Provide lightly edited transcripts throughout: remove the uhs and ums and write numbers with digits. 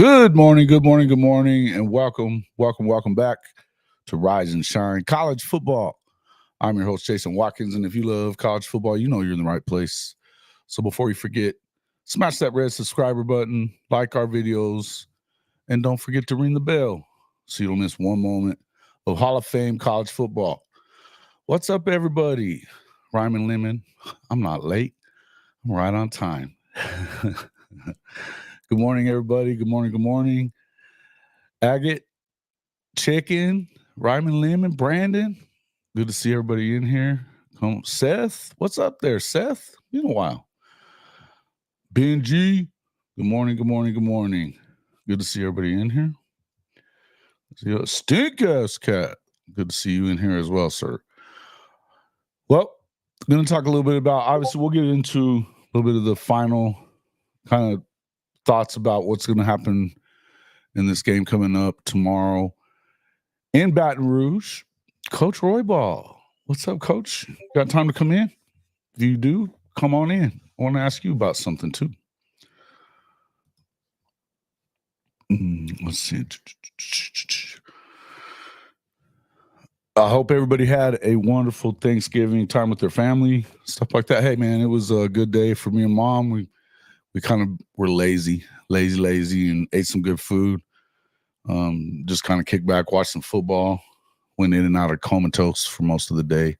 Good morning, good morning, good morning, and welcome back to Rise and Shine College Football. I'm your host, Jason Watkins, and if you love college football, you know you're in the right place. So before you forget, smash that red subscriber button, like our videos, and don't forget to ring the bell so you don't miss one moment of Hall of Fame college football. What's up, everybody? Ryman Lemon. I'm not late. I'm right on time. Good morning, everybody. Good morning, good morning. Agate, Chicken, Ryman Lemon, Brandon. Good to see everybody in here. Seth, what's up there, Seth? Been a while. Benji, good morning, good morning, good morning. Good to see everybody in here. Stink ass cat. Good to see you in here as well, sir. Well, I'm going to talk a little bit about, obviously, we'll get into a little bit of the final kind of thoughts about what's going to happen in this game coming up tomorrow in Baton Rouge. Coach Roybal. What's up, Coach? Got time to come in? If you do, come on in. I want to ask you about something, too. Let's see. I hope everybody had a wonderful Thanksgiving time with their family, stuff like that. Hey, man, it was a good day for me and Mom. We kind of were lazy, and ate some good food. Just kind of kicked back, watched some football, went in and out of comatose for most of the day.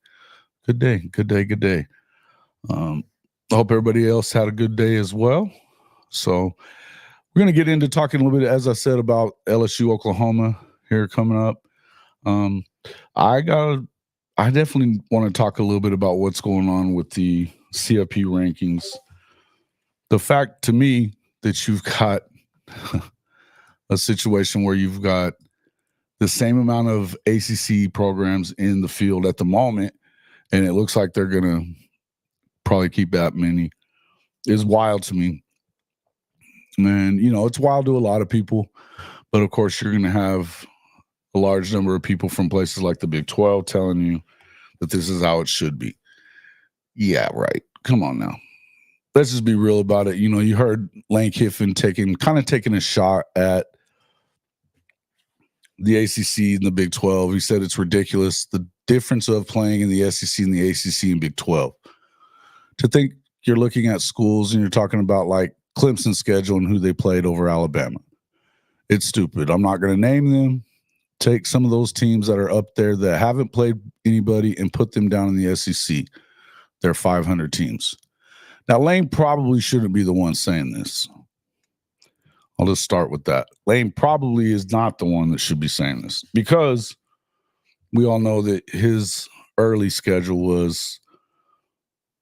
Good day. I hope everybody else had a good day as well. So we're going to get into talking a little bit, as I said, about LSU, Oklahoma here coming up. I definitely want to talk a little bit about what's going on with the CFP rankings. The fact to me that you've got a situation where you've got the same amount of ACC programs in the field at the moment, and it looks like they're going to probably keep that many, is wild to me. And, it's wild to a lot of people, but of course you're going to have a large number of people from places like the Big 12 telling you that this is how it should be. Yeah, right. Come on now. Let's just be real about it. You heard Lane Kiffin taking a shot at the ACC and the Big 12. He said it's ridiculous, the difference of playing in the SEC and the ACC and Big 12. To think you're looking at schools and you're talking about like Clemson's schedule and who they played over Alabama. It's stupid. I'm not going to name them. Take some of those teams that are up there that haven't played anybody and put them down in the SEC. They're 500 teams. Now, Lane probably shouldn't be the one saying this. I'll just start with that. Lane probably is not the one that should be saying this because we all know that his early schedule was,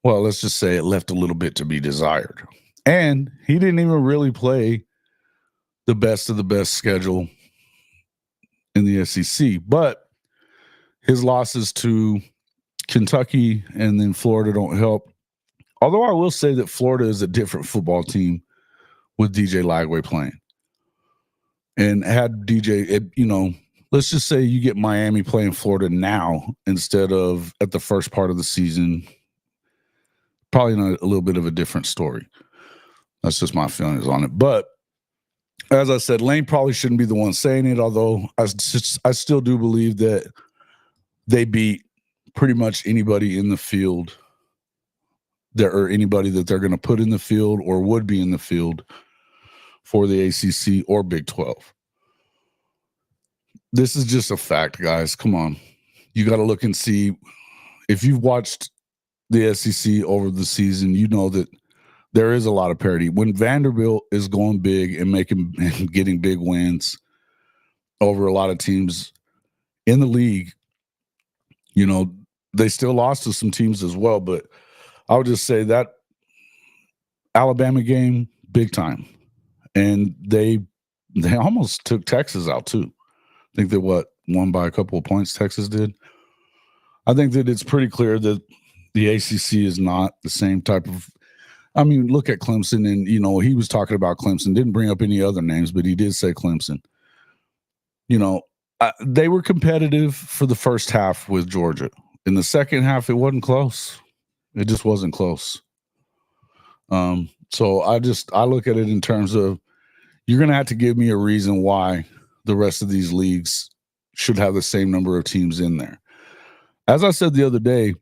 well, let's just say it left a little bit to be desired. And he didn't even really play the best of the best schedule in the SEC, but his losses to Kentucky and then Florida don't help. Although I will say that Florida is a different football team with DJ Lagway playing. And had DJ, let's just say you get Miami playing Florida now instead of at the first part of the season, probably a little bit of a different story. That's just my feelings on it. But as I said, Lane probably shouldn't be the one saying it, although I still do believe that they beat pretty much anybody in the field or anybody that they're going to put in the field or would be in the field for the ACC or Big 12. This is just a fact, guys. Come on. You got to look and see. If you've watched the SEC over the season, you know that there is a lot of parity. When Vanderbilt is going big and getting big wins over a lot of teams in the league, they still lost to some teams as well. But I would just say that Alabama game, big time. And they almost took Texas out too. I think they won by a couple of points, Texas did. I think that it's pretty clear that the ACC is not the same type of – look at Clemson, and, he was talking about Clemson. Didn't bring up any other names, but he did say Clemson. They were competitive for the first half with Georgia. In the second half, it wasn't close. It just wasn't close. So I look at it in terms of you're going to have to give me a reason why the rest of these leagues should have the same number of teams in there. As I said the other day,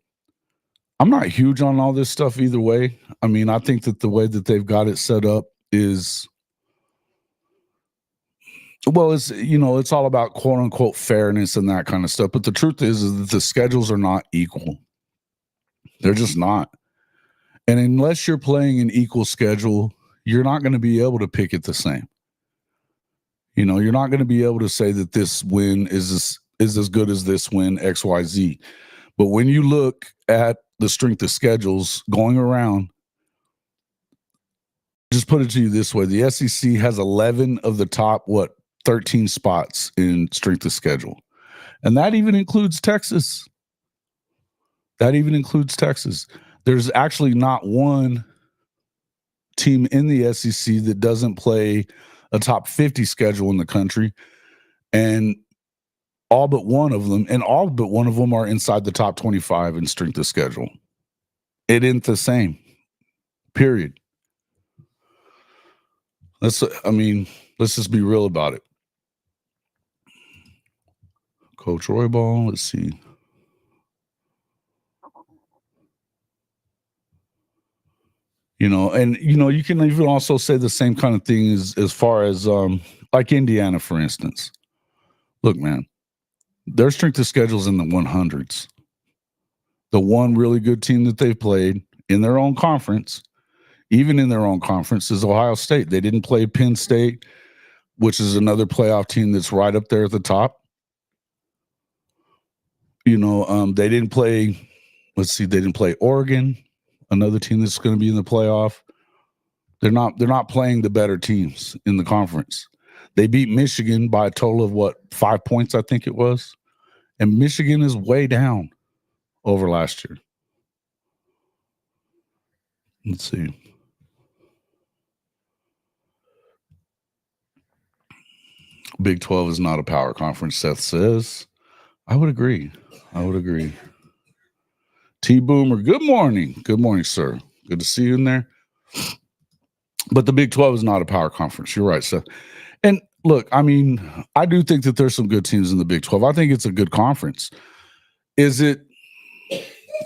I'm not huge on all this stuff either way. I mean, I think that the way that they've got it set up is, well, it's all about quote unquote fairness and that kind of stuff. But the truth is that the schedules are not equal. They're just not. And unless you're playing an equal schedule, you're not going to be able to pick it the same. You're not going to be able to say that this win is as good as this win, XYZ. But when you look at the strength of schedules going around, just put it to you this way. The SEC has 11 of the top, 13 spots in strength of schedule. And that even includes Texas. There's actually not one team in the SEC that doesn't play a top 50 schedule in the country. And all but one of them are inside the top 25 in strength of schedule. It ain't the same. Period. Let's just be real about it. Coach Roybal, let's see. You can even also say the same kind of thing as far as like Indiana, for instance. Look, man, their strength of schedule is in the 100s. The one really good team that they've played in their own conference, even in their own conference, is Ohio State. They didn't play Penn State, which is another playoff team that's right up there at the top. They didn't play, they didn't play Oregon, another team that's going to be in the playoff. They're not playing the better teams in the conference. They beat Michigan by a total of 5 points, I think it was. And Michigan is way down over last year. Let's see. Big 12 is not a power conference, Seth says. I would agree. T-Boomer, good morning. Good morning, sir. Good to see you in there. But the Big 12 is not a power conference. You're right, Seth. And look, I mean, I do think that there's some good teams in the Big 12. I think it's a good conference. Is it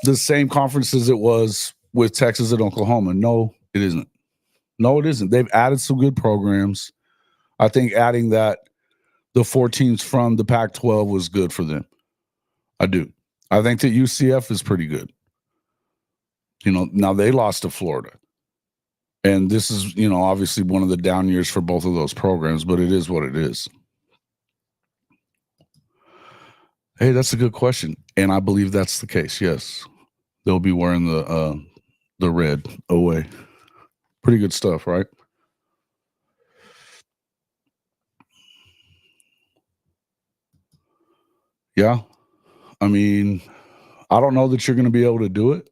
the same conference as it was with Texas and Oklahoma? No, it isn't. They've added some good programs. I think adding the 4 teams from the Pac-12 was good for them. I do. I think that UCF is pretty good. Now they lost to Florida. And this is, obviously one of the down years for both of those programs, but it is what it is. Hey, that's a good question. And I believe that's the case. Yes. They'll be wearing the red away. Pretty good stuff, right? Yeah. I mean, I don't know that you're going to be able to do it.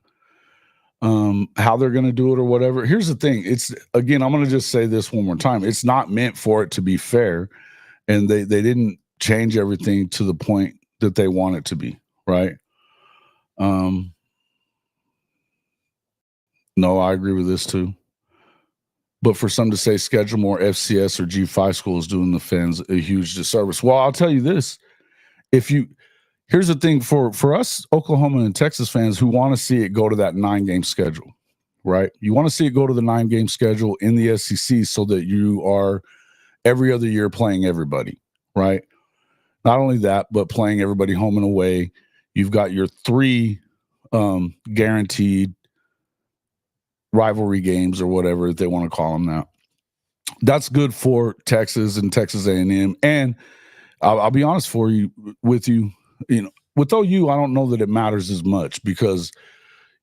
How they're going to do it or whatever. Here's the thing. I'm going to just say this one more time. It's not meant for it to be fair. And they didn't change everything to the point that they want it to be, right? No, I agree with this too. But for some to say schedule more FCS or G5 schools doing the fans a huge disservice. Well, I'll tell you this. Here's the thing for us Oklahoma and Texas fans who want to see it go to that 9-game schedule, right? You want to see it go to the 9-game schedule in the SEC so that you are every other year playing everybody, right? Not only that, but playing everybody home and away. You've got your 3 guaranteed rivalry games or whatever they want to call them now. That's good for Texas and Texas A&M. And I'll be honest with you, with OU, I don't know that it matters as much because,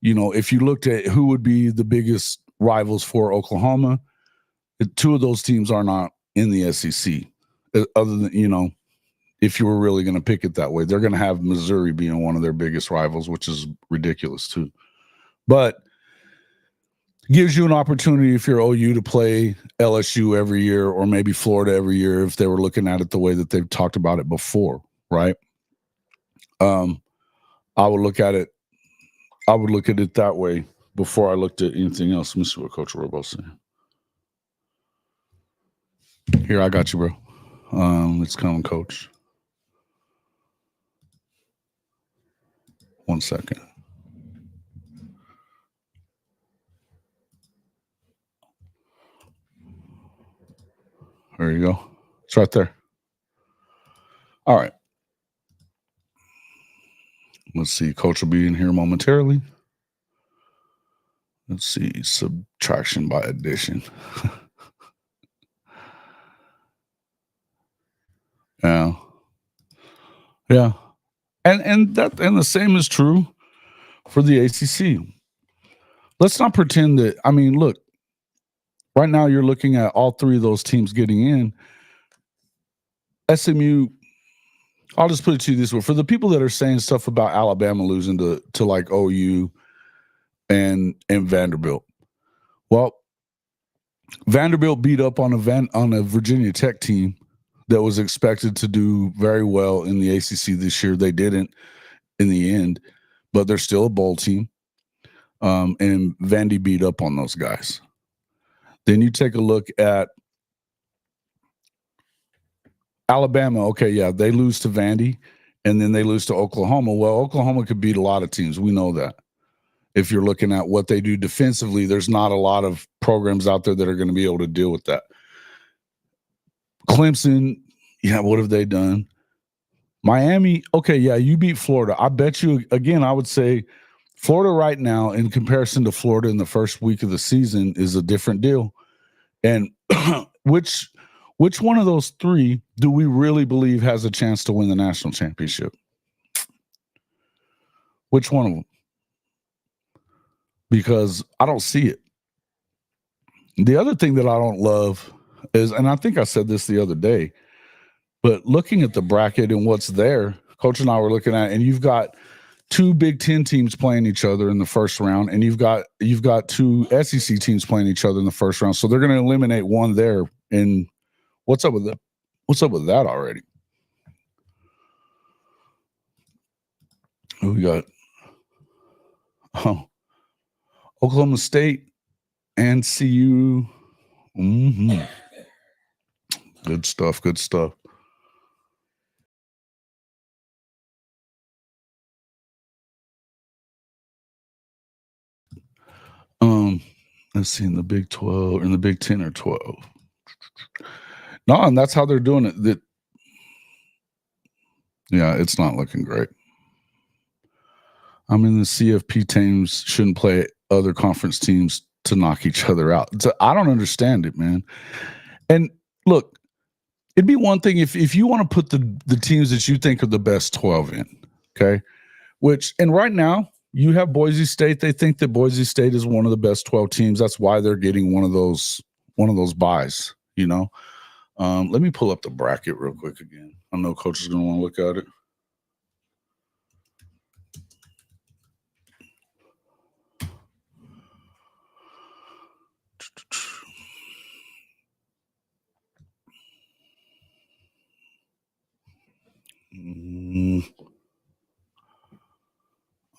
if you looked at who would be the biggest rivals for Oklahoma, 2 of those teams are not in the SEC. Other than, if you were really going to pick it that way, they're going to have Missouri being one of their biggest rivals, which is ridiculous too. But gives you an opportunity if you're OU to play LSU every year or maybe Florida every year if they were looking at it the way that they've talked about it before, right? I would look at it that way before I looked at anything else. Let me see what Coach Robo said. Here, I got you, bro. It's coming, coach. 1 second. There you go. It's right there. All right. Let's see. Coach will be in here momentarily. Let's see. Subtraction by addition. Yeah. Yeah. And the same is true for the ACC. Let's not pretend that. I mean, look. Right now, you're looking at all three of those teams getting in. SMU. I'll just put it to you this way: for the people that are saying stuff about Alabama losing to like OU and Vanderbilt, well, Vanderbilt beat up on a Virginia Tech team that was expected to do very well in the ACC this year. They didn't in the end, but they're still a bowl team. And Vandy beat up on those guys. Then you take a look at Alabama. Okay, yeah, they lose to Vandy, and then they lose to Oklahoma. Well, Oklahoma could beat a lot of teams. We know that. If you're looking at what they do defensively, there's not a lot of programs out there that are going to be able to deal with that. Clemson, yeah, what have they done? Miami, okay, yeah, you beat Florida. I bet you, again, I would say Florida right now, in comparison to Florida in the first week of the season, is a different deal. And which one of those three do we really believe has a chance to win the national championship? Which one of them? Because I don't see it. The other thing that I don't love is, and I think I said this the other day, but looking at the bracket and what's there, Coach and I were looking at, and you've got two Big Ten teams playing each other in the first round, and you've got two SEC teams playing each other in the first round. So they're going to eliminate one there. And what's up with that? What's up with that already? Who we got? Oh, Oklahoma State and CU. Mm-hmm. Good stuff. Good stuff. Let's see, in the Big 12, in the Big 10 or 12. No, and that's how they're doing it. Yeah, it's not looking great. I mean, the CFP teams shouldn't play other conference teams to knock each other out. So I don't understand it, man. And look, it'd be one thing if you want to put the teams that you think are the best 12 in, okay? And right now, you have Boise State. They think that Boise State is one of the best 12 teams. That's why they're getting one of those buys, you know. Let me pull up the bracket real quick again. I know Coach is going to want to look at it.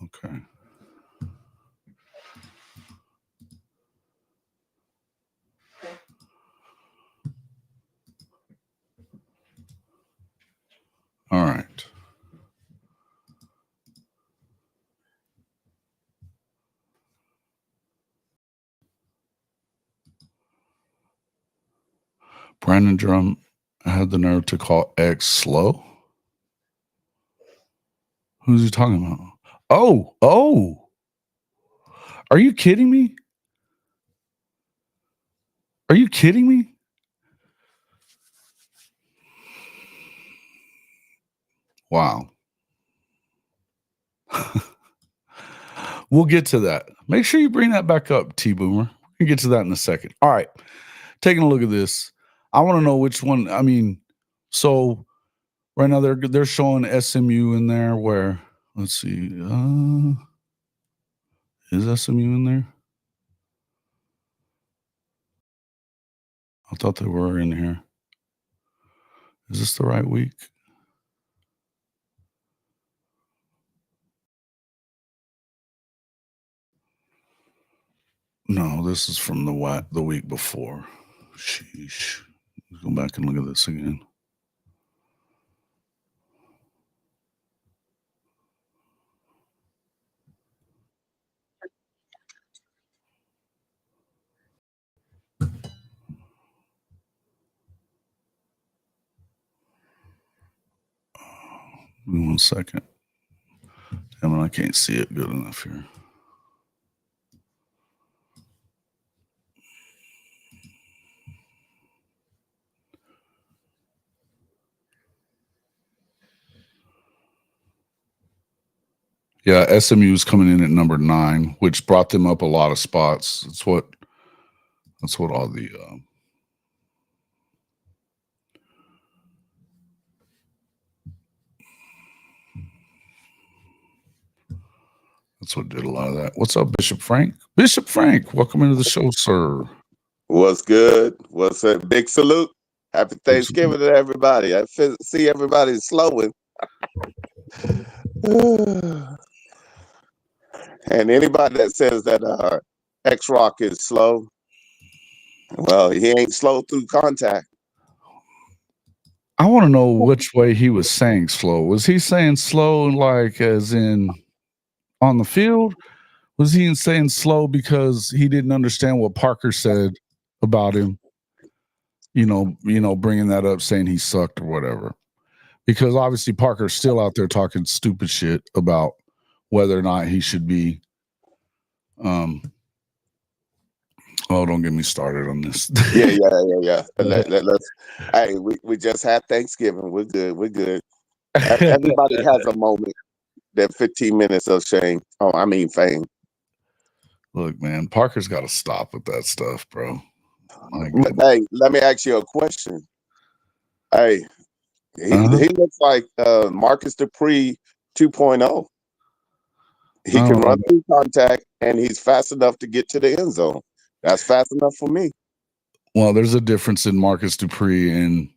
Okay. All right. Brandon Drum had the nerve to call X slow. Who's he talking about? Oh. Are you kidding me? Are you kidding me? Wow. We'll get to that. Make sure you bring that back up, T Boomer. We can get to that in a second. All right. Taking a look at this. I want to know which one. I mean, so right now they're showing SMU in there where, let's see. Is SMU in there? I thought they were in here. Is this the right week? No, this is from the week before. Sheesh. Let's go back and look at this again. Give me 1 second. Damn it, I can't see it good enough here. Yeah, SMU is coming in at number 9, which brought them up a lot of spots. That's what all the that's what did a lot of that. What's up, Bishop Frank? Bishop Frank, welcome into the show, sir. What's good? What's up? Big salute. Happy Thanksgiving to everybody. I see everybody slowing. And anybody that says that X-Rock is slow, well, he ain't slow through contact. I want to know which way he was saying slow. Was he saying slow like as in on the field? Was he saying slow because he didn't understand what Parker said about him? You know, bringing that up, saying he sucked or whatever. Because obviously Parker's still out there talking stupid shit about whether or not he should be. Oh, don't get me started on this. Yeah. Let's. Hey, we just had Thanksgiving. We're good. Everybody has a moment. That 15 minutes of shame. Oh, I mean fame. Look, man, Parker's got to stop with that stuff, bro. Hey, let me ask you a question. Hey, he looks like Marcus Dupree 2.0. He can run through contact, and he's fast enough to get to the end zone. That's fast enough for me. Well, there's a difference in Marcus Dupree, and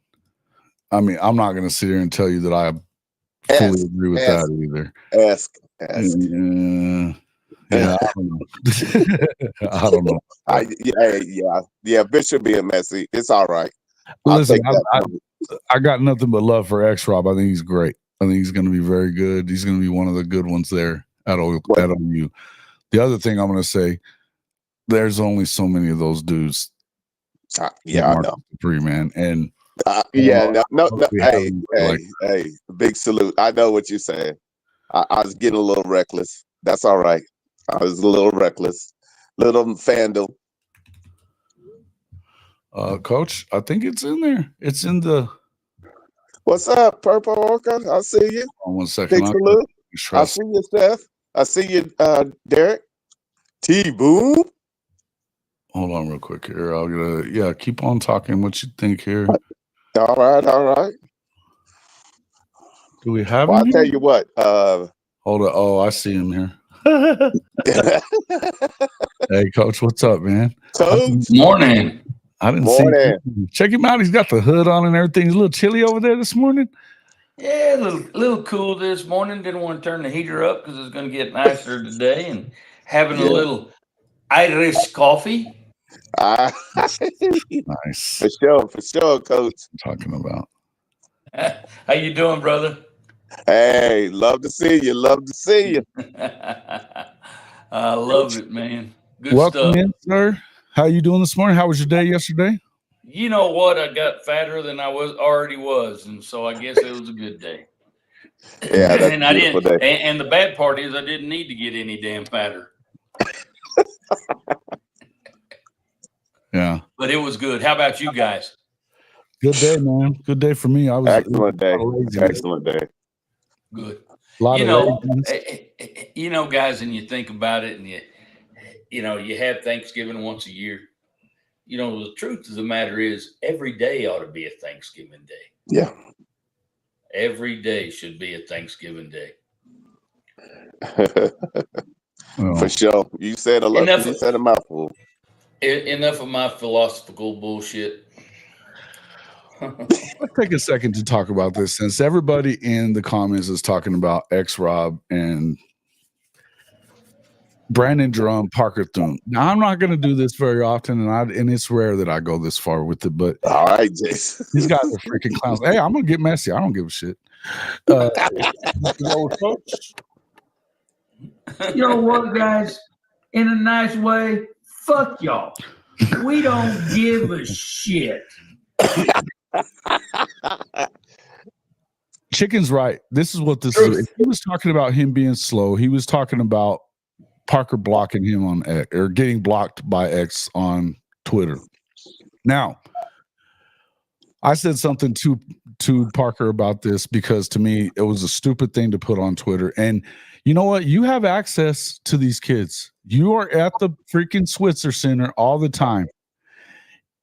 I mean, I'm not going to sit here and tell you that I fully agree with that either. Ask. Yeah, I don't know. I don't know. Yeah. Bishop being messy, it's all right. Listen, I got nothing but love for X-Rob. I think he's great. I think he's going to be very good. He's going to be one of the good ones there at OU. The other thing I'm going to say, there's only so many of those dudes. I know. Dupree, man, and no. Hey, big salute. I know what you're saying. I was getting a little reckless. That's all right. I was a little reckless, little fandom. Coach, I think it's in there. It's in the. What's up, Purple Orca? I see you. 1 second. Big salute. I see you, Steph. I see you, Derek. T-Boom. Hold on real quick here. Keep on talking. What you think here? All right. Do we have him? I'll here? tell you what. Hold on. Oh, I see him here. Hey, Coach, what's up, man? Coach. Morning. I didn't see him. Check him out. He's got the hood on and everything. He's a little chilly over there this morning. Yeah, a little cool this morning. Didn't want to turn the heater up because it's going to get nicer today. And having a little Irish coffee. Nice. For sure, Coach. Talking about. How you doing, brother? Hey, love to see you. I love it, man. Good Welcome stuff. in, sir. How you doing this morning? How was your day yesterday? You know what? I got fatter than I already was, and so I guess it was a good day. Yeah, that's and a beautiful day. And the bad part is I didn't need to get any damn fatter. Yeah. But it was good. How about you guys? Good day, man. Good day for me. Excellent day. Good. A lot of guys, and you think about it, and you have Thanksgiving once a year. The truth of the matter is every day ought to be a Thanksgiving day. Yeah. Every day should be a Thanksgiving day. For sure. You said you said a mouthful. Enough of my philosophical bullshit. Let's take a second to talk about this, since everybody in the comments is talking about X-Rob and Brandon Drum, Parker Thune. Now I'm not going to do this very often, and it's rare that I go this far with it. But all right, Jason. these guys are freaking clowns. Hey, I'm going to get messy. I don't give a shit. Coach. You know what, guys? In a nice way, fuck y'all. We don't give a shit. Chicken's right. This is what this is. He was talking about him being slow. He was talking about Parker blocking him on X, or getting blocked by X on Twitter. Now, I said something to Parker about this because to me it was a stupid thing to put on Twitter. And you know what? You have access to these kids. You are at the freaking Switzer Center all the time.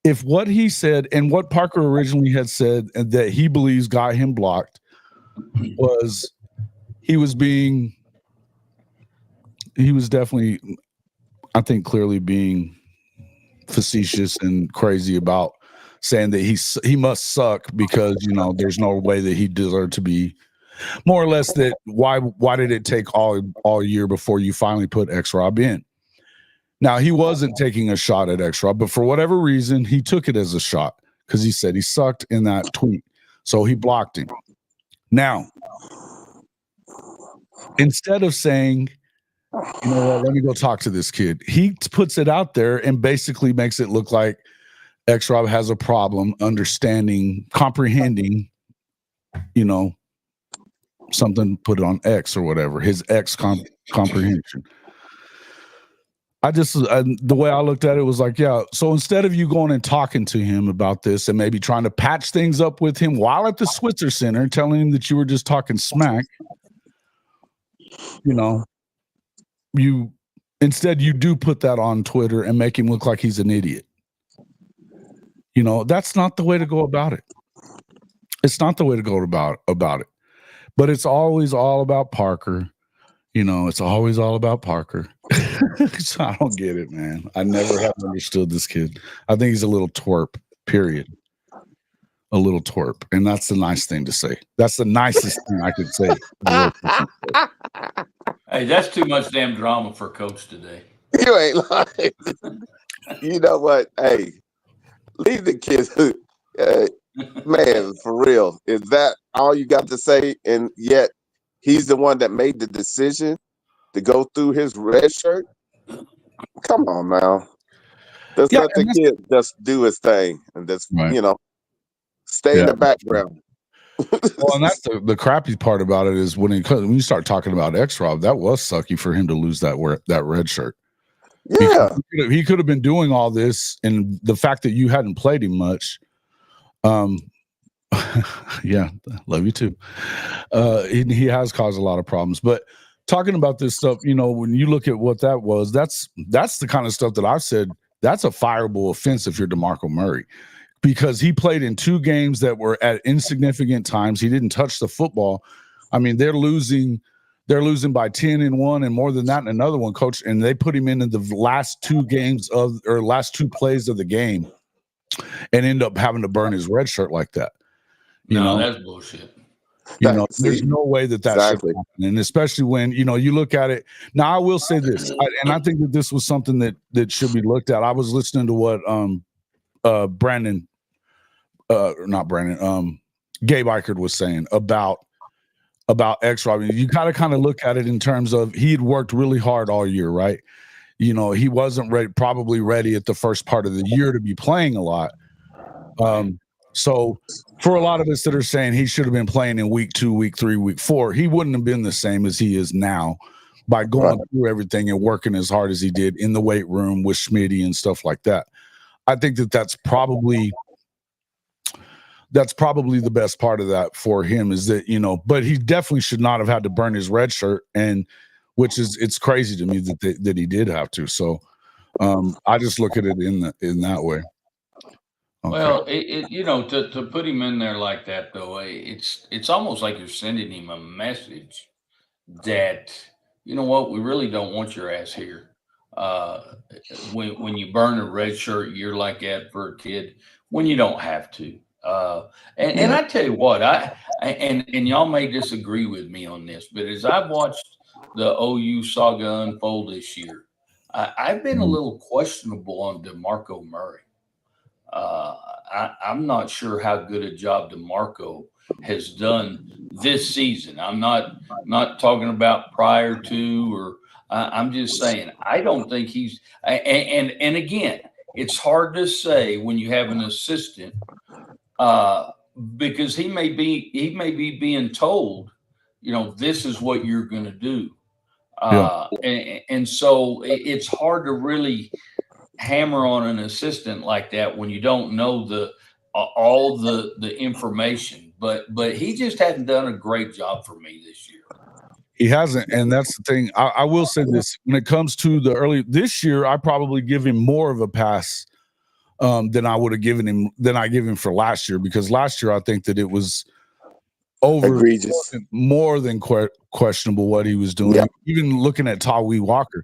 If what he said and what Parker originally had said and that he believes got him blocked was he was definitely, I think, clearly being facetious and crazy about saying that he must suck because, you know, there's no way that he deserved to be, more or less, that why did it take all year before you finally put X-Rob in? Now, he wasn't taking a shot at X-Rob, but for whatever reason, he took it as a shot because he said he sucked in that tweet. So he blocked him. Now, instead of saying, you know what, let me go talk to this kid, he puts it out there and basically makes it look like X-Rob has a problem comprehending, you know, something put on X or whatever, his X comprehension. The way I looked at it was like, yeah, so instead of you going and talking to him about this and maybe trying to patch things up with him while at the Switzer Center, telling him that you were just talking smack, you know, instead you do put that on Twitter and make him look like he's an idiot. You know, that's not the way to go about it. It's not the way to go about it. But it's always all about Parker. You know, it's always all about Parker. So I don't get it, man. I never have understood this kid. I think he's a little twerp, period. A little twerp. And that's the nice thing to say. That's the nicest thing I could say. Hey, that's too much damn drama for Coach today. You ain't lying. You know what? Hey, leave the kids. Man, for real. Is that all you got to say? And yet he's the one that made the decision to go through his red shirt? Come on now. Let's let the kid just do his thing and just, you know, stay in the background. Well, and that's the crappy part about it is when you start talking about X-Rob, that was sucky for him to lose that red shirt. Yeah. He could have been doing all this, and the fact that you hadn't played him much, yeah, love you too. He has caused a lot of problems. But talking about this stuff, you know, when you look at what that was, that's the kind of stuff that I've said, that's a fireable offense if you're DeMarco Murray, because he played in 2 games that were at insignificant times. He didn't touch the football. I mean, they're losing by 10 in one and more than that in another one, coach. And they put him into the last 2 plays of the game and end up having to burn his red shirt like that. You know, that's bullshit. You know, there's no way that exactly. should happen. And especially when, you know, you look at it. Now, I will say this, and I think that this was something that should be looked at. I was listening to what Gabe Eichert was saying about X-Rob. You got to kind of look at it in terms of he had worked really hard all year, right? You know, he wasn't probably ready at the first part of the year to be playing a lot. So for a lot of us that are saying he should have been playing in week 2, week 3, week 4, he wouldn't have been the same as he is now by going through everything and working as hard as he did in the weight room with Schmitty and stuff like that. I think that's probably the best part of that for him is that, you know, but he definitely should not have had to burn his red shirt, and it's crazy to me that he did have to. So I just look at it in that way. Okay. Well, you know, to put him in there like that, though, it's almost like you're sending him a message that, you know what, we really don't want your ass here. When you burn a red shirt, you're like that for a kid when you don't have to. And I tell you what, and y'all may disagree with me on this, but as I've watched the OU saga unfold this year, I've been a little questionable on DeMarco Murray. I'm not sure how good a job DeMarco has done this season. I'm not talking about prior to, or I'm just saying I don't think he's. And again, it's hard to say when you have an assistant because he may be being told, this is what you're going to do. And so it's hard to really hammer on an assistant like that when you don't know all the information. But he just hasn't done a great job for me this year. He hasn't, and that's the thing. I will say this: when it comes to the early this year, I probably give him more of a pass than I would have given him I give him for last year, because last year I think that it was egregious, more than questionable what he was doing. Yeah. Even looking at Tawee Walker,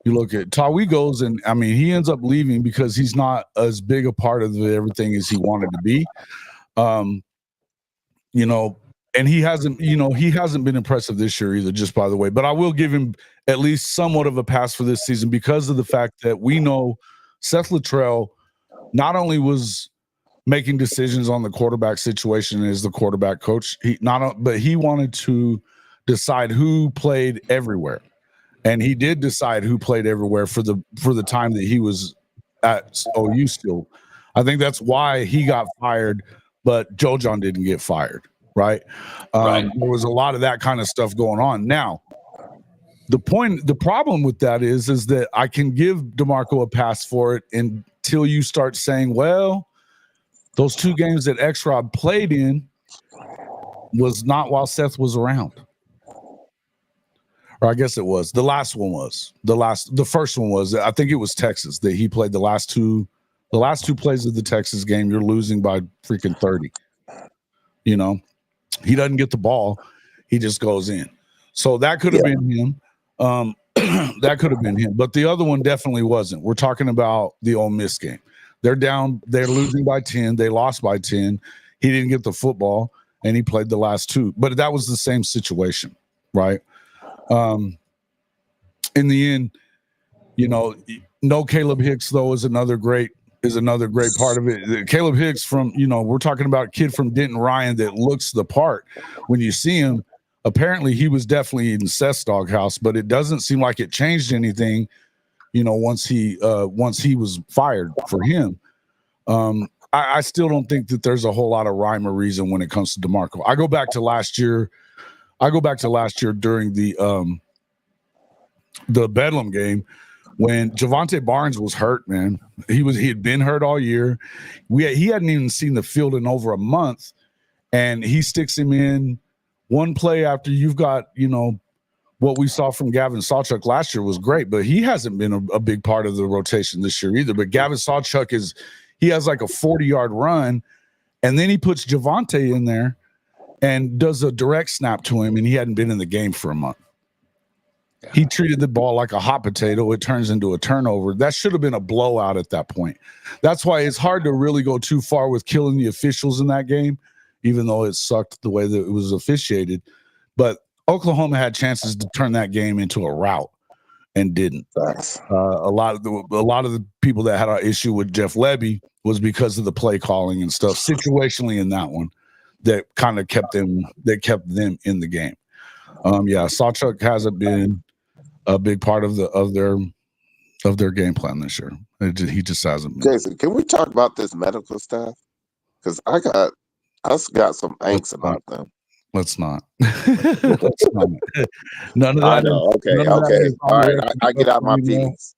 you look at Tawee goes, and I mean he ends up leaving because he's not as big a part of everything as he wanted to be. And he hasn't been impressive this year either, just by the way. But I will give him at least somewhat of a pass for this season because of the fact that we know Seth Littrell not only was making decisions on the quarterback situation as the quarterback coach, but he wanted to decide who played everywhere. And he did decide who played everywhere for the time that he was at OU still. I think that's why he got fired, but Joe John didn't get fired, right? Right. There was a lot of that kind of stuff going on. Now, the problem with that is that I can give DeMarco a pass for it until you start saying, well, those 2 games that X-Rod played in was not while Seth was around. Or I guess it was. The last one was. The first one was, I think it was Texas that he played the last two plays of the Texas game. You're losing by freaking 30. He doesn't get the ball. He just goes in. So that could have been him. That could have been him. But the other one definitely wasn't. We're talking about the Ole Miss game. They're down. They're losing by 10. They lost by 10. He didn't get the football, and he played the last 2. But that was the same situation, right? In the end, no Caleb Hicks, though, is another great part of it. Caleb Hicks we're talking about a kid from Denton Ryan that looks the part when you see him. Apparently he was definitely in Seth's doghouse, but it doesn't seem like it changed anything, once he was fired for him. I still don't think that there's a whole lot of rhyme or reason when it comes to DeMarco. I go back to last year during the Bedlam game when Javante Barnes was hurt, man. He had been hurt all year. He hadn't even seen the field in over a month, and he sticks him in one play after you've got, what we saw from Gavin Sawchuk last year was great, but he hasn't been a big part of the rotation this year either. But Gavin Sawchuk has like a 40-yard run, and then he puts Javante in there and does a direct snap to him, and he hadn't been in the game for a month. He treated the ball like a hot potato. It turns into a turnover. That should have been a blowout at that point. That's why it's hard to really go too far with killing the officials in that game, even though it sucked the way that it was officiated. But Oklahoma had chances to turn that game into a rout and didn't. A lot of the people that had an issue with Jeff Lebby was because of the play calling and stuff situationally in that one that kind of kept them in the game. Sawchuk hasn't been a big part of their game plan this year. He just hasn't been. Jason, can we talk about this medical staff? Because I got some angst about them. Let's not. Let's not. None of that. I know. Okay. All right. I get out my feelings.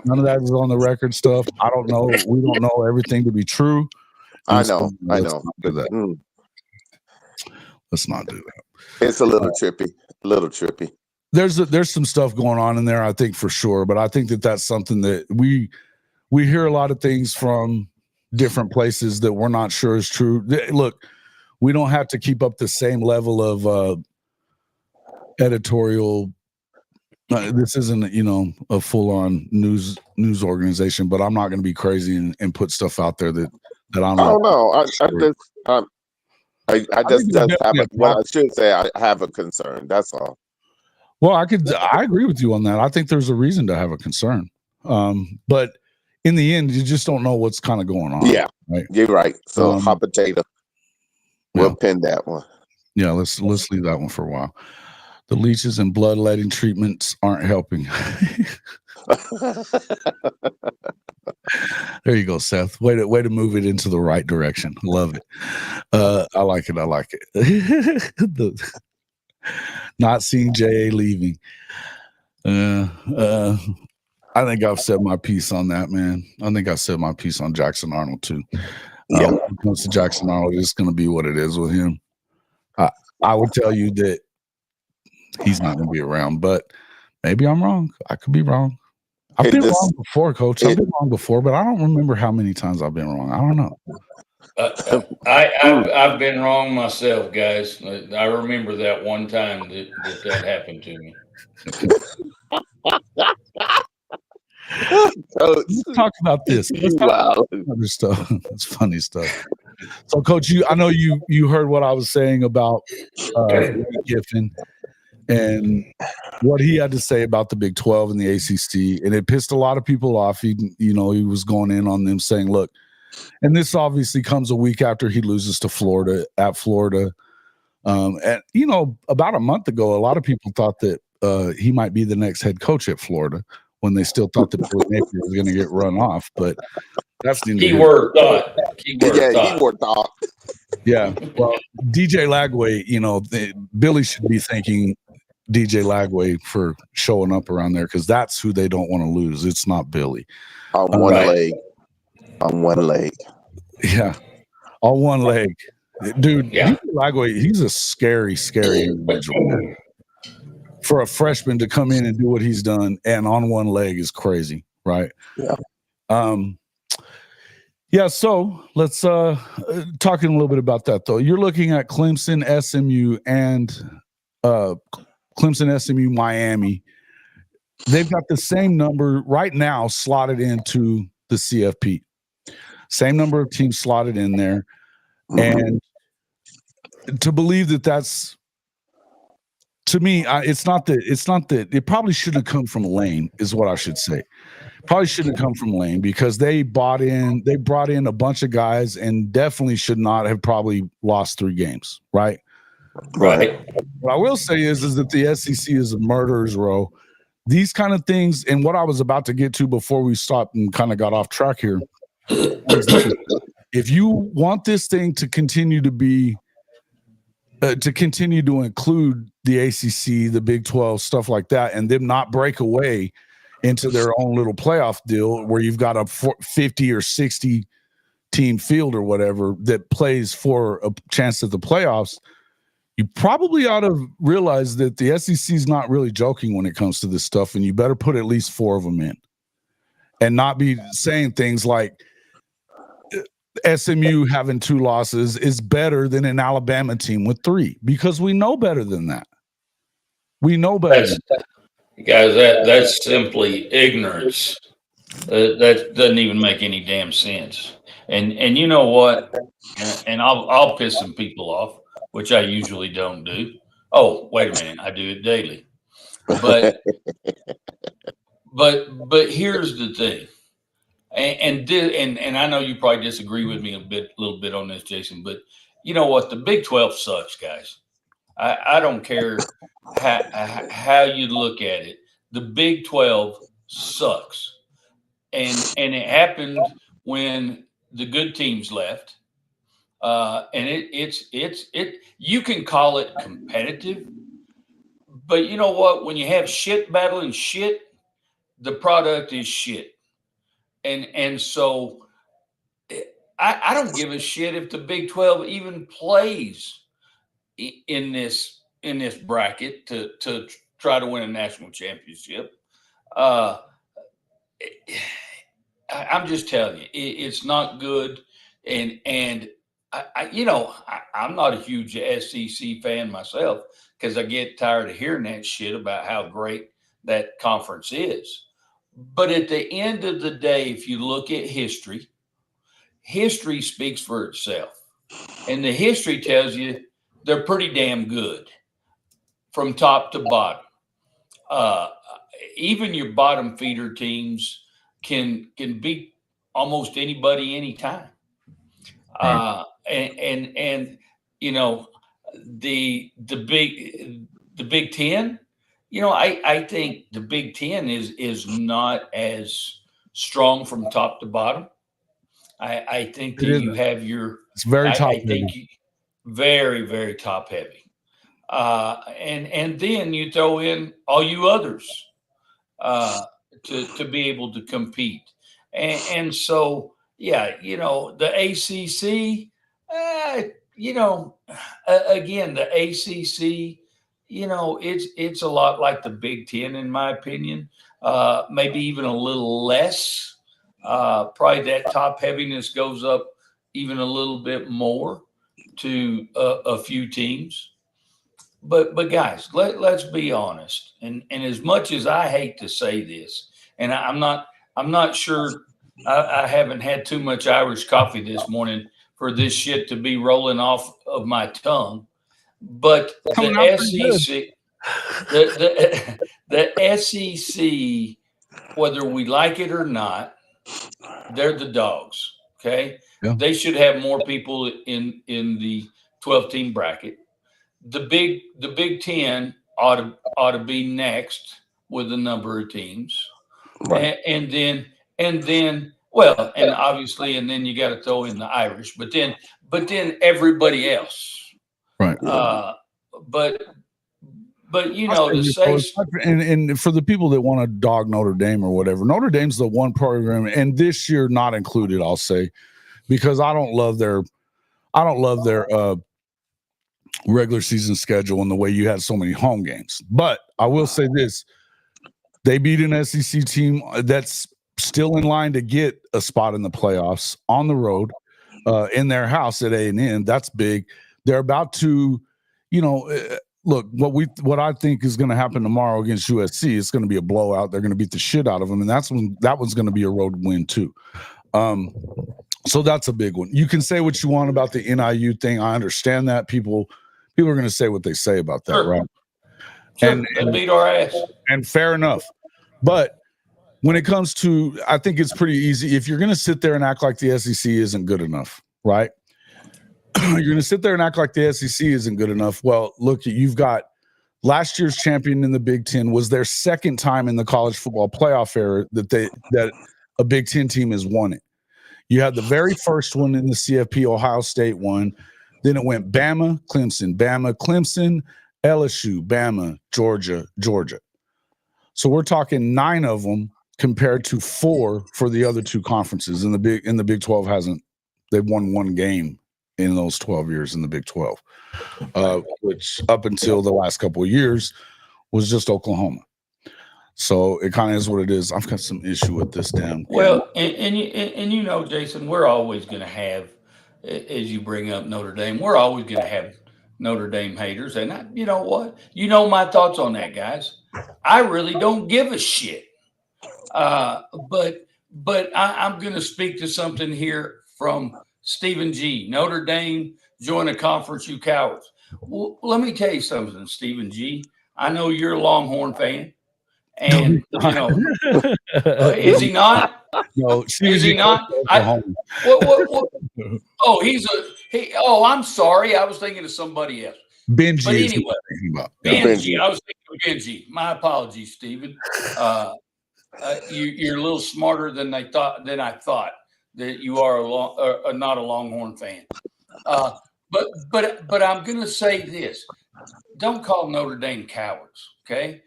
None of that is on the record stuff. I don't know. We don't know everything to be true. I know. Let's not do that. Let's not do that. It's a little trippy. There's some stuff going on in there, I think, for sure. But I think that that's something that we hear a lot of things from different places that we're not sure is true. Look, we don't have to keep up the same level of editorial. This isn't, a full-on news organization, but I'm not going to be crazy and put stuff out there that I'm. I don't know. I just have what I should say. I have a concern. That's all. Well, I agree with you on that. I think there's a reason to have a concern. But in the end, you just don't know what's kind of going on. Yeah, right? You're right. So hot potato. We'll pin that one. Yeah, let's leave that one for a while. The leeches and bloodletting treatments aren't helping. There you go, Seth. Way to move it into the right direction. Love it. I like it. I like it. Not seeing JA leaving. I think I've said my piece on that, man. I think I said my piece on Jackson Arnold too. When it comes to Jackson Arnold, it's going to be what it is with him. I would tell you that he's not going to be around, but maybe I'm wrong. I could be wrong. I've been wrong before, Coach. I've been wrong before, but I don't remember how many times I've been wrong. I don't know. I've been wrong myself, guys. I remember that one time that happened to me. Let's talk about this. Let's talk about other stuff. That's funny stuff. So, Coach, I know you heard what I was saying about Giffen and what he had to say about the Big 12 and the ACC, and it pissed a lot of people off. He was going in on them saying, "Look," and this obviously comes a week after he loses to Florida at Florida. And about a month ago, a lot of people thought that he might be the next head coach at Florida when they still thought that Billy Napier was going to get run off. But that's the keyword thought. Keyword thought. Yeah. Well, DJ Lagway, Billy should be thanking DJ Lagway for showing up around there because that's who they don't want to lose. It's not Billy. On one leg. On one leg. Yeah. On one leg. Dude, DJ Lagway, he's a scary, scary individual. For a freshman to come in and do what he's done and on one leg is crazy, right? Yeah. So let's talking a little bit about that though. You're looking at Clemson, SMU, and Clemson, SMU, Miami. They've got the same number right now slotted into the CFP. Same number of teams slotted in there. And to believe that that's, to me, it's not that it probably shouldn't have come from Lane is what I should say. Probably shouldn't have come from Lane because they brought in a bunch of guys and definitely should not have probably lost 3 games, right? Right. What I will say is that the SEC is a murderer's row. These kind of things, and what I was about to get to before we stopped and kind of got off track here, if you want this thing to continue to be to continue to include the ACC, the Big 12, stuff like that, and them not break away into their own little playoff deal where you've got a 50 or 60 team field or whatever that plays for a chance at the playoffs, you probably ought to realize that the SEC is not really joking when it comes to this stuff, and you better put at least 4 of them in and not be saying things like SMU having 2 losses is better than an Alabama team with 3 because we know better than that. We know better. Guys, that's simply ignorance. That doesn't even make any damn sense. And you know what? And I'll piss some people off, which I usually don't do. Oh, wait a minute, I do it daily. But but here's the thing. And I know you probably disagree with me a little bit on this, Jason, but you know what? The Big 12 sucks, guys. I don't care how you look at it. The Big 12 sucks. And it happened when the good teams left. And it's you can call it competitive, but you know what? When you have shit battling shit, the product is shit. And so I don't give a shit if the Big 12 even plays in this bracket to try to win a national championship. I'm just telling you, it's not good. And I'm not a huge SEC fan myself because I get tired of hearing that shit about how great that conference is. But at the end of the day, if you look at history speaks for itself. And the history tells you they're pretty damn good from top to bottom. Even your bottom feeder teams can beat almost anybody anytime. And you know the Big Ten. You know, I think the Big Ten is not as strong from top to bottom. I think that you have your. It's very top I think very, very top heavy. And then you throw in all you others to be able to compete. And so, yeah, you know, the ACC, you know, again, the ACC, you know, it's a lot like the Big Ten, in my opinion, maybe even a little less. Probably that top heaviness goes up even a little bit more to a few teams. But guys, let's be honest. And as much as I hate to say this, and I'm not sure I haven't had too much Irish coffee this morning for this shit to be rolling off of my tongue. But the SEC, the SEC, whether we like it or not, they're the dogs. Okay, Yeah. They should have more people in the 12-team bracket. The Big Ten ought to be next with a number of teams, Right. and then well, and obviously, and then you got to throw in the Irish, but then everybody else, right. But you know the say, and for the people that want to dog Notre Dame or whatever, Notre Dame's the one program, and this year not included, I'll say, because I don't love their regular season schedule and the way you had so many home games. But I will say this: they beat an SEC team that's still in line to get a spot in the playoffs on the road, in their house at A&M. That's big. They're about to, you know, look, what I think is going to happen tomorrow against USC. It's going to be a blowout. They're going to beat the shit out of them, and that one's going to be a road win too. So that's a big one. You can say what you want about the NIU thing. I understand that people are going to say what they say about that, sure. right? Sure, And they beat our ass. And fair enough. But when it comes to, I think it's pretty easy. If you're going to sit there and act like the SEC isn't good enough, right? You're going to sit there and act like the SEC isn't good enough. Well, look, you've got last year's champion in the Big Ten was their second time in the college football playoff era that a Big Ten team has won it. You had the very first one in the CFP, Ohio State won. Then it went Bama, Clemson, LSU, Bama, Georgia. So we're talking 9 of them compared to 4 for the other 2 conferences. In the Big 12 they've won 1 game in those 12 years in the Big 12, which up until the last couple of years was just Oklahoma. So it kind of is what it is. I've got some issue with this damn. Well, and you know, Jason, we're always going to have, as you bring up Notre Dame, we're always going to have Notre Dame haters. And you know what? You know my thoughts on that, guys. I really don't give a shit. But I'm going to speak to something here from Stephen G. Notre Dame, join a conference, you cowards. Well, let me tell you something, Stephen G. I know you're a Longhorn fan. And, you know, is he not? No, is he not? Oh, I'm sorry. I was thinking of somebody else. Benji. But anyway, Benji. I was thinking of Benji. My apologies, Stephen. You're a little smarter than I thought that you are not a Longhorn fan. But I'm going to say this: don't call Notre Dame cowards, okay?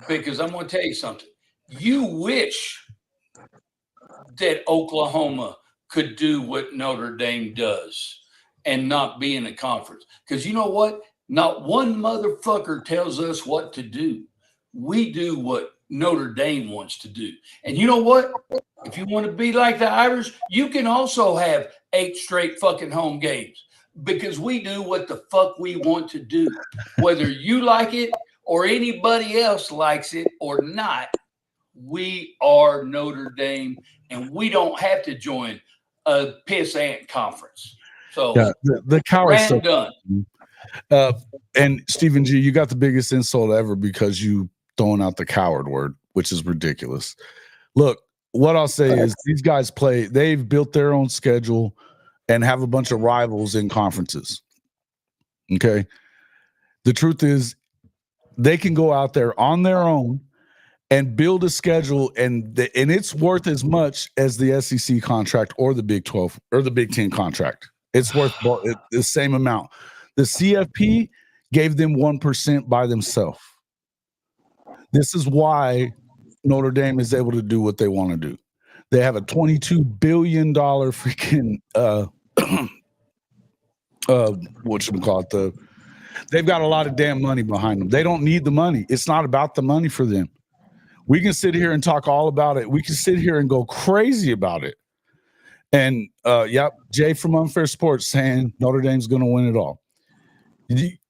Because I'm going to tell you something. You wish that Oklahoma could do what Notre Dame does and not be in a conference. Because you know what? Not one motherfucker tells us what to do. We do what Notre Dame wants to do. And you know what? If you want to be like the Irish, you can also have 8 straight fucking home games because we do what the fuck we want to do. Whether you like it or anybody else likes it or not, we are Notre Dame, and we don't have to join a piss ant conference. So yeah, the coward stuff. done. And Stephen G, you got the biggest insult ever because you throwing out the coward word, which is ridiculous. Look, what I'll say is these guys they've built their own schedule and have a bunch of rivals in conferences. Okay. The truth is they can go out there on their own and build a schedule, and it's worth as much as the SEC contract or the Big 12 or the Big 10 contract. It's worth the same amount. The CFP gave them 1% by themselves. This is why Notre Dame is able to do what they want to do. They have a $22 billion freaking they've got a lot of damn money behind them. They don't need the money. It's not about the money for them. We can sit here and talk all about it. We can sit here and go crazy about it. And yep, Jay from Unfair Sports saying Notre Dame's going to win it all.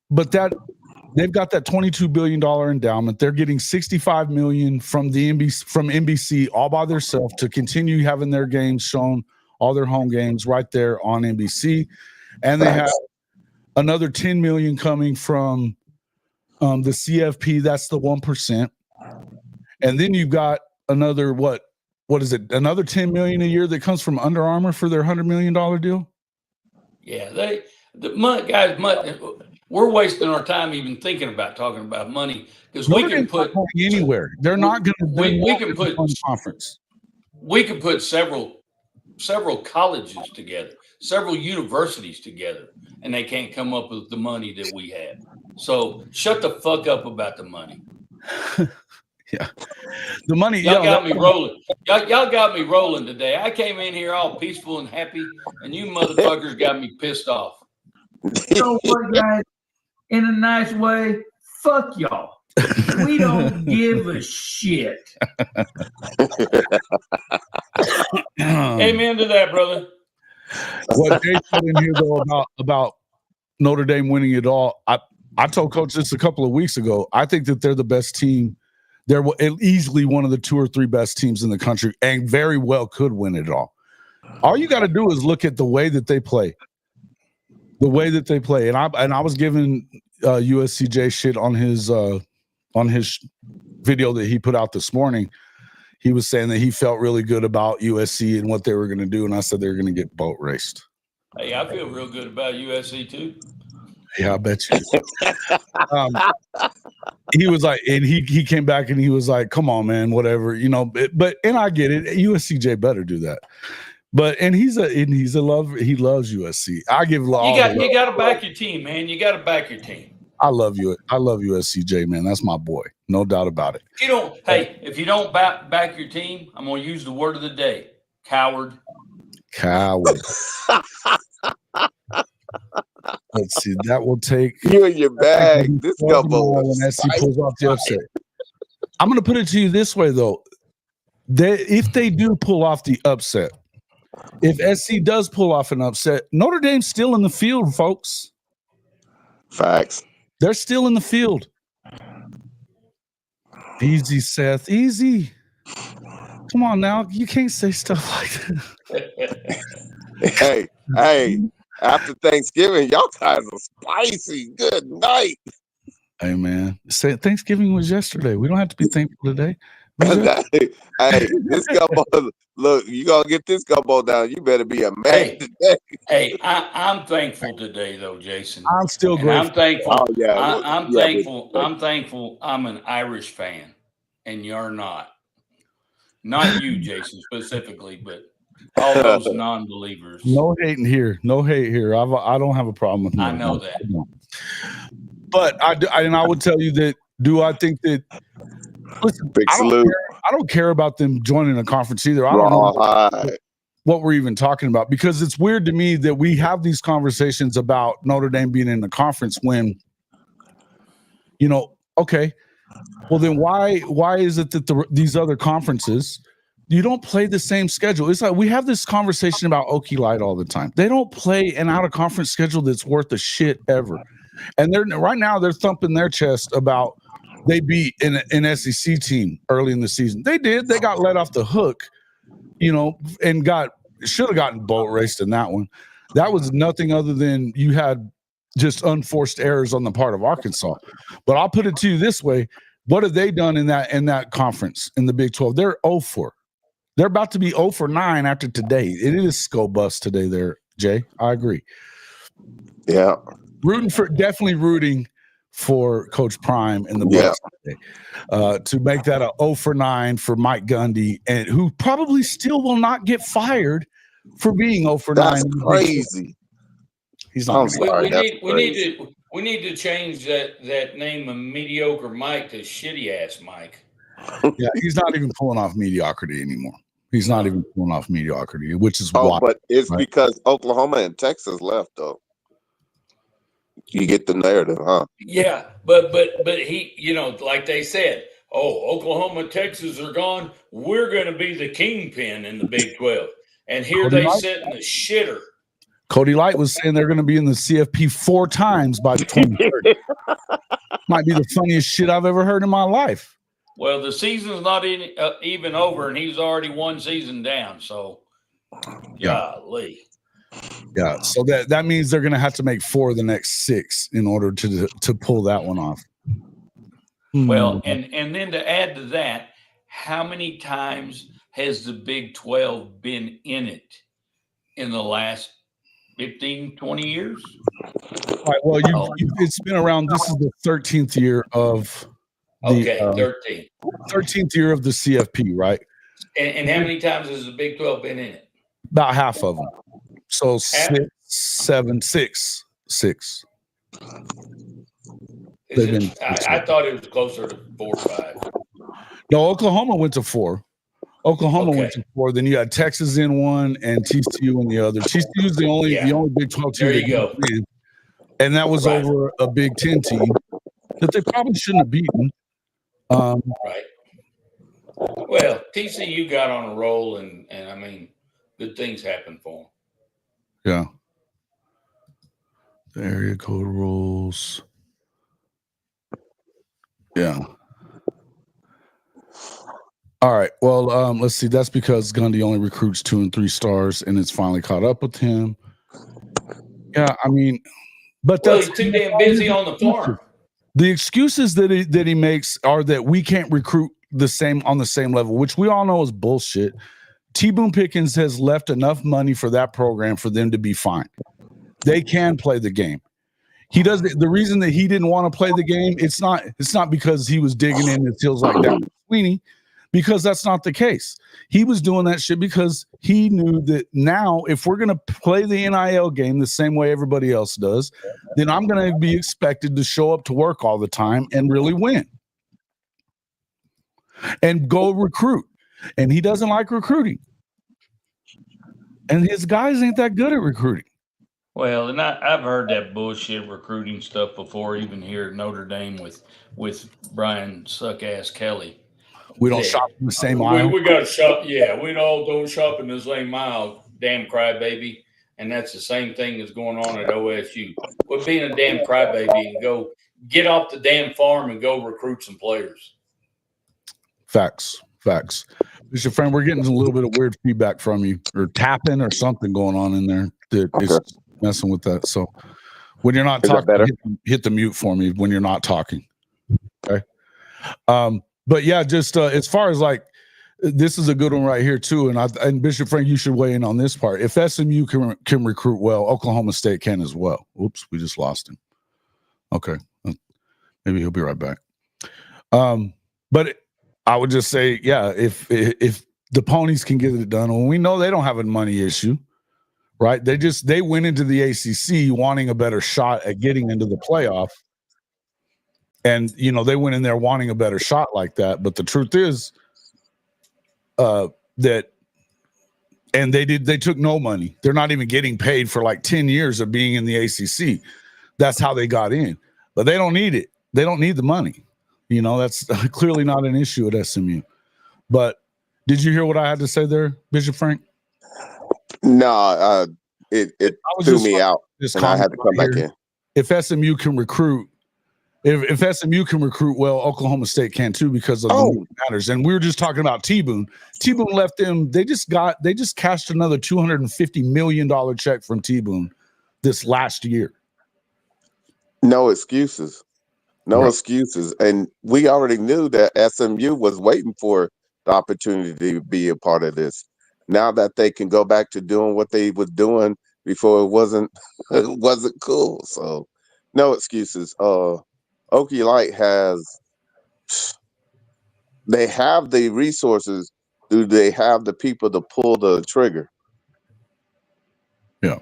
But they've got that $22 billion endowment. They're getting $65 million from NBC all by themselves to continue having their games shown, all their home games right there on NBC. And they have another $10 million coming from the CFP. That's the 1%. And then you've got another what is it? Another $10 million a year that comes from Under Armour for their $100 million deal. Yeah, guys, we're wasting our time even thinking about talking about money because we can put anywhere. They're not going to. We can put conference. We can put several colleges together, several universities together, and they can't come up with the money that we have. So shut the fuck up about the money. Yeah, the money. Y'all got me rolling. Y'all got me rolling today. I came in here all peaceful and happy, and you motherfuckers got me pissed off. You know what, guys? In a nice way, fuck y'all. We don't give a shit. Amen to that, brother. What Jay said in here though about Notre Dame winning it all, I told Coach this a couple of weeks ago. I think that they're the best team. They're easily one of the 2 or 3 best teams in the country, and very well could win it all. All you got to do is look at the way that they play. The way that they play, and I was giving USCJ shit on his video that he put out this morning. He was saying that he felt really good about USC and what they were going to do, and I said they were going to get boat raced. Hey, I feel real good about USC too. Yeah, I bet you. He was like, and he came back and he was like, "Come on, man, whatever, you know." But I get it. USCJ better do that. But he loves USC. I give love. You got to back your team, man. You got to back your team. I love you. I love USCJ, man. That's my boy. No doubt about it. If you don't back your team, I'm going to use the word of the day. Coward. Coward. Let's see. That will take you in your bag. This gumbo when SC pulls off the upset. I'm going to put it to you this way, though. If they do pull off the upset, if SC does pull off an upset, Notre Dame's still in the field, folks. Facts. They're still in the field. Easy, Seth. Easy. Come on now. You can't say stuff like that. Hey. After Thanksgiving, y'all guys are spicy. Good night. Hey, man. Thanksgiving was yesterday. We don't have to be thankful today. Hey, this gumbo, look, you gonna get this gumbo down. You better be a man today. Hey, I'm thankful today, though, Jason. I'm still grateful. I'm thankful. Oh, yeah. I'm thankful. I'm thankful. I'm an Irish fan, and you're not. Not you, Jason, specifically, but all those non-believers. No hating here. No hate here. I don't have a problem with that. I know that. But I would tell you that. Do I think that? Listen, big salute. I don't care about them joining a conference either. I don't know what we're even talking about, because it's weird to me that we have these conversations about Notre Dame being in the conference when, okay, well then why is it that these other conferences, you don't play the same schedule? It's like we have this conversation about Okie Light all the time. They don't play an out of conference schedule that's worth a shit ever, and right now they're thumping their chest about. They beat an SEC team early in the season. They did. They got let off the hook, and should have gotten boat raced in that one. That was nothing other than you had just unforced errors on the part of Arkansas. But I'll put it to you this way. What have they done in that conference in the Big 12? They're 0-4. They're about to be 0-9 after today. It is skull bust today there, Jay. I agree. Yeah. Definitely rooting for Coach Prime and the Bucks today, to make that a 0-9 for Mike Gundy, and who probably still will not get fired for being 0-9. That's crazy. He's not. We need to change that name of mediocre Mike to shitty ass Mike. Yeah, he's not even pulling off mediocrity anymore. He's not even pulling off mediocrity, which is why. But it's because Oklahoma and Texas left, though. You get the narrative, huh? Yeah, but he, like they said, Oklahoma and Texas are gone. We're going to be the kingpin in the Big 12. And here they sit in the shitter. Cody Light was saying they're going to be in the CFP 4 times by 2030. Might be the funniest shit I've ever heard in my life. Well, the season's not even over, and he's already one season down. So, golly. Yeah, so that means they're going to have to make 4 of the next 6 in order to pull that one off. Well, and then to add to that, how many times has the Big 12 been in it in the last 15, 20 years? All right, well, it's been around. This is the 13th year of the 13th year of the CFP, right? And how many times has the Big 12 been in it? About half of them. So 6, 7, 6. I thought it was closer to 4 or 5. No, Oklahoma went to 4. Went to 4. Then you had Texas in one and TCU in the other. TCU is the only Big 12 team. There you go. And that was over a Big 10 team that they probably shouldn't have beaten. Right. Well, TCU got on a roll, and I mean, good things happened for them. Yeah. The area code rules. Yeah. All right. Well, let's see. That's because Gundy only recruits 2 and 3 stars, and it's finally caught up with him. Yeah, I mean, but he's too damn busy on the farm. The excuses that he makes are that we can't recruit on the same level, which we all know is bullshit. T. Boone Pickens has left enough money for that program for them to be fine. They can play the game. He does. The reason that he didn't want to play the game, it's not because he was digging in his heels like that with Sweeney, because that's not the case. He was doing that shit because he knew that now if we're going to play the NIL game the same way everybody else does, then I'm going to be expected to show up to work all the time and really win and go recruit. And he doesn't like recruiting. And his guys ain't that good at recruiting. Well, and I've heard that bullshit recruiting stuff before, even here at Notre Dame with Brian Suck-Ass Kelly. We don't shop in the same aisle. We got to shop. Yeah, we all don't shop in the same aisle, damn crybaby. And that's the same thing that's going on at OSU. Quit being a damn crybaby and go get off the damn farm and go recruit some players. Facts. Mr. Friend, we're getting a little bit of weird feedback from you, or tapping or something going on in there that is messing with that. So when you're not talking, hit the mute for me when you're not talking. Okay. But yeah, just as far as like, this is a good one right here too. And Bishop Frank, you should weigh in on this part. If SMU can recruit well, Oklahoma State can as well. Oops, we just lost him. Okay. Maybe he'll be right back. But I would just say, yeah, if the ponies can get it done, and we know they don't have a money issue, right? They went into the ACC wanting a better shot at getting into the playoff. And, they went in there wanting a better shot like that. But the truth is they took no money. They're not even getting paid for like 10 years of being in the ACC. That's how they got in. But they don't need it. They don't need the money. That's clearly not an issue at SMU. But did you hear what I had to say there, Bishop Frank? No, it threw me out, and I had to come back in. If SMU can recruit, If SMU can recruit well, Oklahoma State can too because of the matters. And we were just talking about T-Boone. T-Boone left them. They just cashed another $250 million check from T-Boone this last year. No excuses. No excuses. And we already knew that SMU was waiting for the opportunity to be a part of this. Now that they can go back to doing what they were doing before it wasn't cool. So no excuses. Okie Light they have the resources. Do they have the people to pull the trigger? Yeah.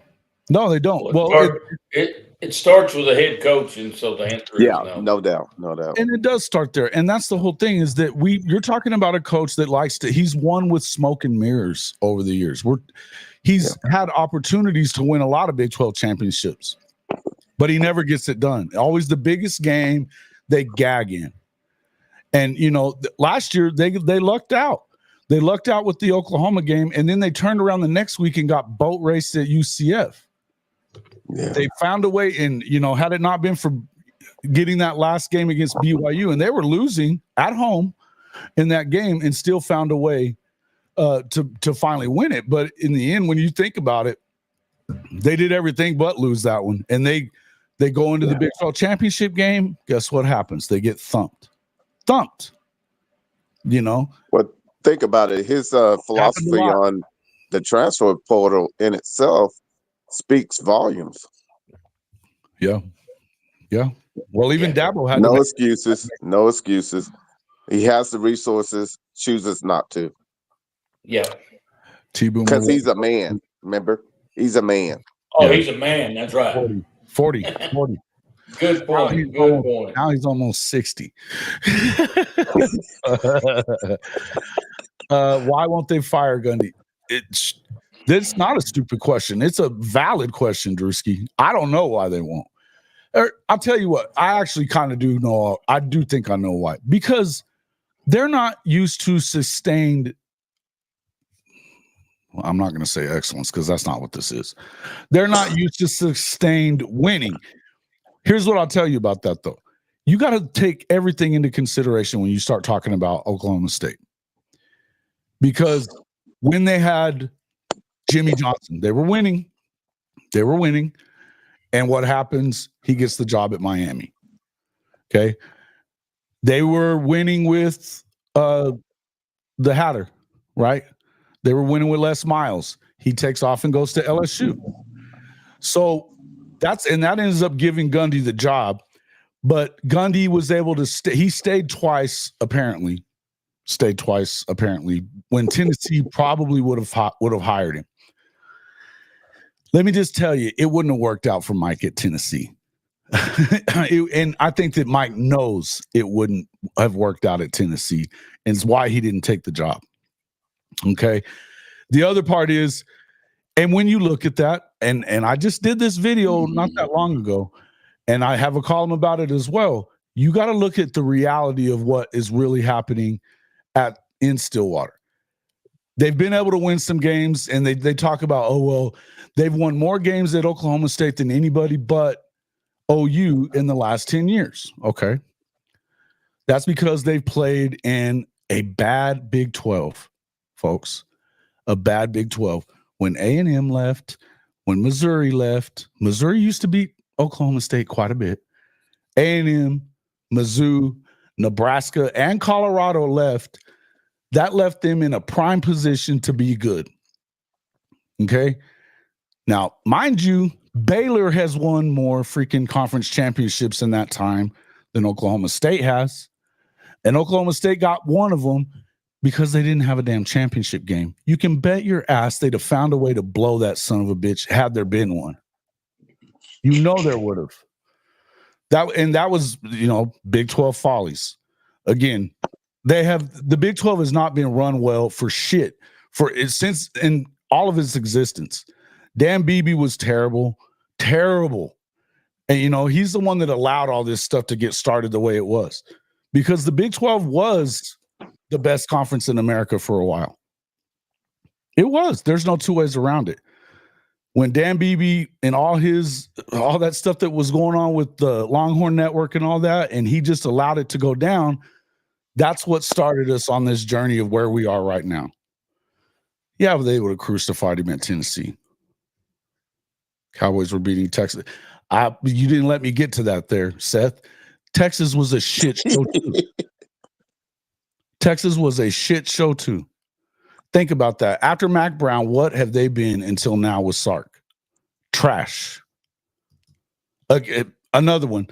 No, they don't. Well, it starts with a head coach, and so the answer is no. No doubt. And it does start there. And that's the whole thing is that you're talking about a coach that he's won with smoke and mirrors over the years. He's had opportunities to win a lot of Big 12 championships, but he never gets it done. Always the biggest game they gag in. And, last year they lucked out. They lucked out with the Oklahoma game, and then they turned around the next week and got boat raced at UCF. Yeah. They found a way, and, had it not been for getting that last game against BYU, and they were losing at home in that game and still found a way to finally win it. But in the end, when you think about it, they did everything but lose that one. And they go into the Big 12 championship game. Guess what happens? They get thumped. Well, think about it. His philosophy on the transfer portal in itself speaks volumes. Yeah. Well, even Dabo had no excuses. He has the resources, chooses not to. Yeah. Because he's a man. Remember, he's a man. Oh, he's a man. That's right. 40. Good point. Now he's almost 60. Why won't they fire Gundy? It's not a stupid question. It's a valid question, Drewski. I don't know why they won't. I'll tell you what. I actually kind of do know. I do think I know why. Because they're not used to sustained. Well, I'm not going to say excellence because that's not what this is. They're not used to sustained winning. Here's what I'll tell you about that, though. You got to take everything into consideration when you start talking about Oklahoma State. Because when they had Jimmy Johnson, they were winning. And what happens? He gets the job at Miami. Okay. They were winning with the Hatter, right? They were winning with Les Miles. He takes off and goes to LSU. So that ends up giving Gundy the job. But Gundy was able to stay. He stayed twice, apparently. When Tennessee probably would have hired him. Let me just tell you, it wouldn't have worked out for Mike at Tennessee. And I think that Mike knows it wouldn't have worked out at Tennessee, and it's why he didn't take the job. Okay. The other part is, and when you look at that, and I just did this video not that long ago, and I have a column about it as well. You got to look at the reality of what is really happening in Stillwater. They've been able to win some games, and they talk about, they've won more games at Oklahoma State than anybody but OU in the last 10 years. Okay. That's because they've played in a bad Big 12, folks. A bad Big 12. When A&M left, when Missouri left, Missouri used to beat Oklahoma State quite a bit. A&M, Mizzou, Nebraska, and Colorado left. That left them in a prime position to be good. Okay? Now, mind you, Baylor has won more freaking conference championships in that time than Oklahoma State has. And Oklahoma State got one of them because they didn't have a damn championship game. You can bet your ass they'd have found a way to blow that son of a bitch had there been one. You know there would have. That was, Big 12 follies. Again, the Big 12 has not been run well for shit since in all of its existence. Dan Beebe was terrible. And, he's the one that allowed all this stuff to get started the way it was, because the Big 12 was the best conference in America for a while. It was. There's no two ways around it. when Dan Beebe and all that stuff that was going on with the Longhorn Network and all that, and he just allowed it to go down, that's what started us on this journey of where we are right now. Yeah, but they would have crucified him at Tennessee. Cowboys were beating Texas. You didn't let me get to that there, Seth. Texas was a shit show too. Texas was a shit show too. Think about that. After Mac Brown, what have they been until now with Sark? Trash. Another one.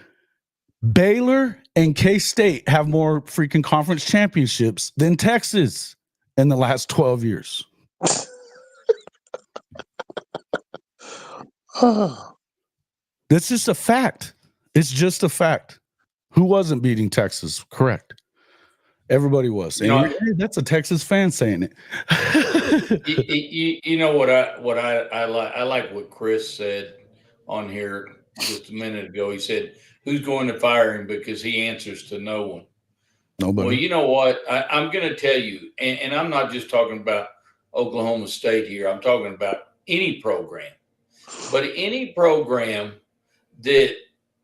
Baylor and K-State have more freaking conference championships than Texas in the last 12 years. That's just a fact. It's just a fact. Who wasn't beating Texas? Correct. Everybody was. And hey, that's a Texas fan saying it. You know what I like? I like what Chris said on here just a minute ago. He said, "Who's going to fire him because he answers to no one?" Nobody. Well, you know what? I'm going to tell you, and I'm not just talking about Oklahoma State here. I'm talking about any program. But any program that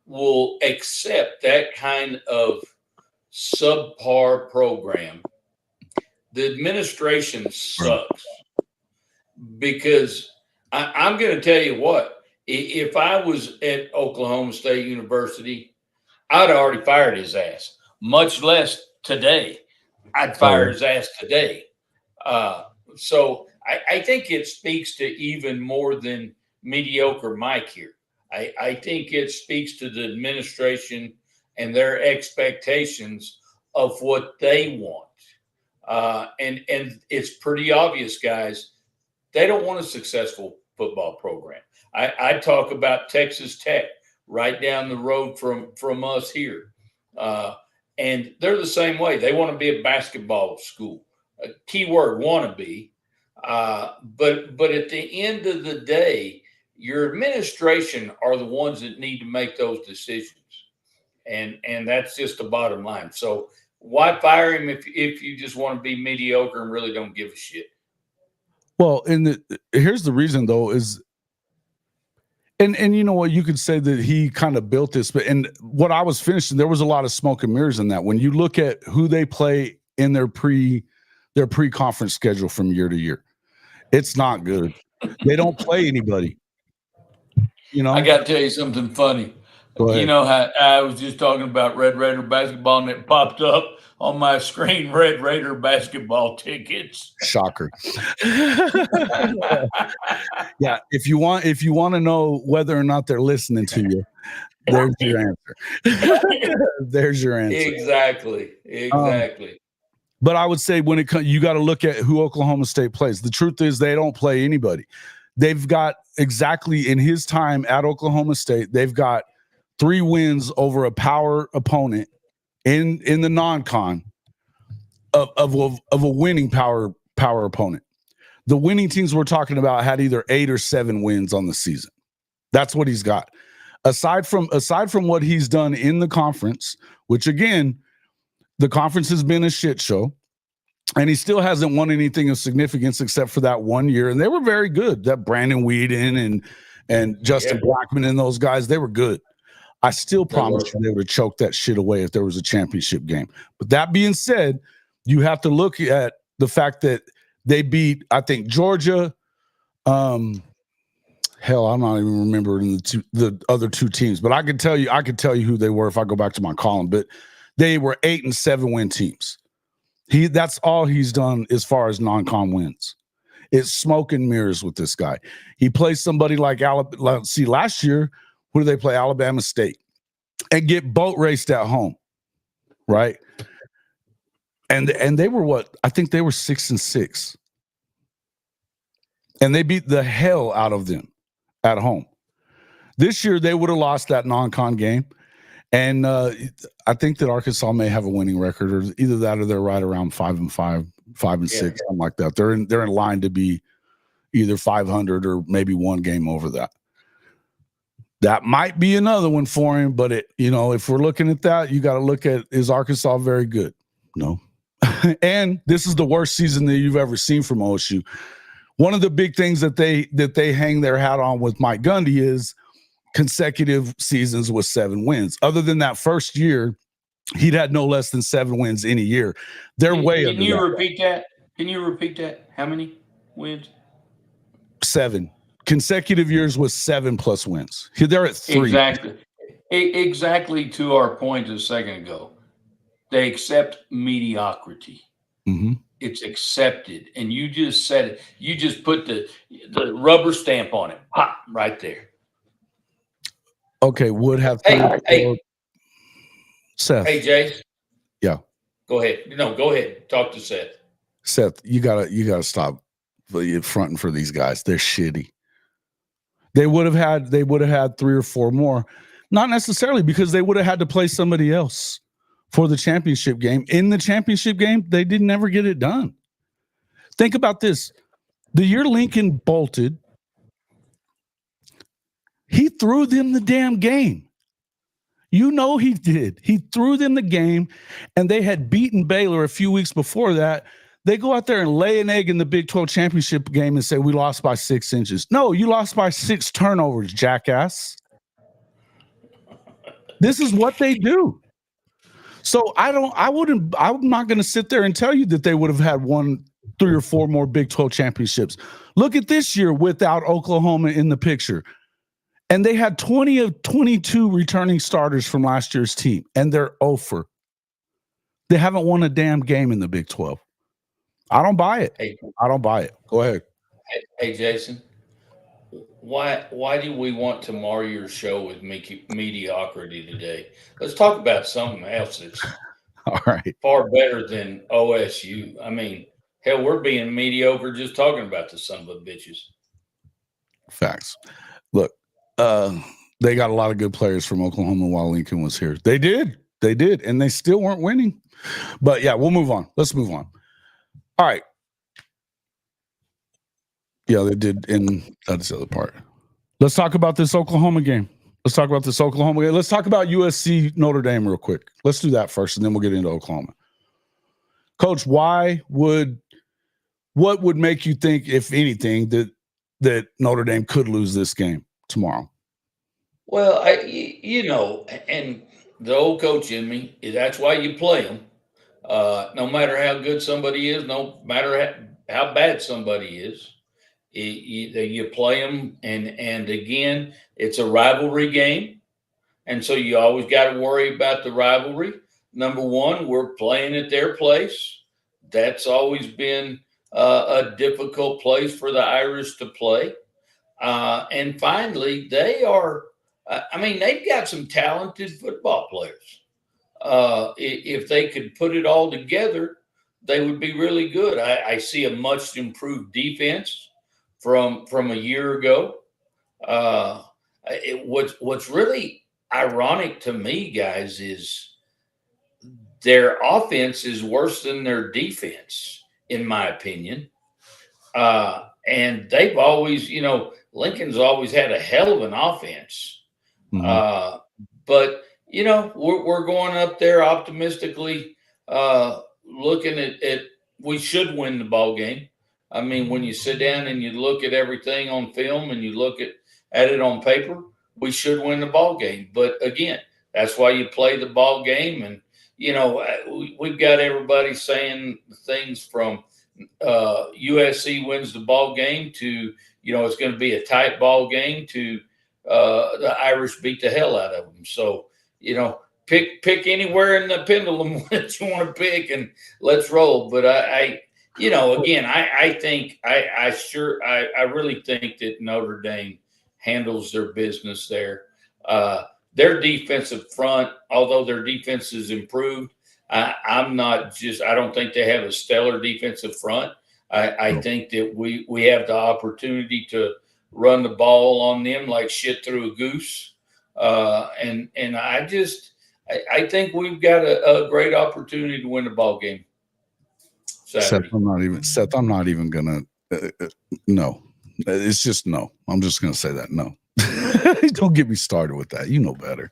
will accept that kind of subpar program, the administration sucks. Because I'm going to tell you what, if I was at Oklahoma State University, I'd already fired his ass, much less today. I'd fire his ass today. So I think it speaks to even more than mediocre Mike here. I think it speaks to the administration and their expectations of what they want. And it's pretty obvious, guys, they don't want a successful football program. I talk about Texas Tech right down the road from us here. And they're the same way. They want to be a basketball school. Keyword, want to be. But at the end of the day, your administration are the ones that need to make those decisions. And that's just the bottom line. So why fire him if you just want to be mediocre and really don't give a shit? Well, here's the reason though is, and you know what, you could say that he kind of built this, but and what I was finishing, there was a lot of smoke and mirrors in that. When you look at who they play in their pre-conference schedule from year to year, it's not good. They don't play anybody. You know, I got to tell you something funny. You know how I was just talking about Red Raider basketball, and it popped up on my screen, Red Raider basketball tickets. Shocker. Yeah, if you want to know whether or not they're listening to you, there's your answer. There's your answer. Exactly. But I would say when it comes, you got to look at who Oklahoma State plays. The truth is they don't play anybody. They've got exactly in his time at Oklahoma State, they've got 3 wins over a power opponent in the non-con of a winning power opponent. The winning teams we're talking about had either 8 or 7 wins on the season. That's what he's got. Aside from what he's done in the conference, which again, the conference has been a shit show, and he still hasn't won anything of significance except for that 1 year. And they were very good. That Brandon Weeden and Justin Blackman and those guys, they were good. I still promise you they would have choked that shit away if there was a championship game. But that being said, you have to look at the fact that they beat, I think, Georgia. Hell, I'm not even remembering the other 2 teams, but I could tell you who they were if I go back to my column. But they were 8 and 7 win teams. That's all he's done as far as non-con wins. It's smoke and mirrors with this guy. He plays somebody like Alabama. See, last year, who do they play? Alabama State, and get boat raced at home, right? And they were what? I think they were 6 and 6, and they beat the hell out of them at home. This year they would have lost that non-con game, and I think that Arkansas may have a winning record, or either that or they're right around 5-5, 5-6, something like that. They're in line to be either 500 or maybe 1 game over that. That might be another one for him, but if we're looking at that, you got to look at, is Arkansas very good? No. And this is the worst season that you've ever seen from OSU. One of the big things that they hang their hat on with Mike Gundy is consecutive seasons with 7 wins. Other than that first year, he'd had no less than 7 wins in a year. They're way under that. Can you repeat that? Can you repeat that? How many wins? 7 consecutive years with 7+ wins. They're at 3. Exactly to our point a second ago. They accept mediocrity. Mm-hmm. It's accepted, and you just said it. You just put the rubber stamp on it. Pop, right there. Okay, would have. Hey, Seth. Hey, Jace. Yeah. Go ahead. No, go ahead. Talk to Seth. Seth, you gotta stop fronting for these guys. They're shitty. They would have had 3 or 4 more, not necessarily because they would have had to play somebody else for the championship game. In the championship game, they didn't ever get it done. Think about this. The year Lincoln bolted, he threw them the damn game. You know he did. He threw them the game, and they had beaten Baylor a few weeks before that. They go out there and lay an egg in the Big 12 championship game and say, we lost by 6 inches. No, you lost by 6 turnovers, jackass. This is what they do. So I'm not going to sit there and tell you that they would have had 3 or 4 more Big 12 championships. Look at this year without Oklahoma in the picture. And they had 20 of 22 returning starters from last year's team, and they're 0-for. They haven't won a damn game in the Big 12. I don't buy it. I don't buy it. Go ahead. Hey, Jason, why do we want to mar your show with mediocrity today? Let's talk about something else that's all right, far better than OSU. I mean, hell, we're being mediocre just talking about the son of a bitches. Facts. Look, they got a lot of good players from Oklahoma while Lincoln was here. They did, and they still weren't winning. But yeah, we'll move on. Let's move on. All right. Yeah, they did, and that's the other part. Let's talk about this Oklahoma game. Let's talk about USC Notre Dame real quick. Let's do that first, and then we'll get into Oklahoma. Coach, what would make you think, if anything, that Notre Dame could lose this game tomorrow? Well, and the old coach in me, that's why you play them. No matter how good somebody is, no matter how bad somebody is, you play them. And again, it's a rivalry game. And so you always got to worry about the rivalry. Number one, we're playing at their place. That's always been a difficult place for the Irish to play. And finally, they've got some talented football players. If they could put it all together, they would be really good. I see a much improved defense from a year ago. What's really ironic to me, guys, is their offense is worse than their defense, in my opinion. And they've always, Lincoln's always had a hell of an offense. Mm-hmm. But we're going up there optimistically, looking at we should win the ball game. I mean, when you sit down and you look at everything on film and you look at it on paper, we should win the ball game. But again, that's why you play the ball game. And we've got everybody saying things from USC wins the ball game to it's going to be a tight ball game to the Irish beat the hell out of them. So pick anywhere in the pendulum that you want to pick and let's roll. But I think I really think that Notre Dame handles their business there. Their defensive front, although their defense is improved, I don't think they have a stellar defensive front. I think that we have the opportunity to run the ball on them like shit through a goose. And I think we've got a great opportunity to win the ball game Saturday. Seth, I'm not even gonna no. It's just no. I'm just gonna say that no. Don't get me started with that. You know better.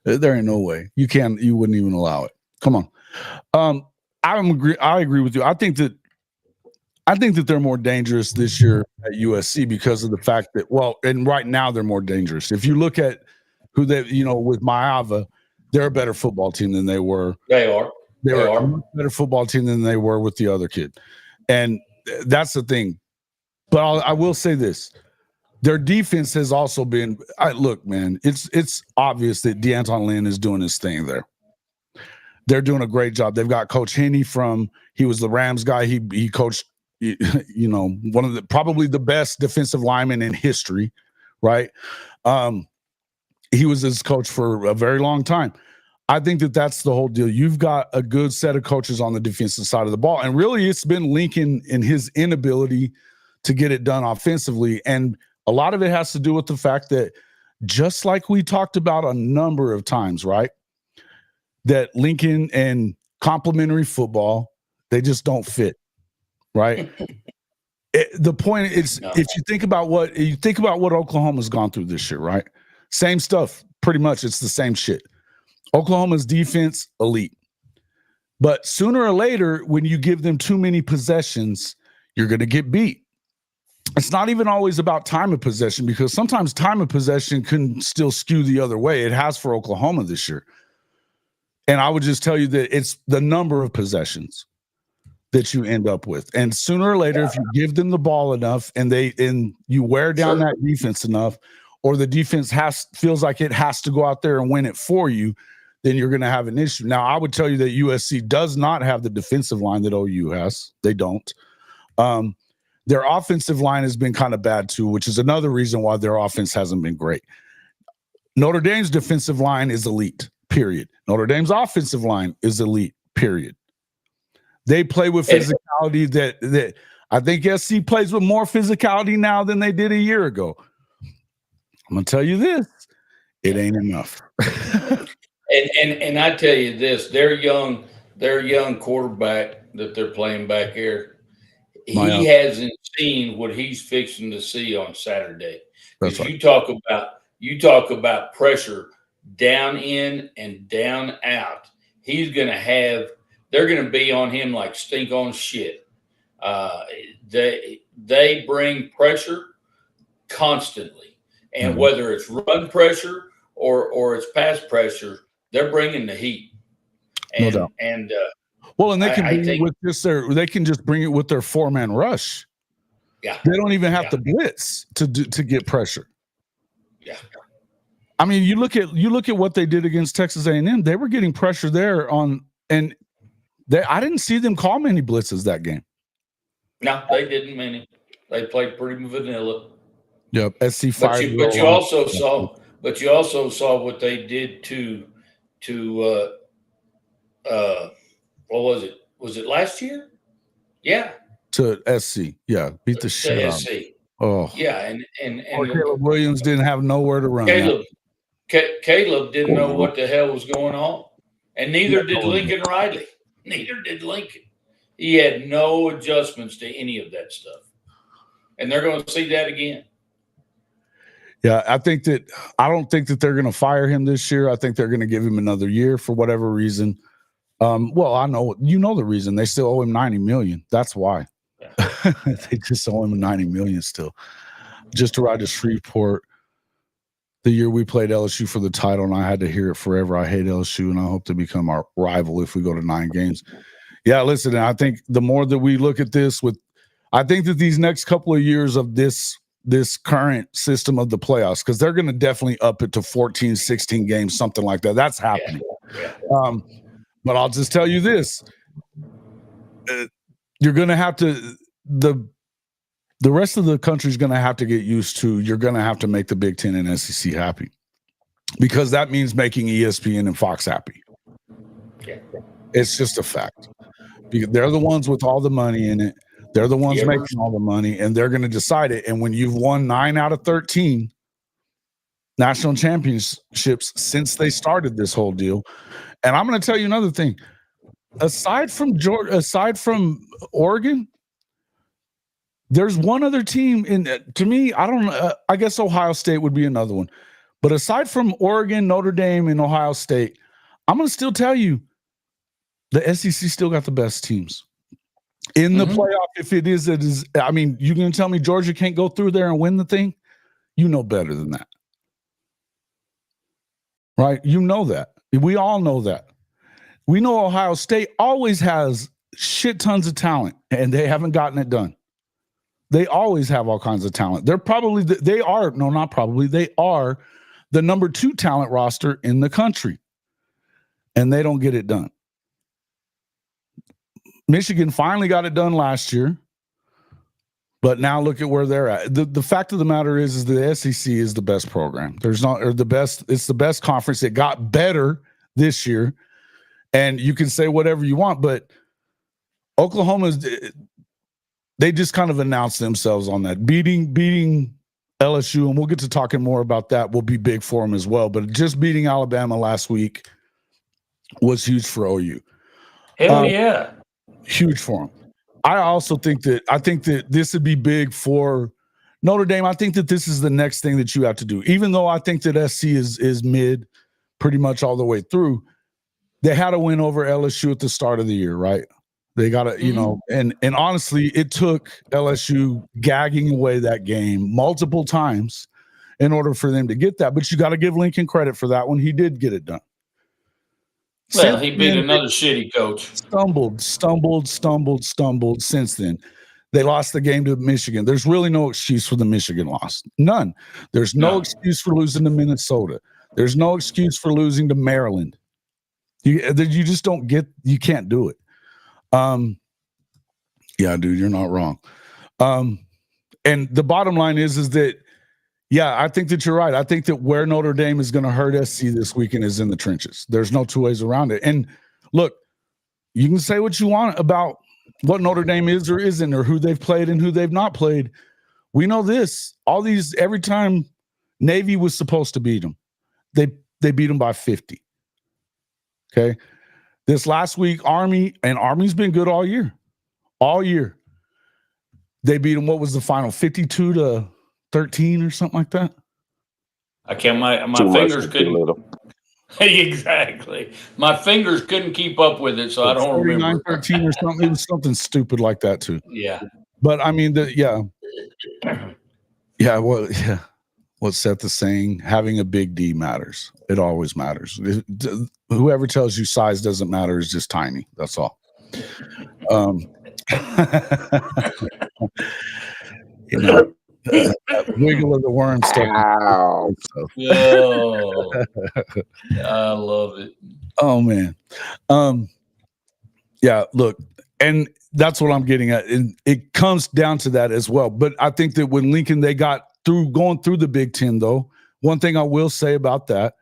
There ain't no way. You wouldn't even allow it. Come on. I agree with you. I think that I think that they're more dangerous this year at USC because of the fact that, and right now they're more dangerous. If you look at who they, with Maava, they're a better football team than they were. They are. They are a much better football team than they were with the other kid. And that's the thing. But I will say this. Their defense has also been look, man, it's obvious that D'Anton Lynn is doing his thing there. They're doing a great job. They've got Coach Henney he was the Rams guy. He coached, one of probably the best defensive linemen in history, right? He was his coach for a very long time. I think that that's the whole deal. You've got a good set of coaches on the defensive side of the ball. And really, it's been Lincoln and his inability to get it done offensively. And a lot of it has to do with the fact that, just like we talked about a number of times, right, that Lincoln and complementary football, they just don't fit, right? The point is, if you think about what Oklahoma's gone through this year, right? Same stuff, pretty much. It's the same shit. Oklahoma's defense, elite. But sooner or later, when you give them too many possessions, you're going to get beat. It's not even always about time of possession, because sometimes time of possession can still skew the other way. It has for Oklahoma this year. And I would just tell you that it's the number of possessions that you end up with. And sooner or later, if you give them the ball enough and you wear down that defense enough, or the defense feels like it has to go out there and win it for you, then you're going to have an issue. Now, I would tell you that USC does not have the defensive line that OU has. They don't. Their offensive line has been kind of bad too, which is another reason why their offense hasn't been great. Notre Dame's defensive line is elite, period. Notre Dame's offensive line is elite, period. They play with physicality that I think SC plays with more physicality now than they did a year ago. I'm going to tell you this, it ain't enough. and I tell you this, their young quarterback that they're playing back here, he hasn't seen what he's fixing to see on Saturday. Because right. You talk about pressure down in and down out. They're going to be on him like stink on shit. They bring pressure constantly. And whether it's run pressure or it's pass pressure, they're bringing the heat. And, no doubt. And they can bring it with they can just bring it with their 4-man rush. Yeah, they don't even have to blitz to get pressure. Yeah, I mean, you look at what they did against Texas A&M. They were getting pressure there I didn't see them call many blitzes that game. No, they didn't many. They played pretty vanilla. Yep, SC5. But you also saw what they did to what was it? Was it last year? Yeah. To SC. Yeah. Beat the shit out. SC. Oh. Yeah, and Caleb Williams didn't have nowhere to run. Caleb didn't know what the hell was going on. And neither did Lincoln Riley. Neither did Lincoln. He had no adjustments to any of that stuff. And they're going to see that again. Yeah, I don't think that they're going to fire him this year. I think they're going to give him another year for whatever reason. I know the reason. They still owe him $90 million. That's why. Yeah. They just owe him $90 million still. Just to ride to Shreveport the year we played LSU for the title, and I had to hear it forever. I hate LSU, and I hope to become our rival if we go to 9 games. Yeah, listen, I think the more that we look at this I think that these next couple of years of this current system of the playoffs, because they're going to definitely up it to 14, 16 games, something like that. That's happening. Yeah. But I'll just tell you this. You're going to have to the rest of the country is going to have to get used to, you're going to have to make the Big Ten and SEC happy, because that means making ESPN and Fox happy. Yeah. It's just a fact. Because they're the ones with all the money in it. They're the ones making all the money, and they're going to decide it. And when you've won 9 out of 13 national championships since they started this whole deal, and I'm going to tell you another thing. Aside from Oregon, there's one other team to me, I don't know. I guess Ohio State would be another one. But aside from Oregon, Notre Dame, and Ohio State, I'm going to still tell you the SEC still got the best teams. in the playoff. If it is, I mean, you going to tell me Georgia can't go through there and win the thing? You know better than that. Right? You know that. We all know that. We know Ohio State always has shit tons of talent, and they haven't gotten it done. They always have all kinds of talent. They are the number 2 talent roster in the country, and they don't get it done. Michigan finally got it done last year, but now look at where they're at. The fact of the matter is the SEC is the best program. It's the best conference. It got better this year, and you can say whatever you want, but they just kind of announced themselves on that. Beating LSU, and we'll get to talking more about that, will be big for them as well. But just beating Alabama last week was huge for OU. Hell yeah. Huge for them. I think that this would be big for Notre Dame. I think that this is the next thing that you have to do. Even though I think that SC is mid pretty much all the way through, they had a win over LSU at the start of the year, right? They got to, and honestly, it took LSU gagging away that game multiple times in order for them to get that. But you got to give Lincoln credit for that one. He did get it done. Well, he beat another shitty coach. Stumbled since then. They lost the game to Michigan. There's really no excuse for the Michigan loss. None. There's no excuse for losing to Minnesota. There's no excuse for losing to Maryland. You just don't get – you can't do it. Yeah, dude, you're not wrong. And the bottom line is that, yeah, I think that you're right. I think that where Notre Dame is going to hurt SC this weekend is in the trenches. There's no two ways around it. And look, you can say what you want about what Notre Dame is or isn't, or who they've played and who they've not played. We know this. Every time Navy was supposed to beat them, they beat them by 50. Okay. This last week, Army's been good all year. All year. They beat them. What was the final? 52-13 or something like that? I can't. My fingers couldn't. Exactly. My fingers couldn't keep up with it, so I don't remember. 13 or something. It was something stupid like that too. Yeah. But I mean, yeah. Well, yeah. What's Seth is saying? Having a big D matters. It always matters. Whoever tells you size doesn't matter is just tiny. That's all. Wiggle of the worm stuff. Oh, I love it. Oh man. Yeah, look, and that's what I'm getting at. And it comes down to that as well. But I think that when Lincoln, they got going through the Big Ten, though, one thing I will say about that,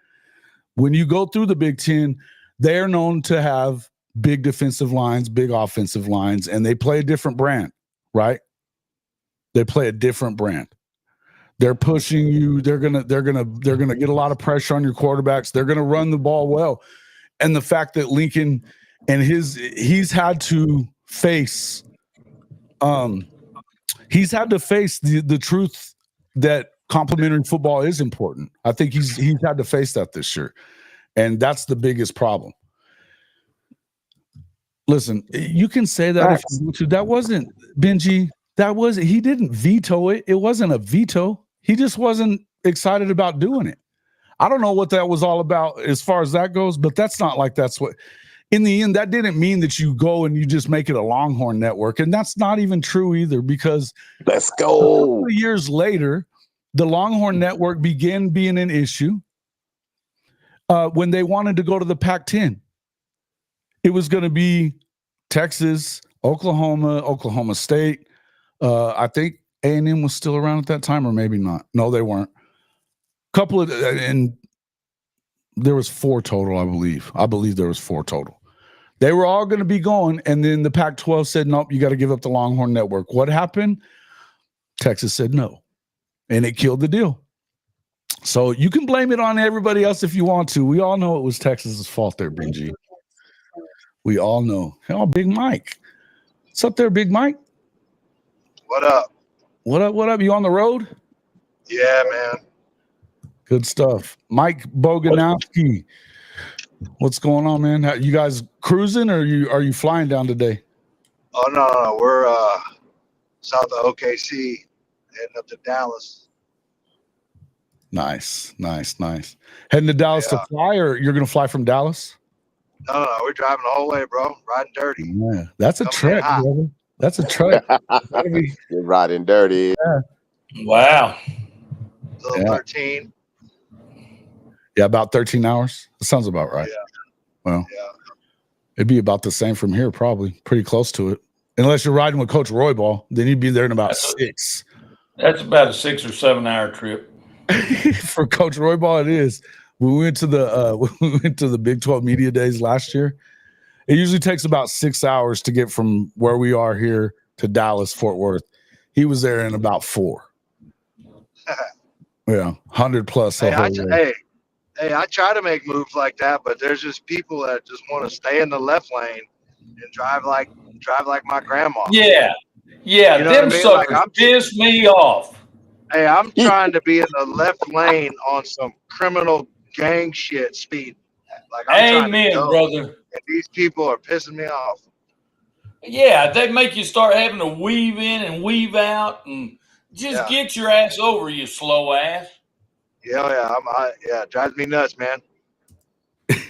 when you go through the Big Ten, they are known to have big defensive lines, big offensive lines, and they play a different brand, right? They play a different brand. They're pushing you. They're gonna get a lot of pressure on your quarterbacks. They're gonna run the ball well. And the fact that Lincoln and he's had to face the truth that complementary football is important. I think he's had to face that this year. And that's the biggest problem. Listen, you can say that if you want to. That wasn't Benji. He didn't veto it. It wasn't a veto. He just wasn't excited about doing it. I don't know what that was all about as far as that goes, but that's not like that's what, in the end, that didn't mean that you go and you just make it a Longhorn network. And that's not even true either, because let's go. A couple of years later, the Longhorn network began being an issue when they wanted to go to the Pac-10. It was going to be Texas, Oklahoma State. I think A&M was still around at that time, or maybe not. No, they weren't. And there was 4 total, I believe. I believe there was 4 total. They were all going to be going, and then the Pac-12 said, nope, you got to give up the Longhorn network. What happened? Texas said no, and it killed the deal. So you can blame it on everybody else if you want to. We all know it was Texas's fault there, Benji. We all know. Oh, Big Mike. What's up there, Big Mike? What up? What up? What up? You on the road? Yeah, man. Good stuff. Mike Boganowski. What's going on, man? You guys cruising, or are you flying down today? Oh no, we're south of OKC, heading up to Dallas. Nice. Heading to Dallas to fly, or you're going to fly from Dallas? No, we're driving the whole way, bro. Riding dirty. Yeah, that's a trek, brother. That's a trek. You're riding dirty. Yeah. Wow. So 13. Yeah, about 13 hours. That sounds about right. Yeah. Well, it'd be about the same from here, probably. Pretty close to it. Unless you're riding with Coach Royball, then you'd be there in about 6. That's about a 6 or 7 hour trip. For Coach Royball, it is. We went to the Big 12 Media Days last year. It usually takes about 6 hours to get from where we are here to Dallas, Fort Worth. He was there in about 4. Yeah, 100 plus. Hey, I try to make moves like that, but there's just people that just want to stay in the left lane and drive like my grandma. Yeah, You know them what I mean? suckers Like, piss me off. Hey, I'm trying to be in the left lane on some criminal gang shit speed. Like, I'm Amen, trying to go, brother. and these people are pissing me off. Yeah, they make you start having to weave in and weave out, and just get your ass over, you slow ass. Yeah, it drives me nuts, man.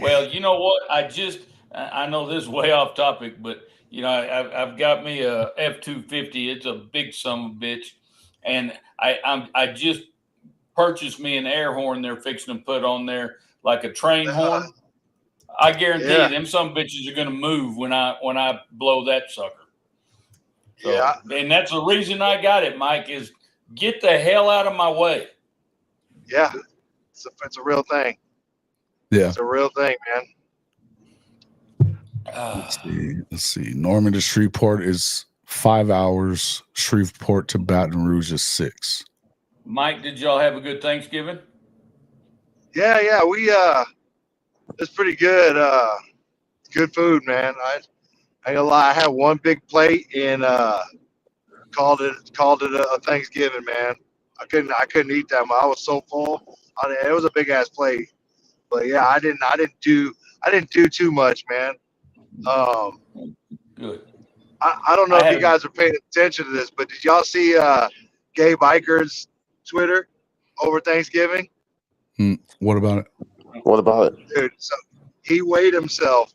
Well, you know what? I know this is way off topic, but you know, I've got me a F-250. It's a big son of a bitch, and I just purchased me an air horn. They're fixing to put on there like a train horn. I guarantee you, them some bitches are going to move when I blow that sucker. So, and that's the reason I got it, Mike. Is get the hell out of my way. Yeah, it's a real thing. Yeah, it's a real thing, man. Let's see. Norman to Shreveport is 5 hours. Shreveport to Baton Rouge is 6. Mike, did y'all have a good Thanksgiving? Yeah, we it's pretty good. Good food, man. I ain't gonna lie, I had one big plate and called it a Thanksgiving, man. I couldn't eat that much. I was so full. It was a big ass plate, but yeah, I didn't do too much, man. Good. I don't know if you guys are paying attention to this, but did y'all see Gay Biker's Twitter over Thanksgiving? What about it? What about it? Dude, so he weighed himself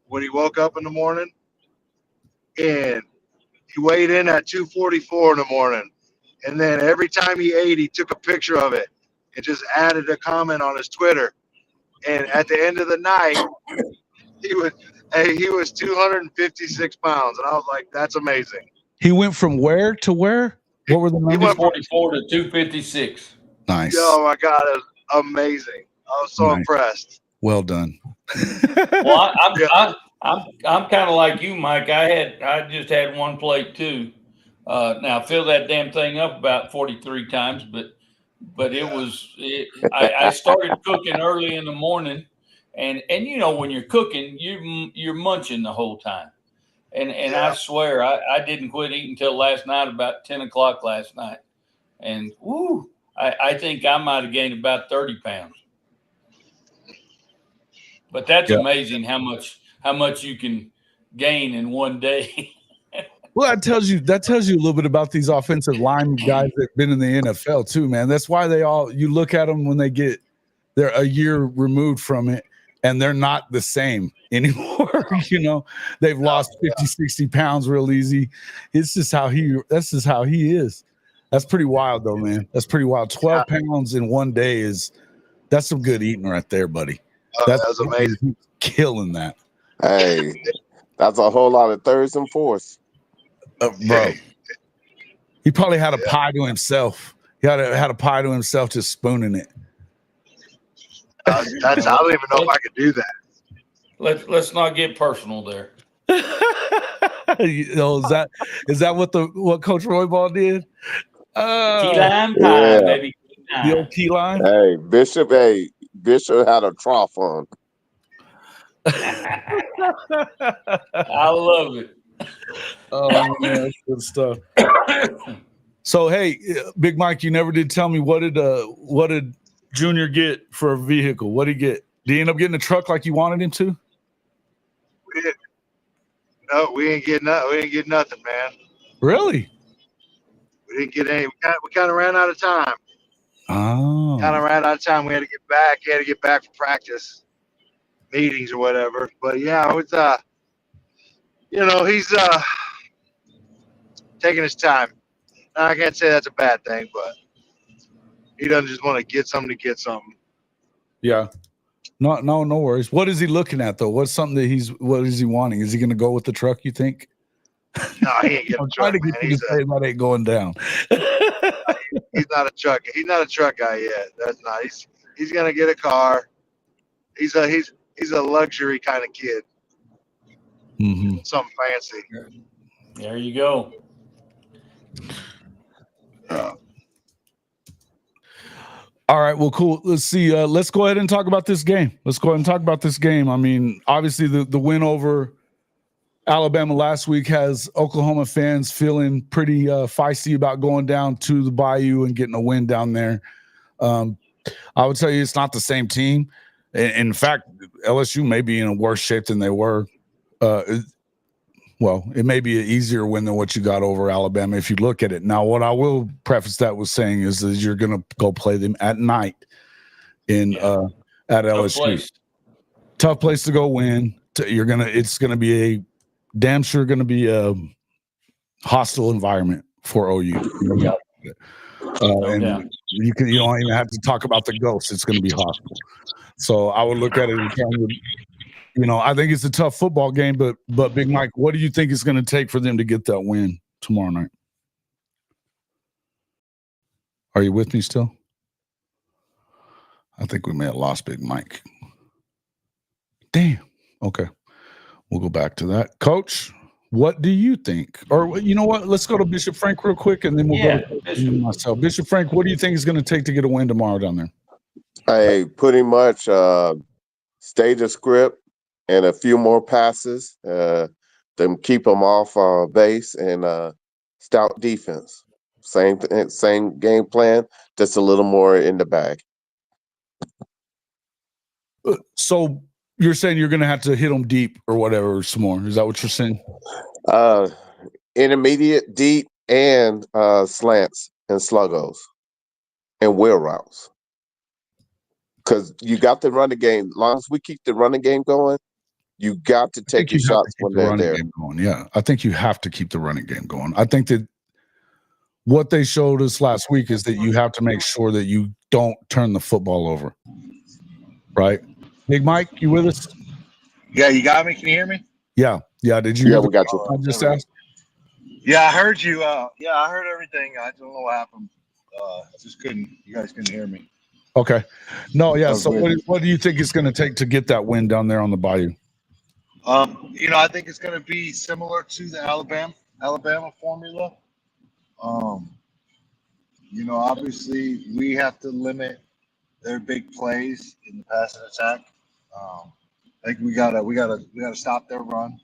when he woke up in the morning, and he weighed in at 244 in the morning. And then every time he ate, he took a picture of it and just added a comment on his Twitter. And at the end of the night, he was 256 pounds. And I was like, that's amazing. He went from where to where? What were the numbers? He went 44 to 256. Nice. Oh my God, it was amazing. I was so impressed. Well done. Well, I'm kind of like you, Mike. I just had one plate too. Now I fill that damn thing up about 43 times, but I started cooking early in the morning, and you know when you're cooking, you're munching the whole time, and I swear I didn't quit eating until last night, about 10 o'clock last night, and I think I might have gained about 30 pounds. But that's amazing how much you can gain in one day. Well, that tells you a little bit about these offensive line guys that've been in the NFL too, man. That's why you look at them when they're a year removed from it, and they're not the same anymore. You know, they've lost 50, 60 pounds real easy. That's just how he is. That's pretty wild though, man. That's pretty wild. 12 pounds in one day that's some good eating right there, buddy. That's amazing. Killing that. Hey, that's a whole lot of thirds and fourths. Bro. He probably had a pie to himself. He had a pie to himself, just spooning it. I don't even know if I could do that. Let's not get personal there. You know, is that what Coach Royball did? Key lime pie, baby. The old key lime. Hey, Bishop had a trough on. I love it. Oh man, that's good stuff. So hey, Big Mike, you never did tell me what did Junior get for a vehicle? What did he get? Did he end up getting a truck like you wanted him to? No, we ain't get nothing. We didn't get nothing, man. Really? We didn't get any. We kind of ran out of time. Oh. Kind of ran out of time. We had to get back. He had to get back for practice meetings or whatever. But yeah, it's he's taking his time. Now, I can't say that's a bad thing, but he doesn't just want to get something to get something. Yeah. No worries. What is he looking at though? What's something that what is he wanting? Is he going to go with the truck, you think? No, he ain't getting a truck, man. That ain't going down. He's not a truck. He's not a truck guy yet. That's not. He's gonna get a car. He's a luxury kind of kid. Mm-hmm. Something fancy. There you go. All right, well, cool. Let's see. Let's go ahead and talk about this game. I mean, obviously, the win over Alabama last week has Oklahoma fans feeling pretty feisty about going down to the Bayou and getting a win down there. I would tell you it's not the same team. In fact, LSU may be in a worse shape than they were. Well, it may be an easier win than what you got over Alabama if you look at it. Now, what I will preface that with saying is that you're going to go play them at night at LSU. Tough place to go win. It's going to be a damn sure going to be a hostile environment for OU. And you don't even have to talk about the ghosts. It's going to be hostile. So I would look at it in terms of, I think it's a tough football game, but Big Mike, what do you think it's going to take for them to get that win tomorrow night? Are you with me still? I think we may have lost Big Mike. Damn. Okay. We'll go back to that. Coach, what do you think? Or you know what? Let's go to Bishop Frank real quick, and then we'll go to myself. Bishop Frank, what do you think is going to take to get a win tomorrow down there? Hey, pretty much stay the script and a few more passes. Them keep them off base and stout defense. Same game plan, just a little more in the bag. So you're saying you're going to have to hit them deep or whatever some more. Is that what you're saying? Intermediate, deep, and slants and sluggos and wheel routes. Because you got the running game. As long as we keep the running game going, you got to take your shots when they're there. Yeah, I think you have to keep the running game going. I think that what they showed us last week is that you have to make sure that you don't turn the football over. Right? Big Mike, you with us? Yeah, you got me. Can you hear me? Yeah. Did you? Yeah, we got you. I just asked. Yeah, I heard you. I heard everything. I don't know what happened. You guys couldn't hear me. Okay. No, yeah. So what do you think it's going to take to get that win down there on the Bayou? I think it's going to be similar to the Alabama formula. Obviously we have to limit their big plays in the passing attack. I think we gotta stop their run,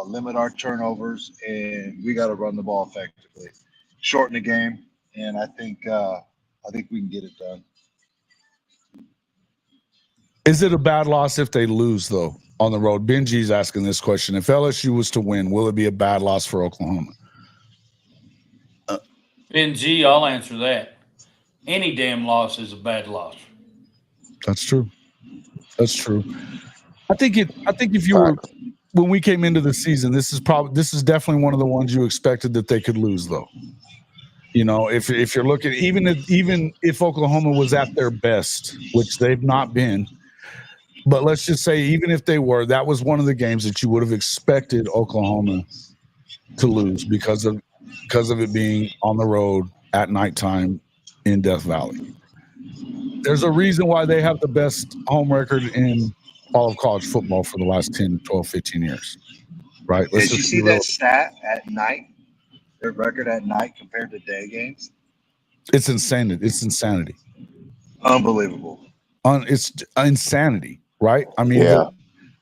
limit our turnovers, and we gotta run the ball effectively, shorten the game, and I think we can get it done. Is it a bad loss if they lose, though, on the road? Benji's asking this question. If LSU was to win, will it be a bad loss for Oklahoma? Benji, I'll answer that. Any damn loss is a bad loss. That's true. I think if you were when we came into the season, this is definitely one of the ones you expected that they could lose, though. If you're looking, even if Oklahoma was at their best, which they've not been. But let's just say, even if they were, that was one of the games that you would have expected Oklahoma to lose because of it being on the road at nighttime in Death Valley. There's a reason why they have the best home record in all of college football for the last 10, 12, 15 years. Right? Did you see that stat at night? Their record at night compared to day games? It's insanity. Unbelievable. It's insanity. Right? I mean,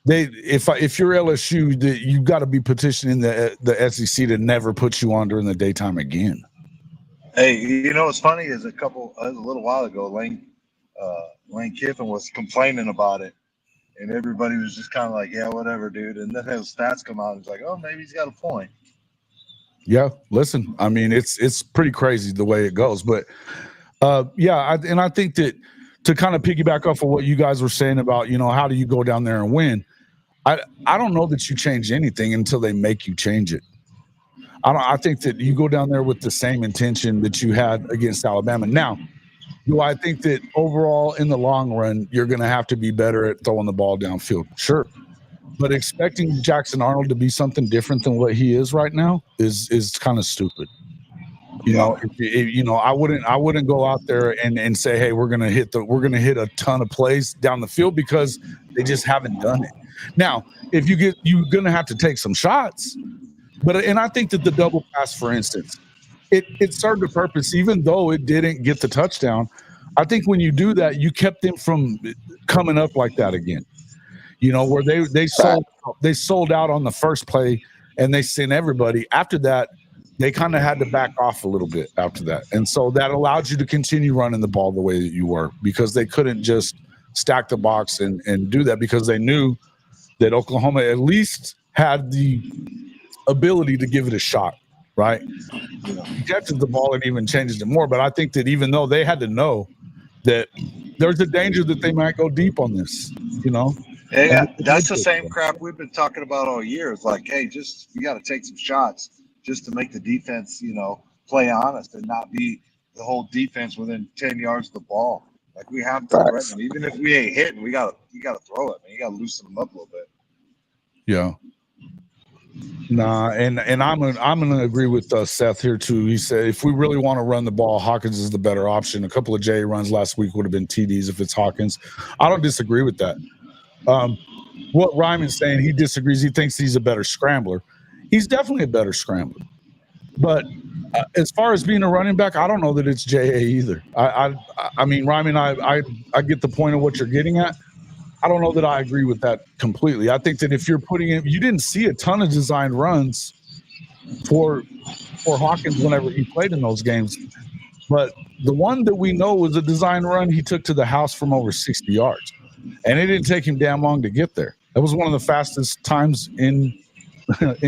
if you're LSU, you got to be petitioning the SEC to never put you on during the daytime again. Hey, what's funny is a little while ago, Lane Kiffin was complaining about it And everybody was just kind of like, yeah, whatever, dude. And then his stats come out and it's like, oh, maybe he's got a point. Yeah, listen, I mean, it's pretty crazy the way it goes. But I think that to kind of piggyback off of what you guys were saying about, how do you go down there and win? I don't know that you change anything until they make you change it. I think that you go down there with the same intention that you had against Alabama. Now, do I think that overall in the long run, you're going to have to be better at throwing the ball downfield? Sure. But expecting Jackson Arnold to be something different than what he is right now is kind of stupid. I wouldn't go out there and say, hey, we're gonna hit a ton of plays down the field, because they just haven't done it. Now, you're gonna have to take some shots, and I think that the double pass, for instance, it served a purpose, even though it didn't get the touchdown. I think when you do that, you kept them from coming up like that again. Where they sold out on the first play and they sent everybody. After that, they kind of had to back off a little bit after that. And so that allowed you to continue running the ball the way that you were, because they couldn't just stack the box and do that, because they knew that Oklahoma at least had the ability to give it a shot, right? He catches the ball and even changes it more. But I think that even though they had to know that there's a danger that they might go deep on this, Yeah, that's the same crap we've been talking about all year. It's like, hey, you got to take some shots just to make the defense, play honest and not be the whole defense within 10 yards of the ball. Like, we have to threaten them. Even if we ain't hitting, you got to throw it, man. You got to loosen them up a little bit. Yeah. Nah, and I'm gonna agree with Seth here too. He said if we really want to run the ball, Hawkins is the better option. A couple of J runs last week would have been TDs if it's Hawkins. I don't disagree with that. What Ryman's saying, he disagrees. He thinks he's a better scrambler. He's definitely a better scrambler. But as far as being a running back, I don't know that it's JA either. I mean, Ryman, I get the point of what you're getting at. I don't know that I agree with that completely. I think that if you're putting in, you didn't see a ton of designed runs for Hawkins whenever he played in those games. But the one that we know was a design run he took to the house from over 60 yards. And it didn't take him damn long to get there. That was one of the fastest times in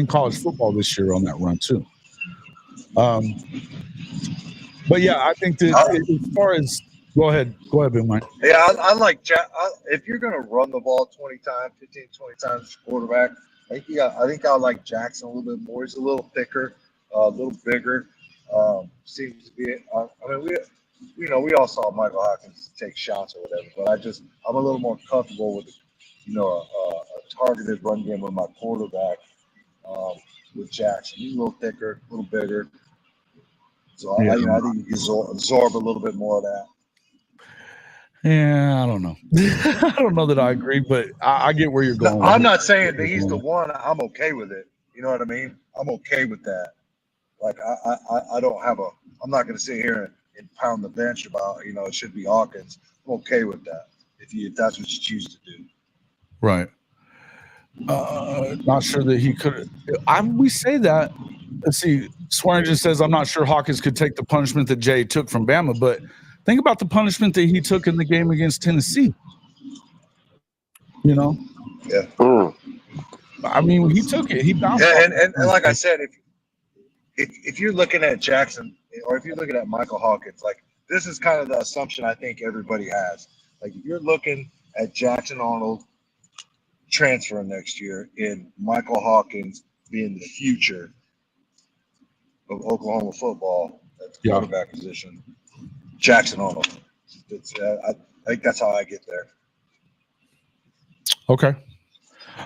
college football this year on that run too. But yeah, I think that as far as go ahead, Big Mike. Yeah, I like if you're going to run the ball 20 times, 15, 20 times as quarterback, I think I like Jackson a little bit more. He's a little thicker, a little bigger. Seems to be. We all saw Michael Watkins take shots or whatever, but I'm a little more comfortable with, a targeted run game with my quarterback, with Jackson. He's a little thicker, a little bigger. So I think you can absorb a little bit more of that. Yeah, I don't know. I don't know that I agree, but I get where you're going. No, I'm not saying that he's the one. I'm okay with it. You know what I mean? I'm okay with that. Like I don't have I'm not going to sit here and pound the bench about, it should be Hawkins. I'm okay with that if that's what you choose to do. Right. Not sure that he could. We say that. Let's see. Swearingen says, I'm not sure Hawkins could take the punishment that Jay took from Bama, but think about the punishment that he took in the game against Tennessee. Yeah. I mean, he took it. He bounced. Yeah, and like I said, if you're looking at Jackson or if you're looking at Michael Hawkins, like, this is kind of the assumption I think everybody has. Like, if you're looking at Jackson Arnold transferring next year and Michael Hawkins being the future of Oklahoma football at the quarterback position, Jackson Arnold. I think that's how I get there. Okay.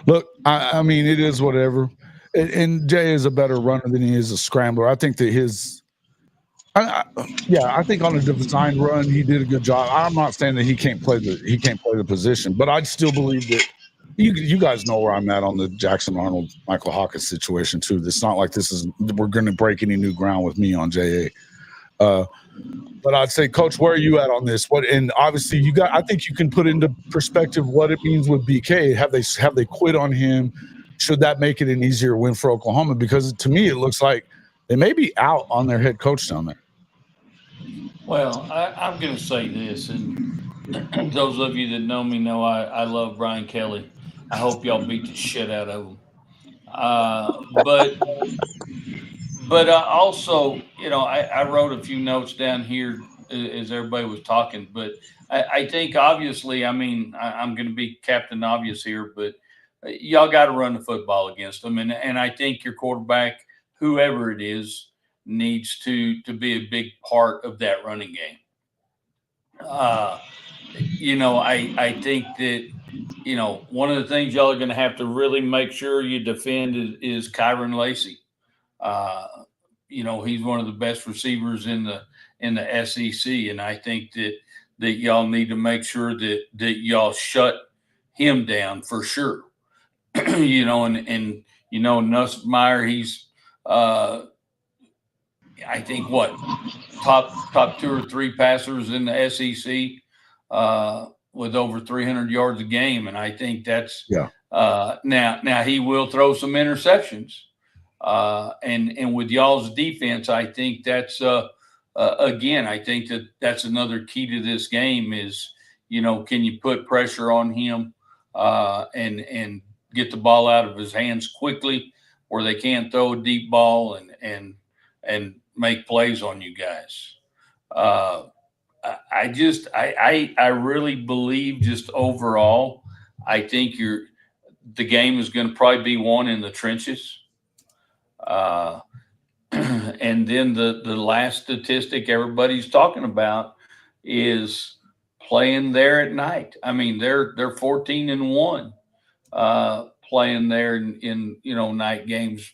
Look, I mean, it is whatever. And Jay is a better runner than he is a scrambler. I think that I think on a design run he did a good job. I'm not saying that he can't play the position, but I still believe that you guys know where I'm at on the Jackson Arnold Michael Hawkins situation too. It's not like we're going to break any new ground with me on JA. But I'd say, Coach, where are you at on this? And obviously I think you can put into perspective what it means with BK. Have they quit on him? Should that make it an easier win for Oklahoma? Because to me, it looks like they may be out on their head coach down there. Well, I'm going to say this, and Those of you that know me know I love Brian Kelly. I hope y'all beat the shit out of him. But also, I wrote a few notes down here as everybody was talking. But I think obviously, I'm going to be Captain Obvious here, but y'all got to run the football against them, and I think your quarterback, whoever it is, needs to be a big part of that running game. I think that one of the things y'all are going to have to really make sure you defend is Kyron Lacy. Uh, he's one of the best receivers in the SEC, and I think that y'all need to make sure that y'all shut him down for sure. And Nussmeier, he's I think what top 2 or 3 passers in the SEC with over 300 yards a game, and I think that's now he will throw some interceptions. And with y'all's defense, I think that's again, I think that's another key to this game is, can you put pressure on him and get the ball out of his hands quickly where they can't throw a deep ball and make plays on you guys. I really believe just overall, I think the game is going to probably be won in the trenches. And then the last statistic everybody's talking about is playing there at night. I mean, they're 14-1 playing there in night games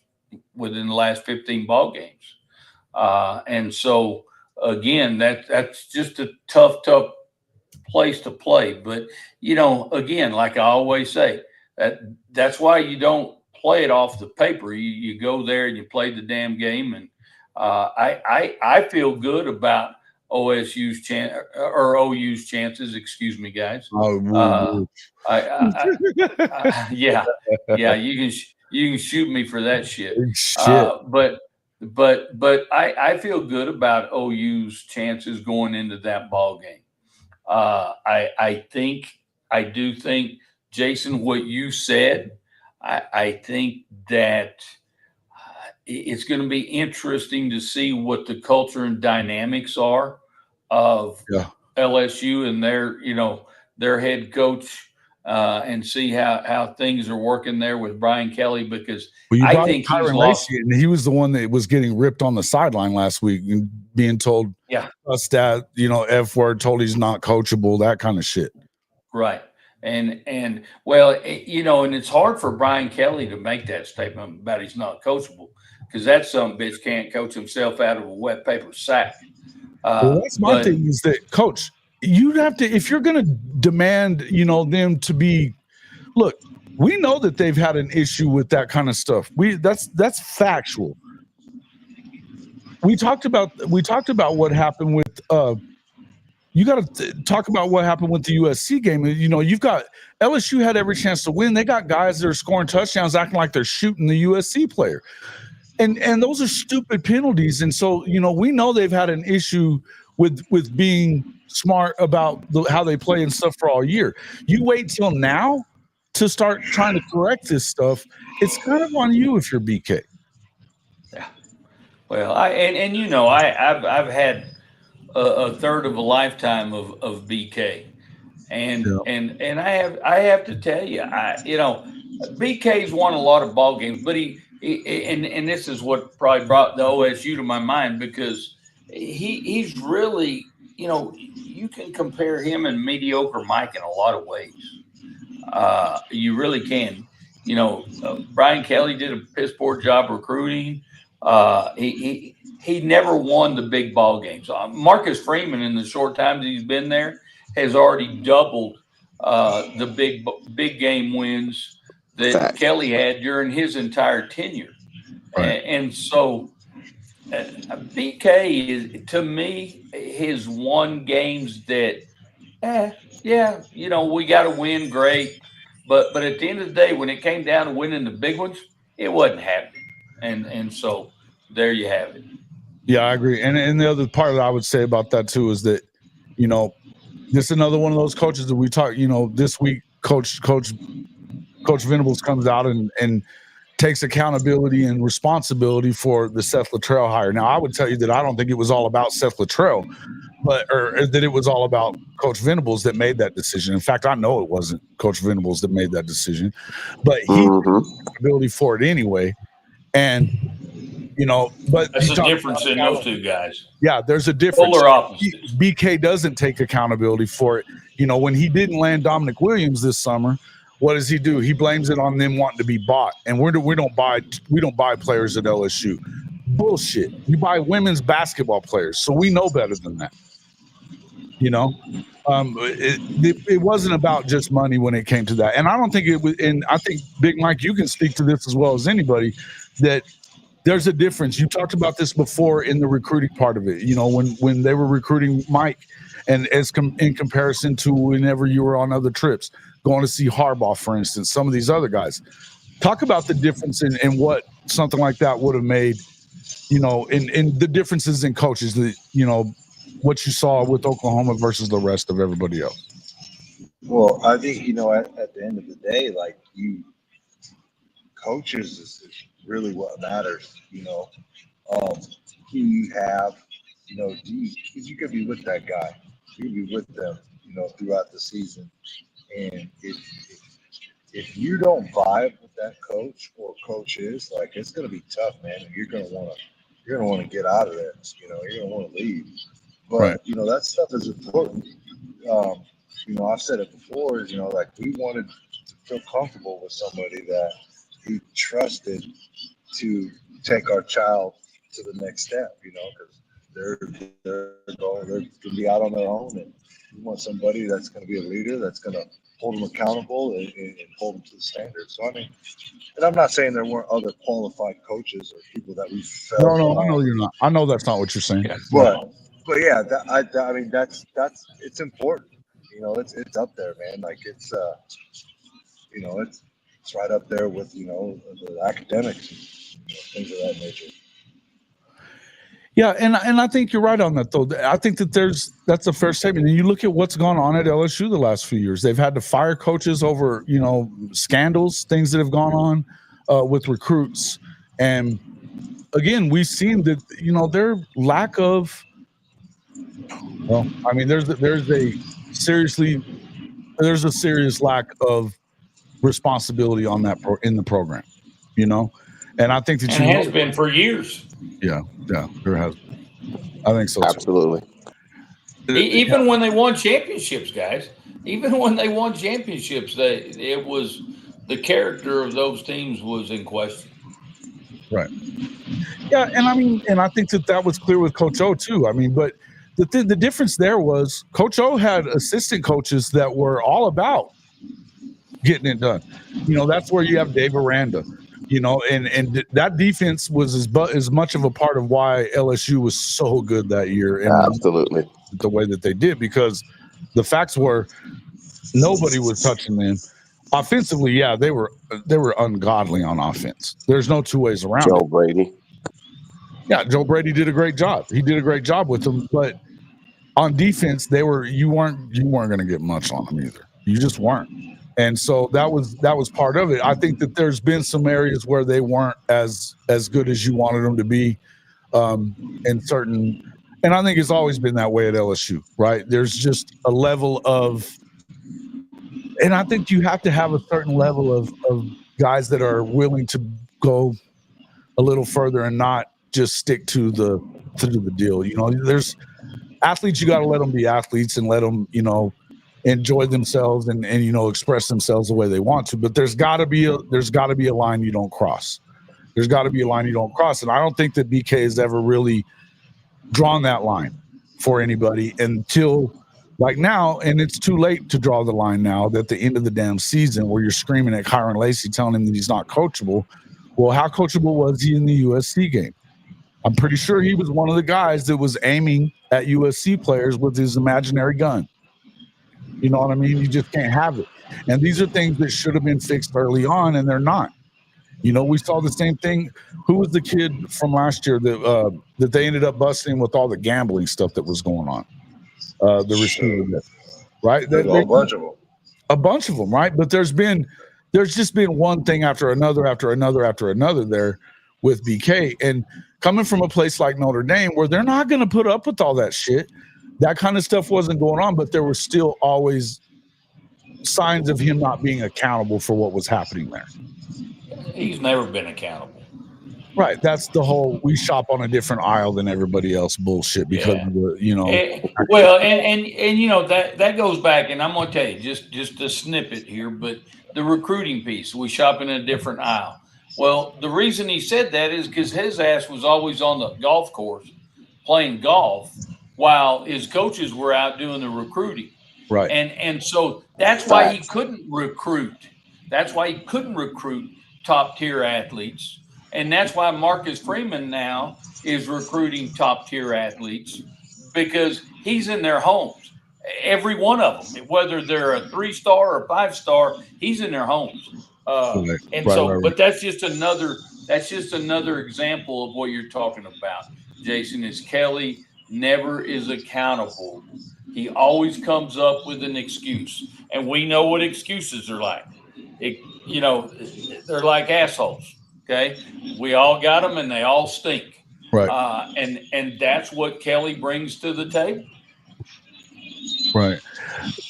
within the last 15 ball games. And so again, that's just a tough place to play. But again, like I always say, that's why you don't play it off the paper. You go there and you play the damn game. And I feel good about OSU's chance or OU's chances. Excuse me, guys. Yeah. You can shoot me for that shit. But I feel good about OU's chances going into that ball game. I do think, Jason, what you said, I think that it's going to be interesting to see what the culture and dynamics are of LSU and their head coach, and see how things are working there with Brian Kelly, because I think he's lost. And he was the one that was getting ripped on the sideline last week and being told, us that, F word, told he's not coachable, that kind of shit. Right. And well, and it's hard for Brian Kelly to make that statement about he's not coachable, because that some bitch can't coach himself out of a wet paper sack. That's my thing is that, Coach, you'd have to, if you're going to demand, them to be, look, we know that they've had an issue with that kind of stuff. That's factual. We talked about what happened with you got to talk about what happened with the USC game. You've got LSU had every chance to win. They got guys that are scoring touchdowns acting like they're shooting the USC player. And those are stupid penalties. And so, we know they've had an issue with being smart about how they play and stuff for all year. You wait till now to start trying to correct this stuff. It's kind of on you if you're BK. Yeah. Well, I've had a third of a lifetime of BK, and I have to tell you, BK's won a lot of ball games, but he and this is what probably brought the OSU to my mind, because he's really, you can compare him and mediocre Mike in a lot of ways. You really can. Brian Kelly did a piss poor job recruiting. He never won the big ball games. Marcus Freeman, in the short time that he's been there, has already doubled the big game wins that Kelly had during his entire tenure. Right. And so BK is, to me, has won games that, we got to win, great. But at the end of the day, when it came down to winning the big ones, it wasn't happening. And so there you have it. Yeah, I agree. And the other part that I would say about that too is that, This is another one of those coaches that we talk. This week, Coach Venables comes out and takes accountability and responsibility for the Seth Luttrell hire. Now, I would tell you that I don't think it was all about Seth Luttrell, or that it was all about Coach Venables that made that decision. In fact, I know it wasn't Coach Venables that made that decision, but he took accountability for it anyway. And but that's the difference in those two guys. Yeah, there's a difference. Polar opposites. BK doesn't take accountability for it. When he didn't land Dominic Williams this summer, what does he do? He blames it on them wanting to be bought. And we don't buy players at LSU. Bullshit. You buy women's basketball players, so we know better than that. It wasn't about just money when it came to that. And I don't think it was. And I think Big Mike, you can speak to this as well as anybody, that there's a difference. You talked about this before in the recruiting part of it. When they were recruiting Mike, and in comparison to whenever you were on other trips, going to see Harbaugh, for instance, some of these other guys. Talk about the difference in what something like that would have made, in the differences in coaches, what you saw with Oklahoma versus the rest of everybody else. Well, I think, at the end of the day, like, coaches is really what matters, who you have, because you could be with that guy, you could be with them, throughout the season. And if you don't vibe with that coach or coaches, like, it's going to be tough, man. And you're going to want to get out of there. You're going to want to leave. But, right. That stuff is important. I've said it before, is, like, we wanted to feel comfortable with somebody that he trusted to take our child to the next step, because they're going to be out on their own, and we want somebody that's going to be a leader, that's going to hold them accountable and hold them to the standard. So, I mean, and I'm not saying there weren't other qualified coaches or people that we felt. No, I know you're not. I know that's not what you're saying. Yeah. But yeah, I mean, that's it's important. It's up there, man. Like, it's it's right up there with the academics and things of that nature. Yeah, and I think you're right on that, though. I think that that's a fair statement. And you look at what's gone on at LSU the last few years. They've had to fire coaches over, scandals, things that have gone on with recruits. And again, we've seen that, their lack of, well, I mean, there's a serious lack of responsibility on that in the program, and I think that it has been for years. Yeah, there has. I think so. Absolutely. Even when they won championships, guys. Even when they won championships, it was the character of those teams was in question. Right. Yeah, and I think that was clear with Coach O too. I mean, but the difference there was Coach O had assistant coaches that were all about getting it done. That's where you have Dave Aranda. And that defense was as much of a part of why LSU was so good that year. And absolutely the way that they did, because the facts were nobody was touching them. Offensively, yeah, they were ungodly on offense. There's no two ways around Joe it. Brady. Yeah, Joe Brady did a great job. He did a great job with them, but on defense, you weren't going to get much on them either. You just weren't. And so that was part of it. I think that there's been some areas where they weren't as good as you wanted them to be, in certain. And I think it's always been that way at LSU, right? There's just a level of, and I think you have to have a certain level of guys that are willing to go a little further and not just stick to the deal. There's athletes, you got to let them be athletes and let them, enjoy themselves and express themselves the way they want to. But there's got to be a line you don't cross. There's got to be a line you don't cross, and I don't think that BK has ever really drawn that line for anybody until like now. And it's too late to draw the line now at the end of the damn season where you're screaming at Kyron Lacey, telling him that he's not coachable. Well, how coachable was he in the USC game? I'm pretty sure he was one of the guys that was aiming at USC players with his imaginary gun. You know what I mean? You just can't have it. And these are things that should have been fixed early on, and they're not. We saw the same thing. Who was the kid from last year that they ended up busting with all the gambling stuff that was going on? The receiver. right? There's a bunch of them. A bunch of them, right? But there's just been one thing after another there with BK. And coming from a place like Notre Dame, where they're not going to put up with all that shit, that kind of stuff wasn't going on, but there were still always signs of him not being accountable for what was happening there. He's never been accountable. Right. That's the whole we shop on a different aisle than everybody else bullshit because of the, and that goes back, and I'm going to tell you just a snippet here, but the recruiting piece, we shop in a different aisle. Well, the reason he said that is because his ass was always on the golf course playing golf while his coaches were out doing the recruiting. Right. And so that's why he couldn't recruit. That's why he couldn't recruit top tier athletes. And that's why Marcus Freeman now is recruiting top tier athletes, because he's in their homes. Every one of them, whether they're a 3-star or 5-star, he's in their homes. But that's just another example of what you're talking about, Jason, is Kelly never is accountable. He always comes up with an excuse. And we know what excuses are like. They're like assholes. Okay, we all got them, and they all stink. Right. And that's what Kelly brings to the table. Right.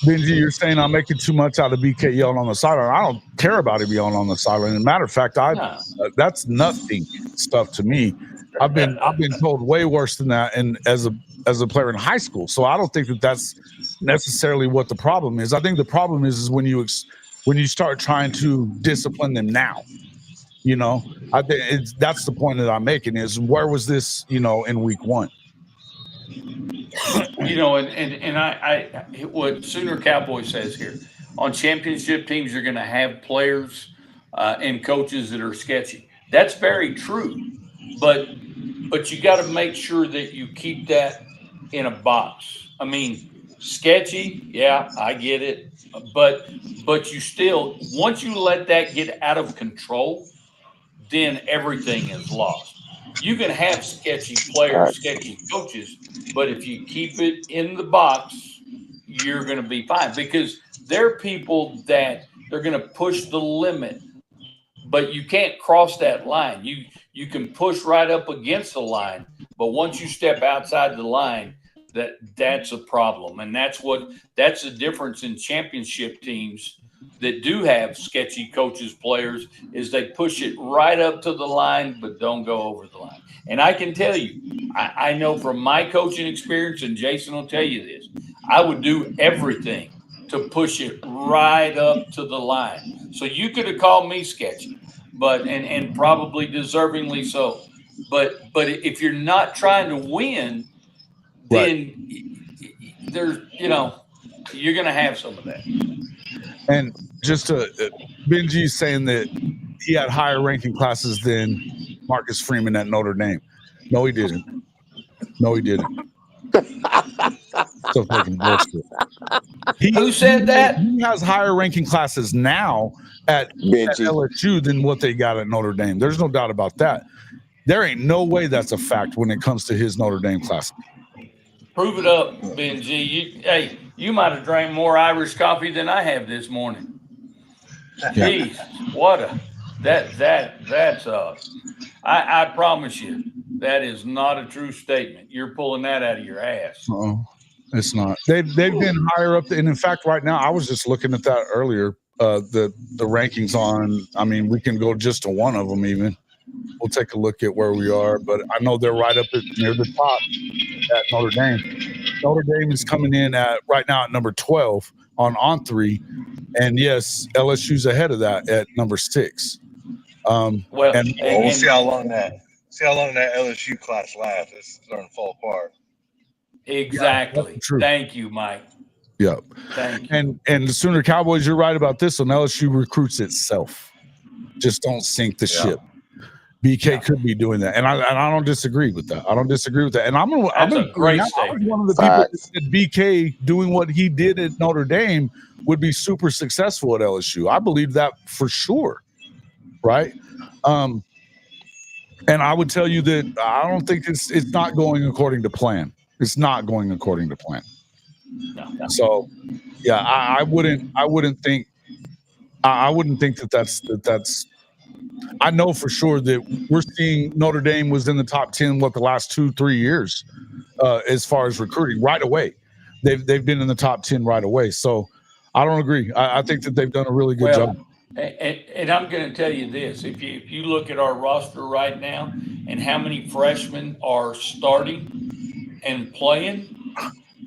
Benji, you're saying I'm making too much out of BK yelling on the sideline. I don't care about him yelling on the sideline. As a matter of fact, that's nothing stuff to me. I've been told way worse than that, and as a player in high school. So I don't think that's necessarily what the problem is. I think the problem is when you start trying to discipline them now. I think that's the point that I'm making is where was this, in week 1? And I what Sooner Cowboy says here, on championship teams, you're going to have players and coaches that are sketchy. That's very true, but you got to make sure that you keep that in a box. I mean, sketchy, yeah, I get it, but you still, once you let that get out of control, then everything is lost. You can have sketchy players, sketchy coaches, but if you keep it in the box, you're going to be fine, because they're people that they're going to push the limit, but you can't cross that line. You can push right up against the line, but once you step outside the line, that's a problem. And that's the difference in championship teams that do have sketchy coaches, players, is they push it right up to the line, but don't go over the line. And I can tell you, I know from my coaching experience, and Jason will tell you this, I would do everything to push it right up to the line. So you could have called me sketchy, but and probably deservingly so. But if you're not trying to win, then there's you're going to have some of that. And just Benji saying that he had higher ranking classes than Marcus Freeman at Notre Dame. No, he didn't. So fucking bullshit. Who said that? He has higher ranking classes now at LSU than what they got at Notre Dame. There's no doubt about that. There ain't no way that's a fact when it comes to his Notre Dame class. Prove it up, Benji. You might have drank more Irish coffee than I have this morning. Jeez, that's I promise you, that is not a true statement. You're pulling that out of your ass. It's not. They've been higher up, and in fact, right now, I was just looking at that earlier. The rankings on. I mean, we can go just to one of them. Even we'll take a look at where we are, but I know they're right up near the top at Notre Dame. Notre Dame is coming in right now at number 12 on 3, and yes, LSU's ahead of that at number 6. We'll see how long that LSU class lasts. It's starting to fall apart. Exactly. Yeah, thank you, Mike. Yep. Thank you. And the Sooner Cowboys, you're right about this one. LSU recruits itself. Just don't sink the ship. BK could be doing that, and I don't disagree with that. And I'm a great statement. I was one of the people that said BK doing what he did at Notre Dame would be super successful at LSU. I believe that for sure, right? And I would tell you that I don't think it's not going according to plan. It's not going according to plan. No. So, yeah, I wouldn't think that that's. I know for sure that we're seeing Notre Dame was in the top 10 the last 2-3 years as far as recruiting right away. They've been in the top 10 right away. So I don't agree. I think that they've done a really good job. And I'm going to tell you this: if you look at our roster right now and how many freshmen are starting and playing,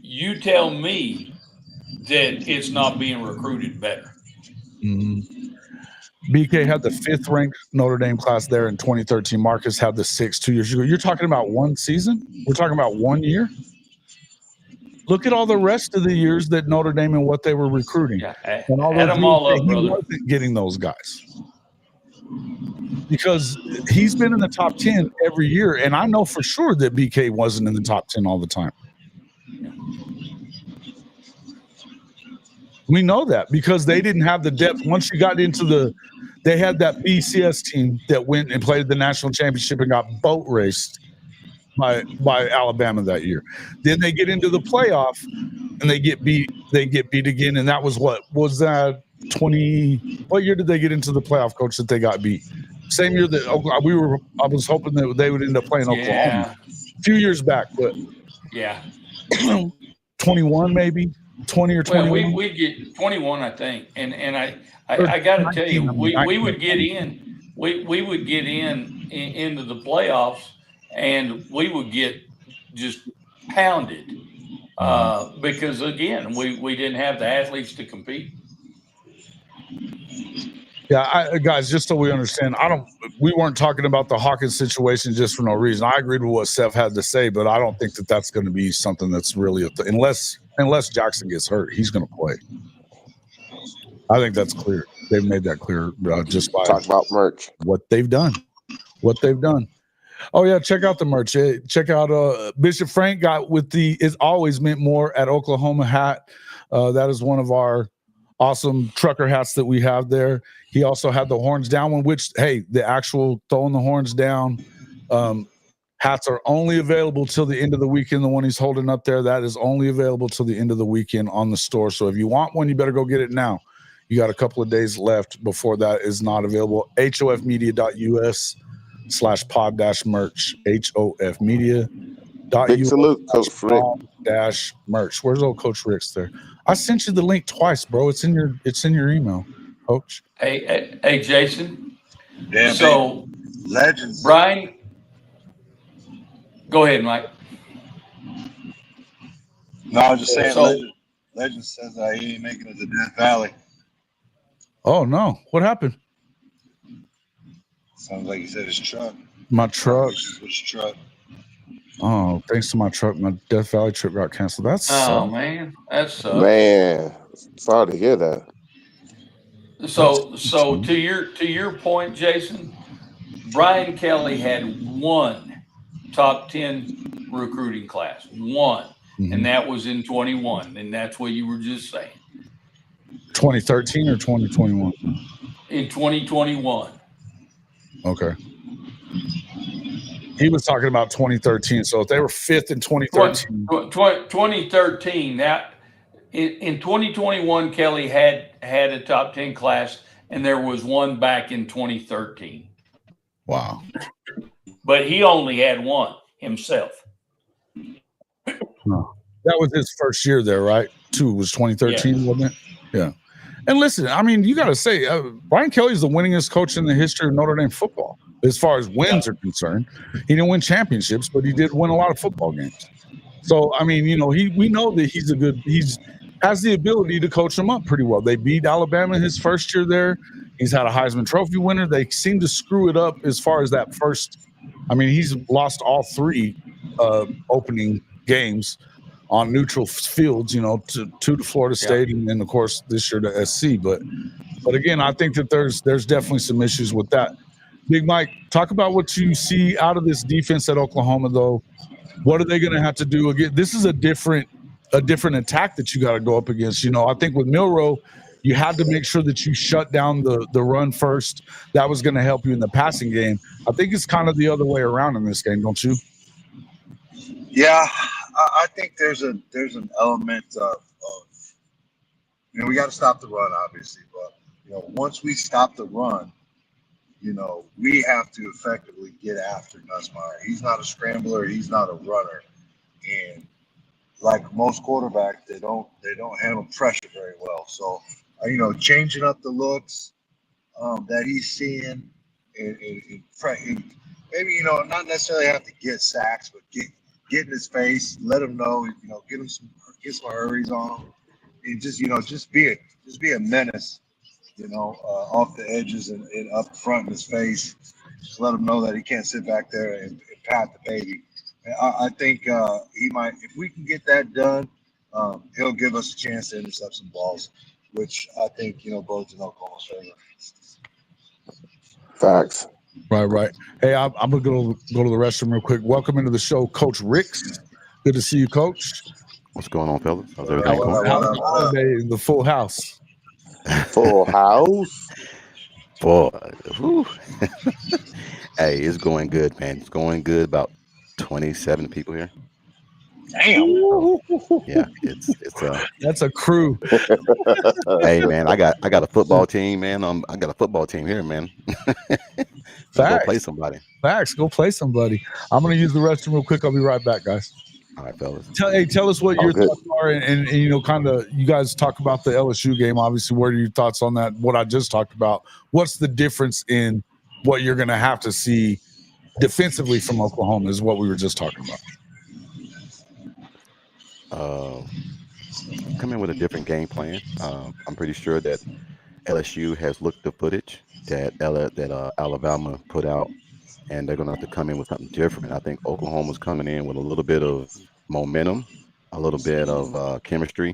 you tell me that it's not being recruited better. Mm-hmm. BK had the 5th ranked Notre Dame class there in 2013. Marcus had the 6th 2 years ago. You're talking about one season? We're talking about 1 year? Look at all the rest of the years that Notre Dame and what they were recruiting. Yeah, and all add them all up, brother. He wasn't getting those guys because he's been in the top 10 every year. And I know for sure that BK wasn't in the top 10 all the time. We know that because they didn't have the depth. Once you got into they had that BCS team that went and played the national championship and got boat raced by Alabama that year. Then they get into the playoff and they get beat again. And that was what that 20? What year did they get into the playoff, Coach? That they got beat? Same year that I was hoping that they would end up playing Oklahoma a few years back, but 21 maybe. 20 or 21. Well, we get 21, I think, and I got to tell you, we would get in, we would get into the playoffs, and we would get just pounded because again, we didn't have the athletes to compete. Yeah, guys, just so we understand, we weren't talking about the Hawkins situation just for no reason. I agreed with what Seth had to say, but I don't think that that's going to be something that's really unless Jackson gets hurt, he's going to play. I think that's clear. They've made that clear just by talk about merch. What they've done. Oh yeah, check out the merch. Check out Bishop Frank got with the "It's Always Meant More" at Oklahoma hat. That is one of our awesome trucker hats that we have there. He also had the horns down one, which, hey, the actual throwing the horns down hats are only available till the end of the weekend. The one he's holding up there, that is only available till the end of the weekend on the store. So if you want one, you better go get it now. You got a couple of days left before that is not available. hofmedia.us/pod-merch. hofmedia.us/pod-merch. Big salute, Coach Rick. -merch. Where's old Coach Rick's there? I sent you the link twice, bro. It's in your email, Coach. Hey, Jason. Damn, so legends. Brian, go ahead, Mike. No, I was just saying. Legend says he ain't making it to Death Valley. Oh no! What happened? Sounds like he said his truck. My truck. His truck. Oh, thanks to my truck, my Death Valley trip got canceled. Man, that sucks. Man, sorry to hear that. So to your point, Jason, Brian Kelly had one top 10 recruiting class, one, and that was in 21, and that's what you were just saying. 2013 or 2021? In 2021. Okay. He was talking about 2013. So if they were 5th in 2013. 2013, that in 2021, Kelly had a top 10 class, and there was one back in 2013. Wow. But he only had one himself. No. That was his first year there, right? 2 was 2013, wasn't it? Yeah. And listen, I mean, you got to say, Brian Kelly's the winningest coach in the history of Notre Dame football. As far as wins are concerned, he didn't win championships, but he did win a lot of football games. So, I mean, we know that he's has the ability to coach them up pretty well. They beat Alabama his first year there. He's had a Heisman Trophy winner. They seem to screw it up as far as that first. I mean, he's lost all 3 opening games on neutral fields, to Florida State and of course this year to SC. But again, I think that there's definitely some issues with that. Big Mike, talk about what you see out of this defense at Oklahoma, though. What are they going to have to do again? This is a different attack that you got to go up against. I think with Milroe, you had to make sure that you shut down the run first. That was going to help you in the passing game. I think it's kind of the other way around in this game, don't you? Yeah, I think there's an element of you know, we got to stop the run, obviously. But, you know, once we stop the run, you know, we have to effectively get after Nussmeier. He's not a scrambler. He's not a runner. And like most quarterbacks, they don't handle pressure very well. So, you know, changing up the looks that he's seeing, and maybe, you know, not necessarily have to get sacks, but get in his face, let him know, you know, get some hurries on him, and just, you know, just be a menace, you know, off the edges and up front in his face. Just let him know that he can't sit back there and pat the baby. And I think he might, if we can get that done, he'll give us a chance to intercept some balls, which I think, you know, bodes in Oklahoma's favor. Facts. Right. Hey, I'm gonna go to the restroom real quick. Welcome into the show, Coach Ricks. Good to see you, Coach. What's going on, fellas? How's everything going? How's the holiday? The full house. Full house. Boy, whew. Hey, it's going good, man. It's going good. About 27 people here. Damn. Yeah, it's That's a crew. Hey, man, I got a football team, man. I got a football team here, man. Go play somebody. Facts. Go play somebody. I'm gonna use the restroom real quick. I'll be right back, guys. All right, fellas. Tell us what your thoughts are, and you know, kind of, you guys talk about the LSU game. Obviously, what are your thoughts on that? What I just talked about. What's the difference in what you're going to have to see defensively from Oklahoma? Is what we were just talking about. Come in with a different game plan. I'm pretty sure that LSU has looked the footage that Alabama put out, and they're going to have to come in with something different. I think Oklahoma's coming in with a little bit of momentum, a little bit of chemistry.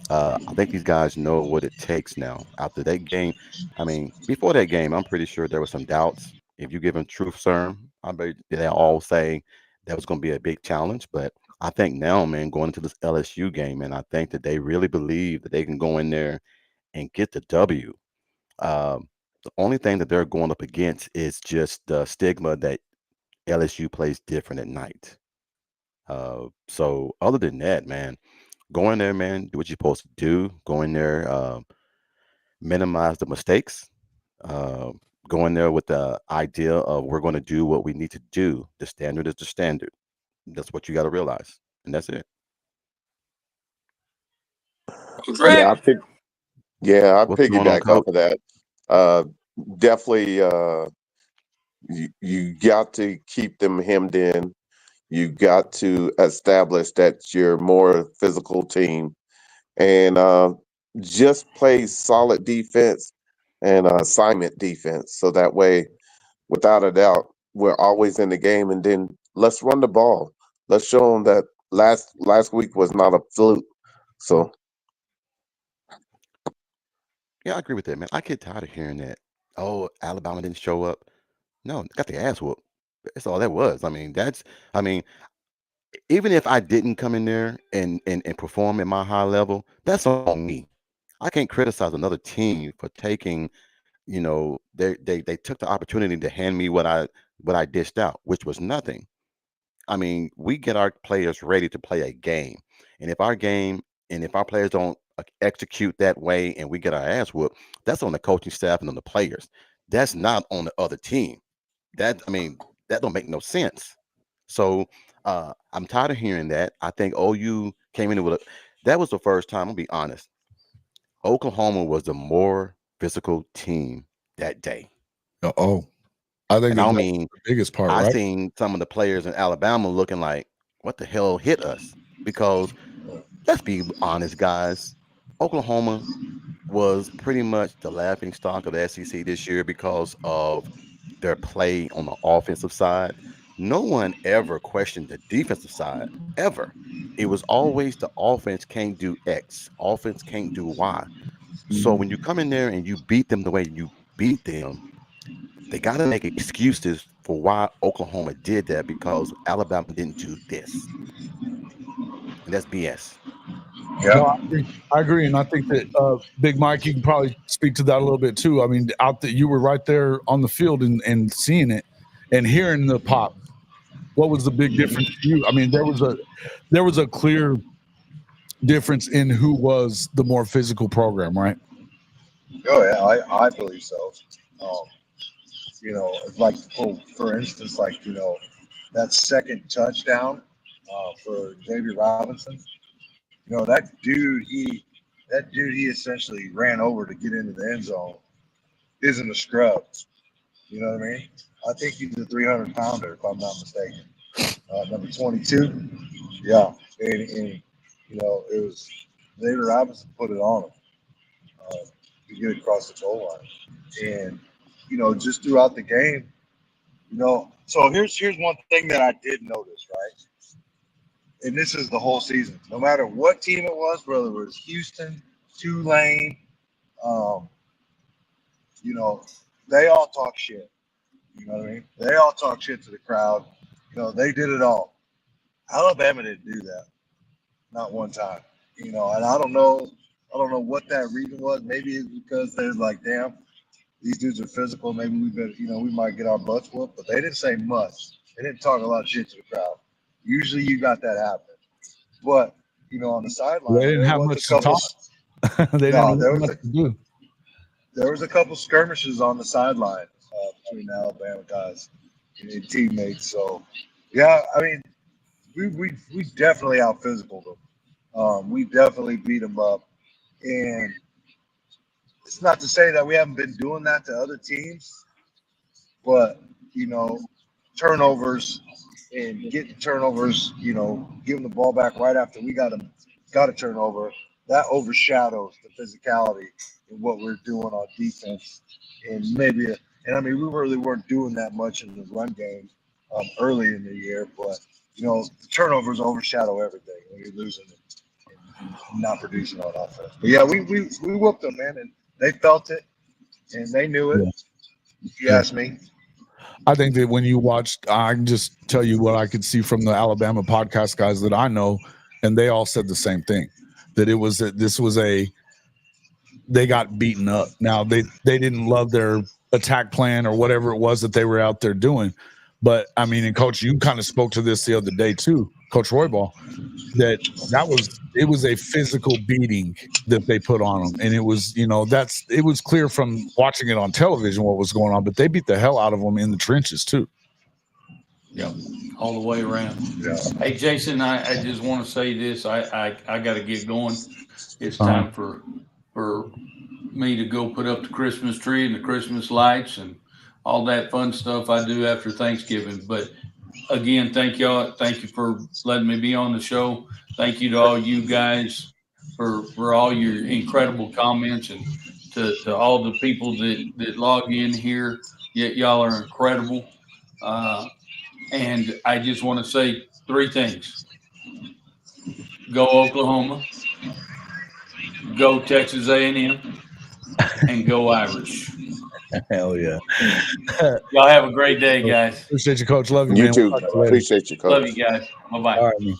I think these guys know what it takes now. After that game, I mean, before that game, I'm pretty sure there were some doubts. If you give them truth serum, I bet they all say that was going to be a big challenge. But I think now, man, going into this LSU game, and I think that they really believe that they can go in there and get the W. The only thing that they're going up against is just the stigma that LSU plays different at night. So other than that, man, go in there, man, do what you're supposed to do. Go in there, minimize the mistakes. Uh, go in there with the idea of we're going to do what we need to do. The standard is the standard. That's what you got to realize, and that's it. Yeah, I What's going on, piggyback Coach? off of that. Definitely, you got to keep them hemmed in. You got to establish that you're more physical team, and just play solid defense and assignment defense. So that way, without a doubt, we're always in the game. And then let's run the ball. Let's show them that last week was not a fluke. So Yeah, I agree with that, man. I get tired of hearing that. Oh, Alabama didn't show up. No, got the ass whooped. That's all that was. I mean, even if I didn't come in there and perform at my high level, that's on me. I can't criticize another team for taking, they took the opportunity to hand me what I dished out, which was nothing. I mean, we get our players ready to play a game, and if our players don't execute that way, and we get our ass whooped, that's on the coaching staff and on the players. That's not on the other team. That don't make no sense. So I'm tired of hearing that. I think OU came in with that was the first time. I'll be honest. Oklahoma was the more physical team that day. I think And I that's mean, the biggest part, I right? seen some of the players in Alabama looking like, what the hell hit us? Because let's be honest, guys, Oklahoma was pretty much the laughing stock of the SEC this year because of their play on the offensive side. No one ever questioned the defensive side, ever. It was always the offense can't do X, offense can't do Y. So when you come in there and you beat them the way you beat them, they got to make excuses for why Oklahoma did that because Alabama didn't do this. And that's BS. Yeah. No, I agree, and I think that Big Mike, you can probably speak to that a little bit too. I mean, you were right there on the field and seeing it and hearing the pop. What was the big difference for you? I mean, there was a clear difference in who was the more physical program, right? Oh yeah, I believe so. You know, like for instance, like that second touchdown for Davy Robinson. You know, that dude he essentially ran over to get into the end zone. Isn't a scrub. You know what I mean? I think he's a 300-pounder, if I'm not mistaken. Number 22. Yeah, and it was David Robinson put it on him to get across the goal line, and just throughout the game, So here's one thing that I did notice, right? And this is the whole season. No matter what team it was, whether it was Houston, Tulane, um, they all talk shit. You know what I mean? They all talk shit to the crowd. They did it all. Alabama didn't do that, not one time. And I don't know what that reason was. Maybe it's because they're like, damn, these dudes are physical. Maybe we might get our butts whooped. But they didn't say much. They didn't talk a lot of shit to the crowd. Usually, you got that happen. But on the sideline, they didn't have much to talk. They didn't have much to do. There was a couple skirmishes on the sideline between the Alabama guys and teammates. So, yeah, I mean, we definitely out physical them. We definitely beat them up, and it's not to say that we haven't been doing that to other teams, but turnovers and getting turnovers, giving the ball back right after we got a turnover, that overshadows the physicality and what we're doing on defense. And I mean, we really weren't doing that much in the run game early in the year, but the turnovers overshadow everything when you're losing and not producing on offense. But yeah, we whooped them, man, and they felt it and they knew it. Yeah. If you ask me. I think that when you watched, I can just tell you what I could see from the Alabama podcast guys that I know, and they all said the same thing, that they got beaten up. Now they didn't love their attack plan or whatever it was that they were out there doing. But I mean, and Coach, you kind of spoke to this the other day too, Coach Roybal, it was a physical beating that they put on them. And it was, it was clear from watching it on television what was going on, but they beat the hell out of them in the trenches too. Yep, all the way around. Yeah. Hey, Jason, I just want to say this. I got to get going. It's time for me to go put up the Christmas tree and the Christmas lights and all that fun stuff I do after Thanksgiving. But again, thank y'all. Thank you for letting me be on the show. Thank you to all you guys for all your incredible comments, and to all the people that log in here. Y'all are incredible. And I just want to say 3 things. Go Oklahoma, go Texas A&M, and go Irish. Hell yeah. Y'all have a great day, guys. Appreciate you, Coach. Love you, You man. too. Appreciate you, Coach. Love you guys. Bye-bye. All right, man.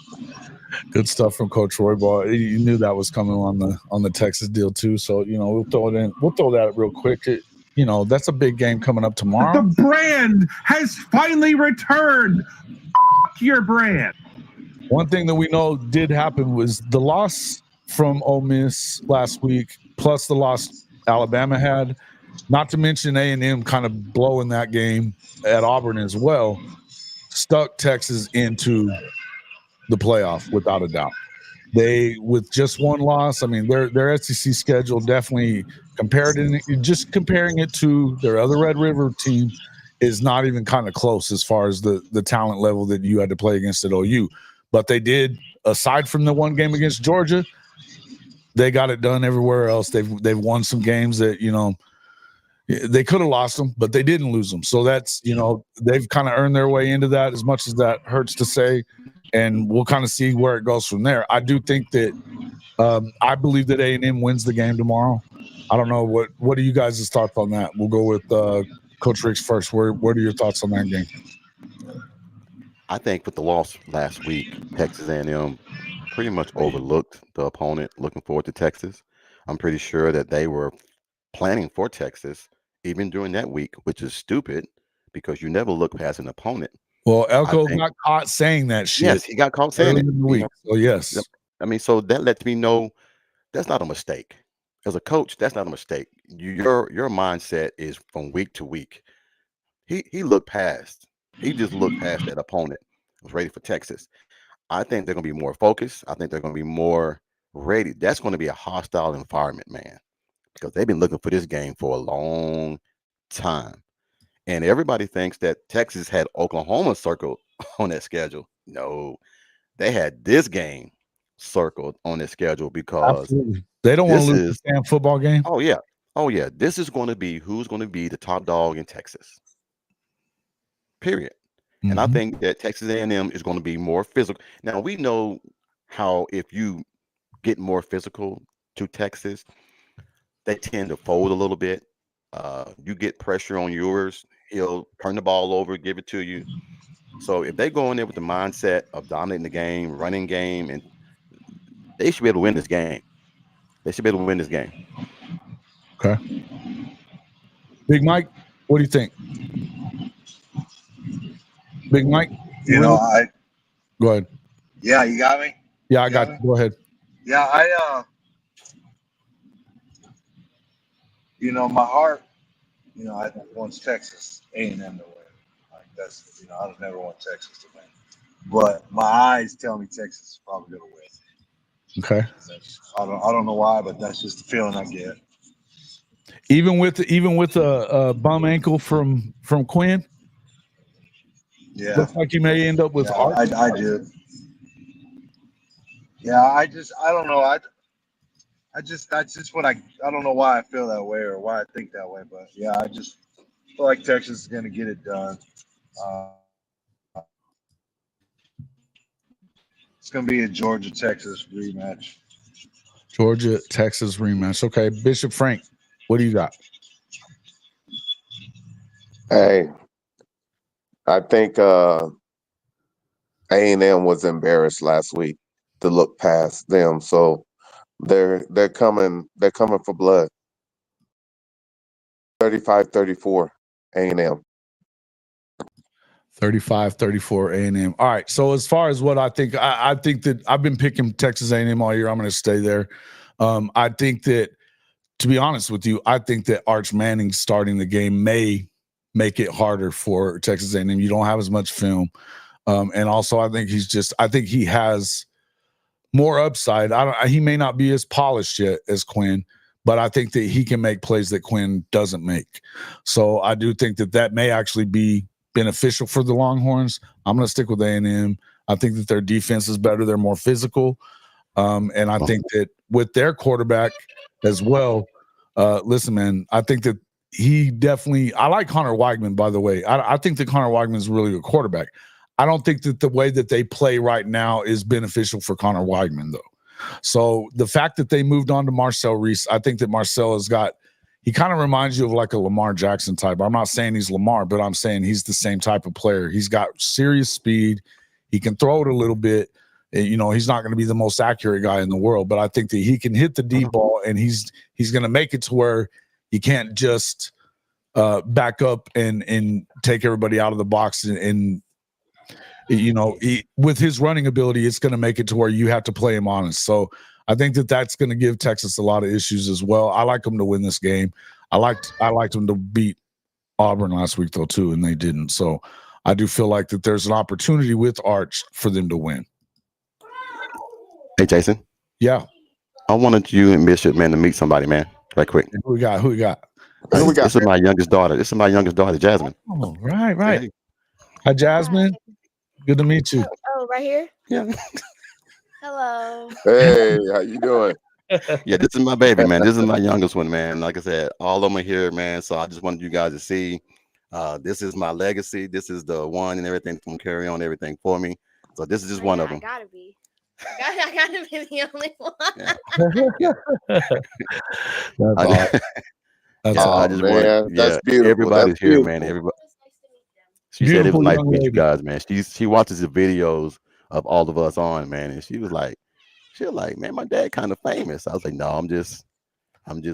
Good stuff from Coach Roybal. You knew that was coming on the Texas deal too. So, we'll throw it in. We'll throw that real quick. That's a big game coming up tomorrow. The brand has finally returned. F your brand. One thing that we know did happen was the loss from Ole Miss last week, plus the loss Alabama had, not to mention A&M kind of blowing that game at Auburn as well, stuck Texas into the playoff without a doubt. They, with just one loss, I mean, their SEC schedule definitely comparing it to their other Red River team is not even kind of close as far as the talent level that you had to play against at OU. But they did, aside from the one game against Georgia, they got it done everywhere else. They've won some games that, they could have lost them, but they didn't lose them. So that's, they've kind of earned their way into that, as much as that hurts to say. And we'll kind of see where it goes from there. I do think that I believe that A&M wins the game tomorrow. I don't know. What are you guys' thoughts on that? We'll go with Coach Ricks first. What are your thoughts on that game? I think with the loss last week, Texas A&M pretty much overlooked the opponent looking forward to Texas. I'm pretty sure that they were planning for Texas even during that week, which is stupid because you never look past an opponent. Well, Elko got caught saying that shit. Yes, he got caught saying it. In the week. So yes. I mean, so that lets me know that's not a mistake. As a coach, that's not a mistake. Your mindset is from week to week. He looked past. He just looked past that opponent. Was ready for Texas. I think they're going to be more focused. I think they're going to be more ready. That's going to be a hostile environment, man, because they've been looking for this game for a long time. And everybody thinks that Texas had Oklahoma circled on that schedule. No, they had this game circled on their schedule because Absolutely. They don't want to lose the damn football game. Oh yeah. This is going to be who's going to be the top dog in Texas. Period. Mm-hmm. And I think that Texas A&M is going to be more physical. Now we know how if you get more physical to Texas, they tend to fold a little bit. You get pressure on yours, he'll turn the ball over, give it to you. So if they go in there with the mindset of dominating the game, running game, and they should be able to win this game. They should be able to win this game. Okay. Big Mike, what do you think? Big Mike? Go ahead. Yeah, you got me? Yeah, I got you. Go ahead. Yeah, my heart, I want Texas A&M to win. Like that's, I don't never want Texas to win. But my eyes tell me Texas is probably going to win. Okay. I don't know why, but that's just the feeling I get. Even with a bum ankle from Quinn. Yeah. Looks like you may end up with Art. I do. Yeah, I don't know. That's just what I don't know why I feel that way or why I think that way, but yeah, I just feel like Texas is going to get it done. It's going to be a Georgia-Texas rematch. Georgia-Texas rematch. Okay, Bishop Frank, what do you got? Hey, I think A&M was embarrassed last week to look past them, so they're coming for blood. 35-34 A&M. 35-34 A&M. All right. So as far as what I think, I think that I've been picking Texas A&M all year. I'm going to stay there. I think that, to be honest with you, I think that Arch Manning starting the game may make it harder for Texas A&M. You don't have as much film. And also I think he has more upside. He may not be as polished yet as Quinn, but I think that he can make plays that Quinn doesn't make. So I do think that may actually be beneficial for the Longhorns. I'm going to stick with A&M. I think that their defense is better. They're more physical. And I think that with their quarterback as well, listen, man, I think that I like Connor Weigman, by the way. I think that Connor Weigman is a really good quarterback. I don't think that the way that they play right now is beneficial for Connor Weigman, though. So the fact that they moved on to Marcel Reese, I think that Marcel he kind of reminds you of like a Lamar Jackson type. I'm not saying he's Lamar, but I'm saying he's the same type of player. He's got serious speed. He can throw it a little bit. He's not going to be the most accurate guy in the world, but I think that he can hit the deep ball, and he's going to make it to where you can't just back up and take everybody out of the box and with his running ability, it's going to make it to where you have to play him honest. So I think that that's going to give Texas a lot of issues as well. I like them to win this game. I liked them to beat Auburn last week though too, and they didn't. So I do feel like that there's an opportunity with Arch for them to win. Hey Jason. Yeah. I wanted you and Bishop, man, to meet somebody, man, right quick. Who we got? This is my youngest daughter. Jasmine. Oh, right. Hey. Hi, Jasmine. Good to meet you. Oh, right here? Yeah. Hello. Hey, how you doing? Yeah, this is my baby, man. This is my youngest one, man. Like I said, all of them are here, man. So I just wanted you guys to see. This is my legacy. This is the one and everything from carry on everything for me. So this is just one of them. I gotta be the only one. That's awesome. That's beautiful. Everybody's here, man. Everybody. She said it was nice to meet you guys, man. She watches the videos of all of us on, man, and she was like, man, my dad kind of famous. I was like, no, I'm just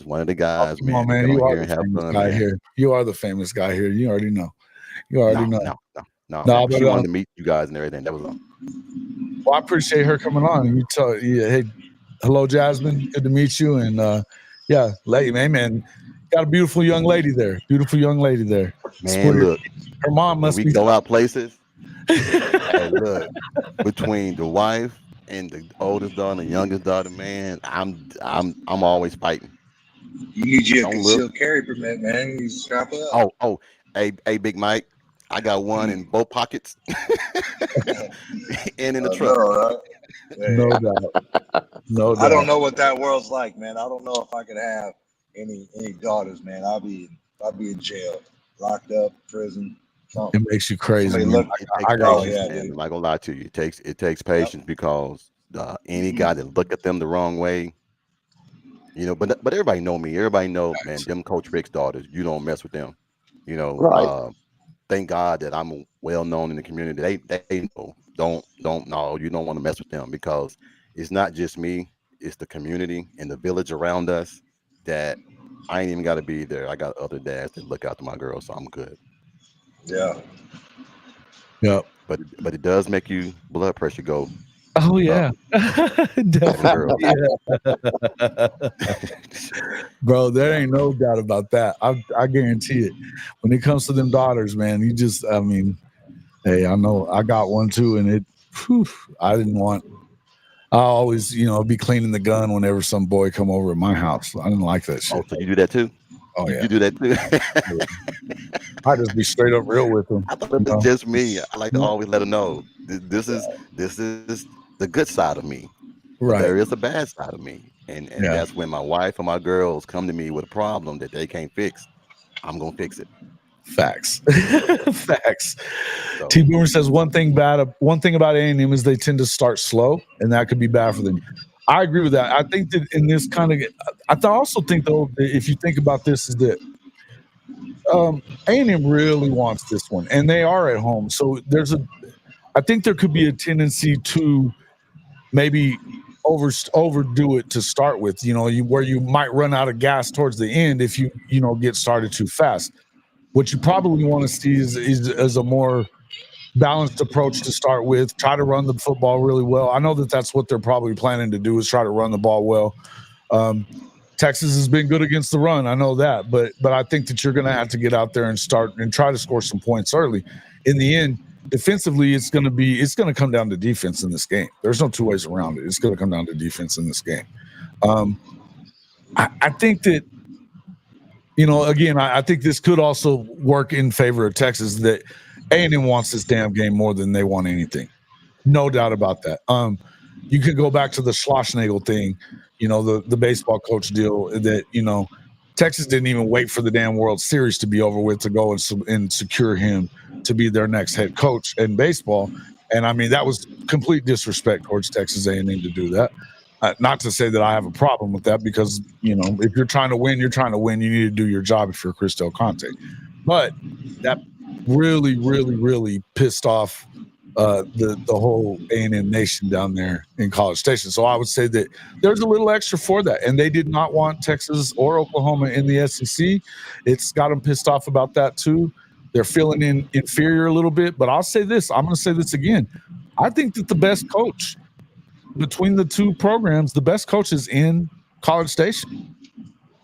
one of the guys, man. On, man. You are the famous guy here. You are the famous guy here. You already know. No, she wanted to meet you guys and everything. That was all. Well, I appreciate her coming on. And you tell, yeah, hey, hello, Jasmine. Good to meet you. And yeah, lady, man, got a beautiful young lady there. Beautiful young lady there. Man, look, her mom when must we be. go out places. Hey, look, between the wife and the oldest daughter and the youngest daughter, man, I'm always fighting. You need your Don't look. concealed carry permit, man. You strap up. Oh, hey, Big Mike, I got one in both pockets and in the truck. No, no doubt. No doubt. I don't know what that world's like, man. I don't know if I could have any daughters, man. I'll be in jail, locked up, prison. Something. It makes you crazy. I got patience, I'm not gonna lie to you. It takes patience because any guy that look at them the wrong way, you know. But everybody know me. Everybody know, man. Them Coach Rick's daughters. You don't mess with them. You know. Right. Thank God that I'm well known in the community. They know. Don't no. You don't want to mess with them because it's not just me. It's the community and the village around us that I ain't even got to be there. I got other dads that look after my girls, so I'm good. Yeah. Yep. But it does make you blood pressure go. Oh yeah. Definitely. Yeah. Bro, there ain't no doubt about that. I guarantee it. When it comes to them daughters, man, I mean, hey, I know I got one too, and I didn't want. I always, be cleaning the gun whenever some boy come over at my house. I didn't like that shit. Oh, so you do that too? Oh yeah, you do that too. I just be straight up real with them. I thought it was just me. I like to always let them know this is the good side of me. Right. There is a bad side of me, and that's when my wife or my girls come to me with a problem that they can't fix. I'm gonna fix it. Facts. Facts. So. T Boomer says one thing about A&M is they tend to start slow, and that could be bad for them. I agree with that. I think that in this kind of, I also think though, if you think about this, is that A&M really wants this one, and they are at home. So I think there could be a tendency to maybe overdo it to start with. Where you might run out of gas towards the end if you get started too fast. What you probably want to see is a more balanced approach to start with. Try to run the football really well. I know that's what they're probably planning to do, is try to run the ball well. Texas has been good against the run. I know that, but I think that you're going to have to get out there and start and try to score some points early. In the end, defensively, it's going to come down to defense in this game. There's no two ways around it. It's going to come down to defense in this game. I think that. Again, I think this could also work in favor of Texas, that A&M wants this damn game more than they want anything. No doubt about that. You could go back to the Schlossnagel thing, the baseball coach deal that, Texas didn't even wait for the damn World Series to be over with to go and secure him to be their next head coach in baseball. And, I mean, that was complete disrespect towards Texas A&M to do that. Not to say that I have a problem with that, because, if you're trying to win, you're trying to win. You need to do your job if you're Chris Del Conte. But that really, really, really pissed off the whole A&M nation down there in College Station. So I would say that there's a little extra for that. And they did not want Texas or Oklahoma in the SEC. It's got them pissed off about that too. They're feeling inferior a little bit. But I'll say this. I'm going to say this again. I think that the best coach between the two programs, the best coach is in College Station.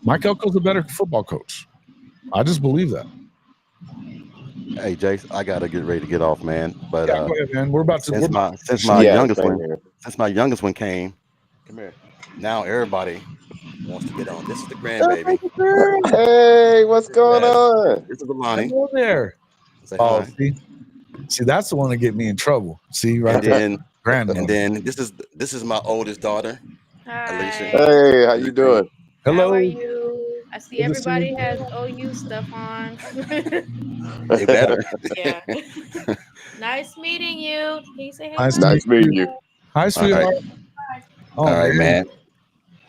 Mike Elko's a better football coach. I just believe that. Hey, Jace, I gotta get ready to get off, man. But go ahead, man. We're about to. Since my youngest one came, come here. Now everybody wants to get on. This is the grandbaby. Hey, what's going on? This is Alani. Hello there. Oh, see, that's the one that get me in trouble. See, right there. Grandmother. And then this is my oldest daughter, Hi. Alicia. Hey, how you doing? Hello. How are you? I see everybody has OU stuff on. They better. Yeah. Nice meeting you. Can you say hey? Nice meeting you. Hi, sweetheart. All right, man.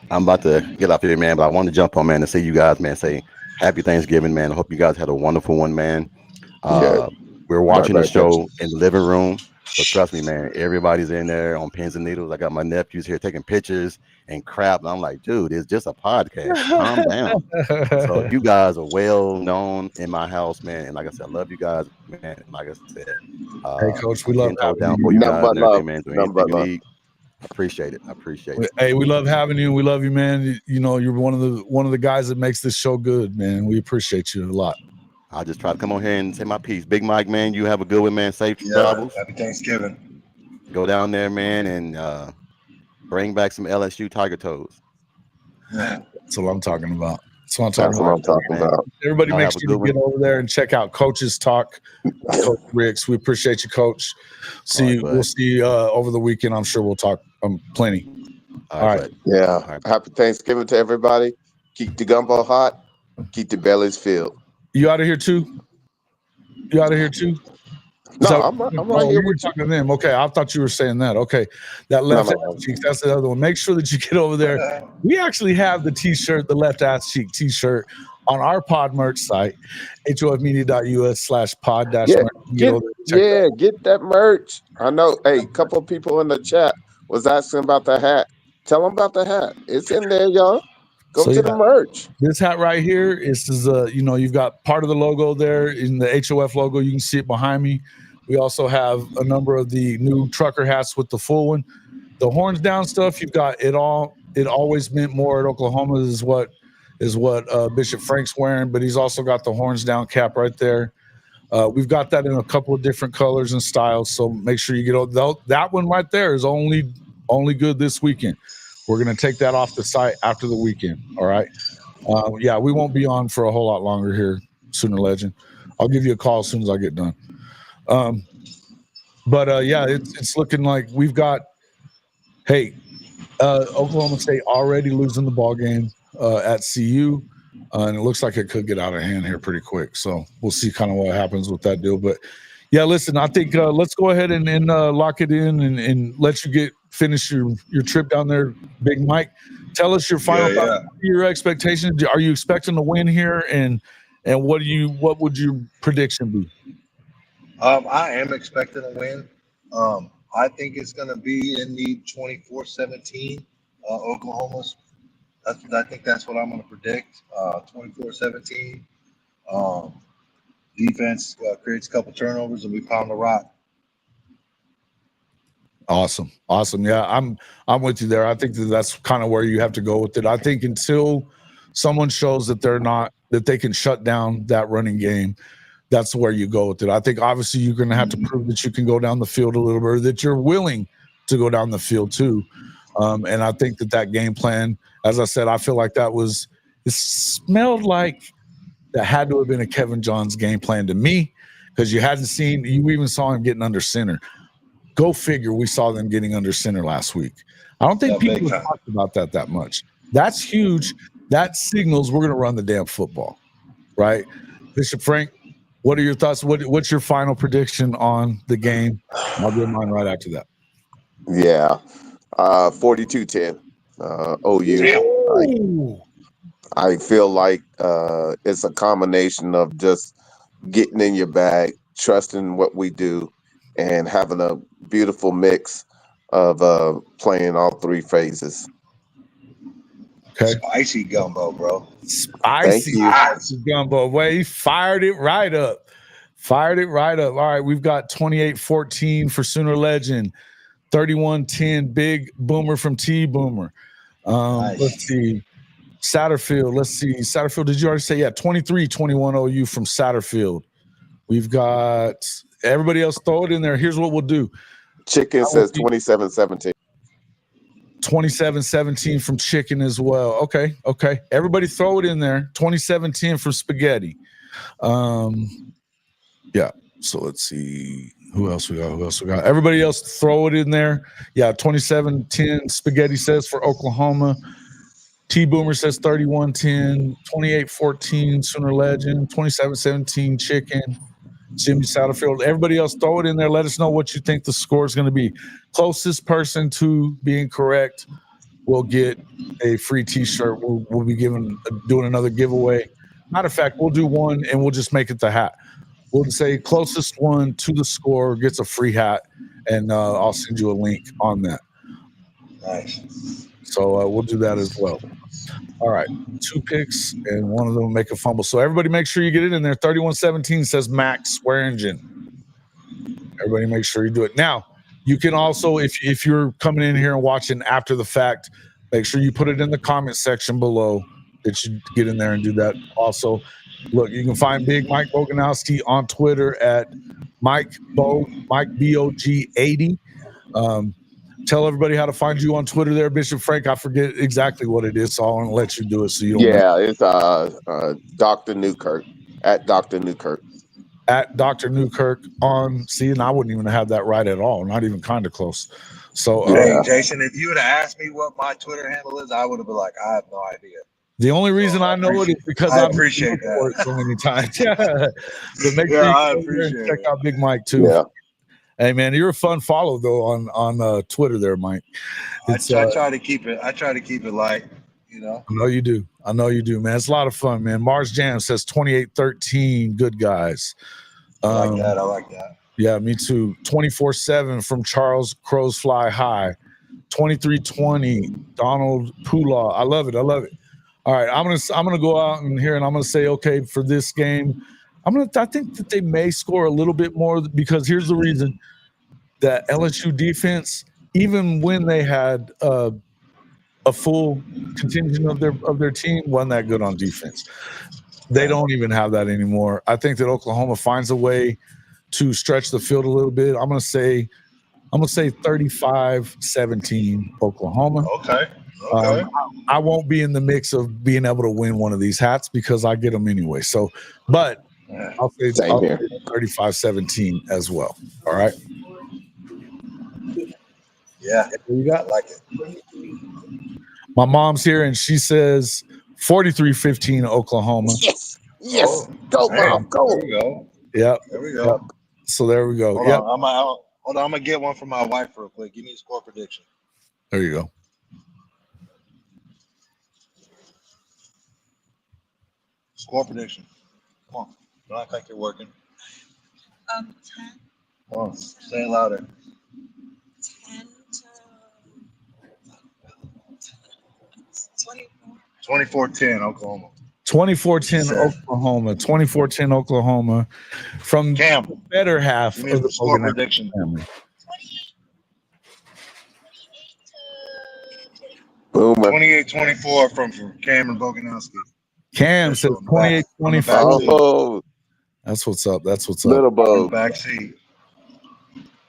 I'm about to get off here, man, but I want to jump on, man, and see you guys, man. Say happy Thanksgiving, man. I hope you guys had a wonderful one, man. We're watching the show in the living room. So trust me, man, everybody's in there on pins and needles. I got my nephews here taking pictures and crap. And I'm like, dude, it's just a podcast. Calm down. So you guys are well known in my house, man. And like I said, I love you guys, man. And like I said, Hey, Coach, we love 10 toes having down you. for you Nothing guys but and everything, love. man. Do Nothing anything but you love. need. Appreciate it. I appreciate it. Hey, we love having you. We love you, man. You know, you're one of the guys that makes this show good, man. We appreciate you a lot. I just try to come on here and say my piece. Big Mike, man, you have a good one, man. Safe Yeah, travels. happy Thanksgiving. Go down there, man, and bring back some LSU Tiger Toes. That's what I'm talking about. That's what I'm talking about. Everybody Y'all make have a sure to good get over there and check out Coach's Talk. Coach Ricks, we appreciate you, Coach. All right, We'll see you over the weekend. I'm sure we'll talk plenty. All right. Yeah. All right. Happy Thanksgiving to everybody. Keep the gumbo hot. Keep the bellies filled. You out of here too? You out of here too? No, So, I'm right here you were with you. talking to them. Okay, I thought you were saying that. Okay, that left ass cheek. That's the other one. Make sure that you get over there. We actually have the T-shirt, the left ass cheek T-shirt, on our pod merch site, hofmedia.us/pod. Get that merch. I know. Hey, a couple of people in the chat was asking about the hat. Tell them about the hat. It's in there, y'all. Go to the merch. This hat right here is you've got part of the logo there in the HOF logo. You can see it behind me. We also have a number of the new trucker hats with the full one. The horns down stuff, you've got it all. It always meant more at Oklahoma is what Bishop Frank's wearing, but he's also got the horns down cap right there. We've got that in a couple of different colors and styles, so make sure you get that one right there is only good this weekend. We're going to take that off the site after the weekend. All right. We won't be on for a whole lot longer here, Sooner Legend. I'll give you a call as soon as I get done. It's looking like we've got, Oklahoma State already losing the ball game at CU. And it looks like it could get out of hand here pretty quick. So we'll see kind of what happens with that deal. But yeah, listen, I think let's go ahead and lock it in and let you finish your trip down there, Big Mike. Tell us your final thoughts, your expectations. Are you expecting to win here? And what would your prediction be? I am expecting a win. I think it's going to be in the 24-17 Oklahoma's. I think that's what I'm going to predict. 24-17. Defense creates a couple turnovers and we pound the rock. Awesome. Yeah, I'm with you there. I think that's kind of where you have to go with it. I think until someone shows that that they can shut down that running game, that's where you go with it. I think obviously you're going to have to prove that you can go down the field a little bit, or that you're willing to go down the field too. And I think that game plan, as I said, I feel like it smelled like that had to have been a Kevin Johns game plan to me, because you even saw him getting under center. Go figure, we saw them getting under center last week. I don't think people have talked about that much. That's huge. That signals we're going to run the damn football, right? Bishop Frank, what are your thoughts? What's your final prediction on the game? I'll give mine right after that. Yeah, 42-10 OU. I feel like it's a combination of just getting in your bag, trusting what we do, and having a beautiful mix of playing all three phases. Okay. Spicy gumbo, bro. Spicy gumbo. Well, he fired it right up. All right, we've got 28-14 for Sooner Legend, 31-10 big boomer from T Boomer. Nice. Let's see. Satterfield, did you already say? Yeah, 23-21 OU from Satterfield. We've got everybody else, throw it in there. Here's what we'll do. Chicken says 27-17. 27-17 from Chicken as well. Okay. Everybody throw it in there. 27-10 from Spaghetti. Yeah. So let's see who else we got. Everybody else throw it in there. Yeah, 27-10 Spaghetti says for Oklahoma. T Boomer says 31-10, 28-14 Sooner Legend, 27-17 Chicken. Jimmy Satterfield. Everybody else, throw it in there. Let us know what you think the score is going to be. Closest person to being correct will get a free T-shirt. We'll be doing another giveaway. Matter of fact, we'll do one and we'll just make it the hat. We'll say closest one to the score gets a free hat, and I'll send you a link on that. Nice. So we'll do that as well. All right, 2 picks, and one of them will make a fumble. So everybody make sure you get it in there. 31-17 says Max Swearingen. Everybody make sure you do it. Now, you can also, if you're coming in here and watching after the fact, make sure you put it in the comment section below that you get in there and do that. Also, look, you can find Big Mike Boganowski on Twitter at Mike BOG80. Tell everybody how to find you on Twitter there, Bishop Frank. I forget exactly what it is, so I want to let you do it so you don't it's Dr. Newkirk, at Dr. Newkirk. At Dr. Newkirk on, see, and I wouldn't even have that right at all, not even kind of close. So, hey, Jason, if you would have asked me what my Twitter handle is, I would have been like, I have no idea. The only reason I know it is because I appreciate that so many times. But make sure I you appreciate check out Big Mike too. Yeah. Hey man, you're a fun follow though on Twitter there, Mike. I try to keep it light, you know. I know you do, man. It's a lot of fun, man. Mars Jam says 28-13, good guys. I like that. Yeah, me too. 24/7 from Charles Crows Fly High. 23-20, Donald Pula. I love it. All right, I'm gonna go out in here and I'm gonna say, okay, for this game, I think that they may score a little bit more because here's the reason: that LSU defense, even when they had a full contingent of their team, wasn't that good on defense. They don't even have that anymore. I think that Oklahoma finds a way to stretch the field a little bit. I'm gonna say 35-17 Oklahoma. Okay. I won't be in the mix of being able to win one of these hats because I get them anyway. So, but I'll say 35-17 as well. All right. Yeah, you got? I like it. My mom's here and she says 43-15 Oklahoma. Yes. Go, Mom. Go. There we go. Yep. There we go. Yep. So there we go. Hold on, I'm gonna get one from my wife real quick. Give me a score prediction. There you go. Score prediction. Come on. Don't act like you're working. 10. Come on. Say it louder. 10 to 24. 24-10 Oklahoma. 24-10 Oklahoma. 24-10 Oklahoma. From Cam, the better half give me of the score Boganowski prediction. family. 28-24 from Cam and Boganowski. Cam says 28-25. Oh, That's what's up. little Bo. Backseat.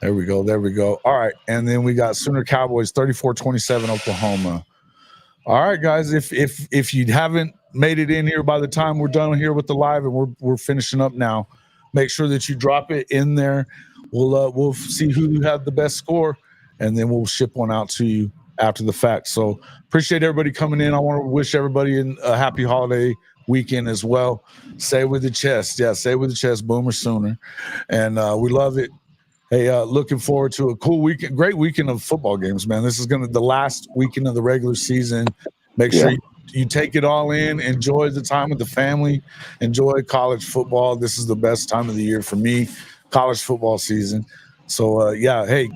There we go. All right. And then we got Sooner Cowboys 34-27 Oklahoma. All right, guys. If you haven't made it in here by the time we're done here with the live and we're finishing up now, make sure that you drop it in there. We'll see who had the best score, and then we'll ship one out to you after the fact. So appreciate everybody coming in. I want to wish everybody a happy holiday weekend as well. Say with the chest. Yeah, say with the chest, Boomer Sooner. And we love it. Hey, looking forward to a cool weekend, great weekend of football games, man. This is the last weekend of the regular season. Make sure you take it all in, enjoy the time with the family, enjoy college football. This is the best time of the year for me, college football season. So, hey,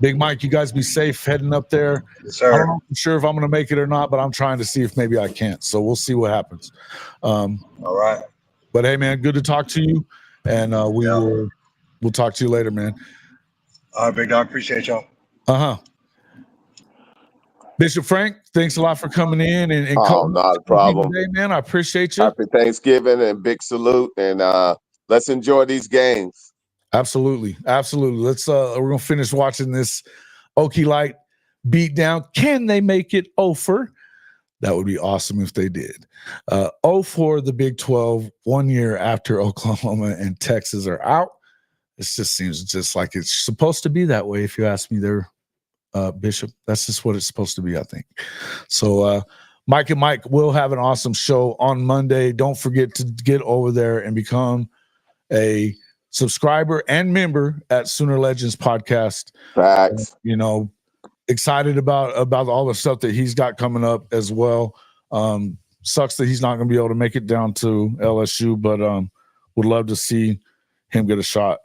Big Mike, you guys be safe heading up there. Yes, sir. I don't know if I'm sure if I'm going to make it or not, but I'm trying to see if maybe I can't. So we'll see what happens. All right. But, hey, man, good to talk to you, and we'll talk to you later, man. All right, big dog. Appreciate y'all. Bishop Frank, thanks a lot for coming in and not a problem. Today, man. I appreciate you. Happy Thanksgiving and big salute, and let's enjoy these games. Absolutely. Let's we're gonna finish watching this Okie Light beat down. Can they make it over? That would be awesome if they did. 0-4 the Big 12, 1 year after Oklahoma and Texas are out. It just seems just like it's supposed to be that way. If you ask me there, Bishop, that's just what it's supposed to be, I think. So Mike and Mike will have an awesome show on Monday. Don't forget to get over there and become a subscriber and member at Sooner Legends Podcast. Facts. Excited about all the stuff that he's got coming up as well. Sucks that he's not going to be able to make it down to LSU, but would love to see him get a shot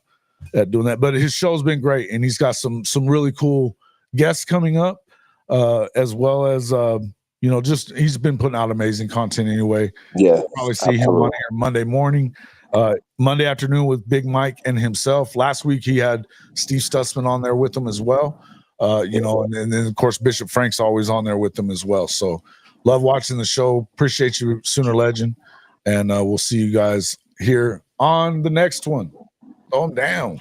at doing that. But his show's been great, and he's got some really cool guests coming up, as well as just he's been putting out amazing content anyway. Yeah, probably see him on here Monday morning, Monday afternoon with Big Mike and himself. Last week he had Steve Stutzman on there with him as well. And then of course Bishop Frank's always on there with them as well. So love watching the show. Appreciate you, Sooner Legend, and we'll see you guys here on the next one. Throw 'em down.